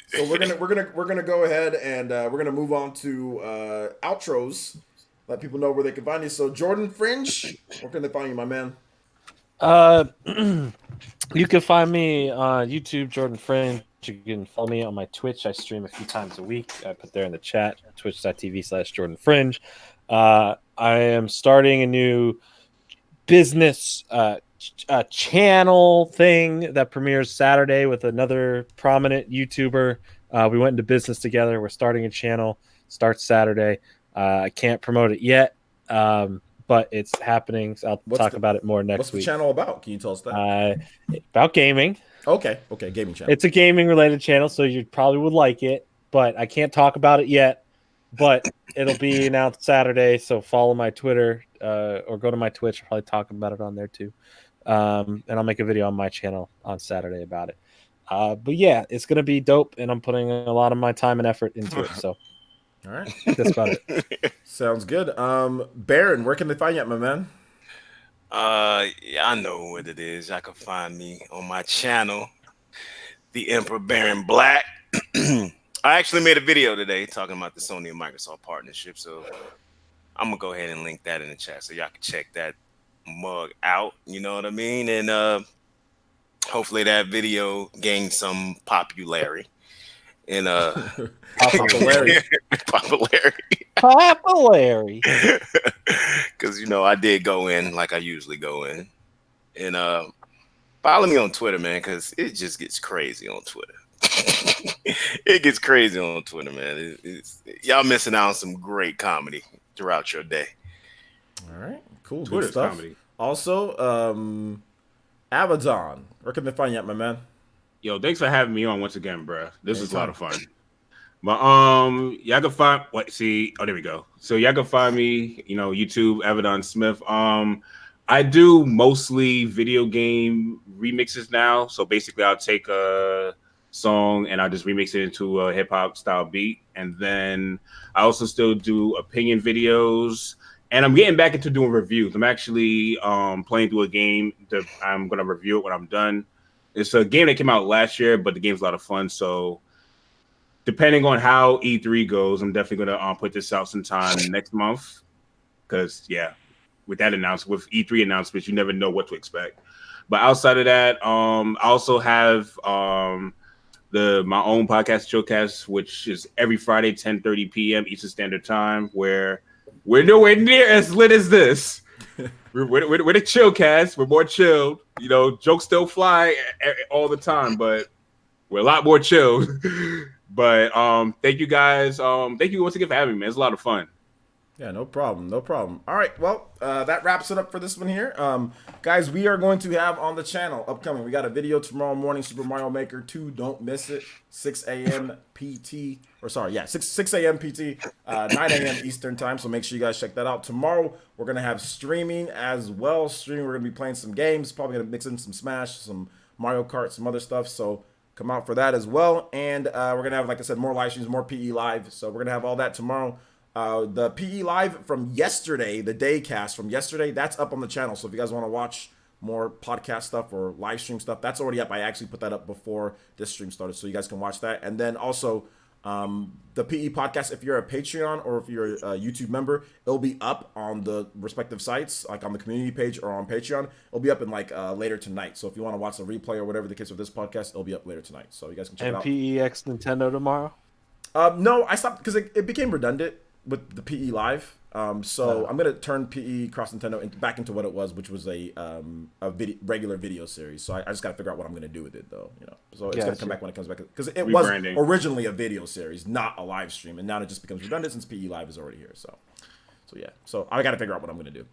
So we're gonna go ahead and we're gonna move on to outros. Let people know where they can find you. So Jordan Fringe, where can they find you, my man? You can find me on YouTube, Jordan Fringe. You can follow me on my Twitch. I stream a few times a week. I put there in the chat, twitch.tv/Jordan Fringe. I am starting a new business channel thing that premieres Saturday with another prominent YouTuber. We went into business together. We're starting a channel. Starts Saturday. I can't promote it yet, but it's happening. So I'll talk about it more next week. What's the channel about? Can you tell us that? About gaming. Okay, gaming channel. It's a gaming related channel, so you probably would like it, but I can't talk about it yet. But it'll be announced Saturday, so follow my Twitter or go to my Twitch. I'll probably talk about it on there too. And I'll make a video on my channel on Saturday about it. But yeah, it's gonna be dope, and I'm putting a lot of my time and effort into it. So, all right, that's about it. Sounds good. Baron, where can they find you at, my man? Yeah, I know what it is. Y'all can find me on my channel, The Emperor Baron Black. I actually made a video today talking about the Sony and Microsoft partnership, so I'm gonna go ahead and link that in the chat so y'all can check that mug out. You know what I mean? And hopefully that video gains some popularity. And popularity. Because I did go in like I usually go in. And follow me on Twitter, man, because it just gets crazy on Twitter. It gets crazy on Twitter, man. Y'all missing out on some great comedy throughout your day. All right, cool. Twitter's good stuff. comedy. Also, Abaddon, where can they find you at, my man? Yo, thanks for having me on once again, bro. This is a lot of fun. But y'all can find there we go. So y'all can find me, YouTube, Abaddon Smith. I do mostly video game remixes now. So basically I'll take a song and I'll just remix it into a hip hop style beat. And then I also still do opinion videos. And I'm getting back into doing reviews. I'm actually playing through a game that I'm gonna review it when I'm done. It's a game that came out last year, but the game's a lot of fun. So depending on how E3 goes, I'm definitely gonna put this out sometime next month. Because with that announcement, with E3 announcements, you never know what to expect. But outside of that, I also have my own podcast, Chillcast, which is every Friday, 10:30 p.m. Eastern Standard Time, where we're nowhere near as lit as this. We're the Chillcast. We're more chilled. Jokes still fly all the time, but we're a lot more chilled. But thank you guys. Thank you once again for having me, man. It's a lot of fun. Yeah, no problem. All right, well, that wraps it up for this one here. Guys, we are going to have on the channel upcoming. We got a video tomorrow morning, Super Mario Maker 2. Don't miss it. 6 a.m. PT. 6 a.m. PT, 9 a.m. Eastern time. So make sure you guys check that out. Tomorrow, we're going to have streaming as well. We're going to be playing some games. Probably going to mix in some Smash, some Mario Kart, some other stuff. So come out for that as well. And we're going to have, like I said, more live streams, more PE Live. So we're going to have all that tomorrow. The PE Live from yesterday, the day cast from yesterday, that's up on the channel. So if you guys want to watch more podcast stuff or live stream stuff, that's already up. I actually put that up before this stream started, so you guys can watch that. And then also The PE podcast, if you're a Patreon or if you're a YouTube member, it'll be up on the respective sites, like on the community page or on Patreon. It'll be up in like later tonight. So if you want to watch the replay or whatever the case of this podcast, it'll be up later tonight. So you guys can check it out. PEX Nintendo tomorrow? No, I stopped because it became redundant with the PE Live. So I'm gonna turn PE Cross Nintendo back into what it was, which was a regular video series. So I just gotta figure out what I'm gonna do with it, though. So it's gonna come back when it comes back because it was originally a video series, not a live stream, and now it just becomes redundant since PE Live is already here. So yeah. So I gotta figure out what I'm gonna do.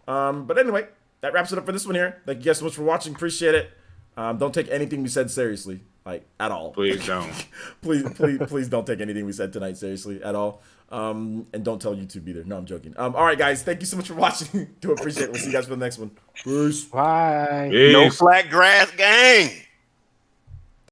But anyway, that wraps it up for this one here. Thank you guys so much for watching. Appreciate it. Don't take anything we said seriously, like at all. Please don't. please don't take anything we said tonight seriously at all. And don't tell YouTube either. No, I'm joking. All right, guys. Thank you so much for watching. Do appreciate it. We'll see you guys for the next one. Peace. Bye. No flat grass gang.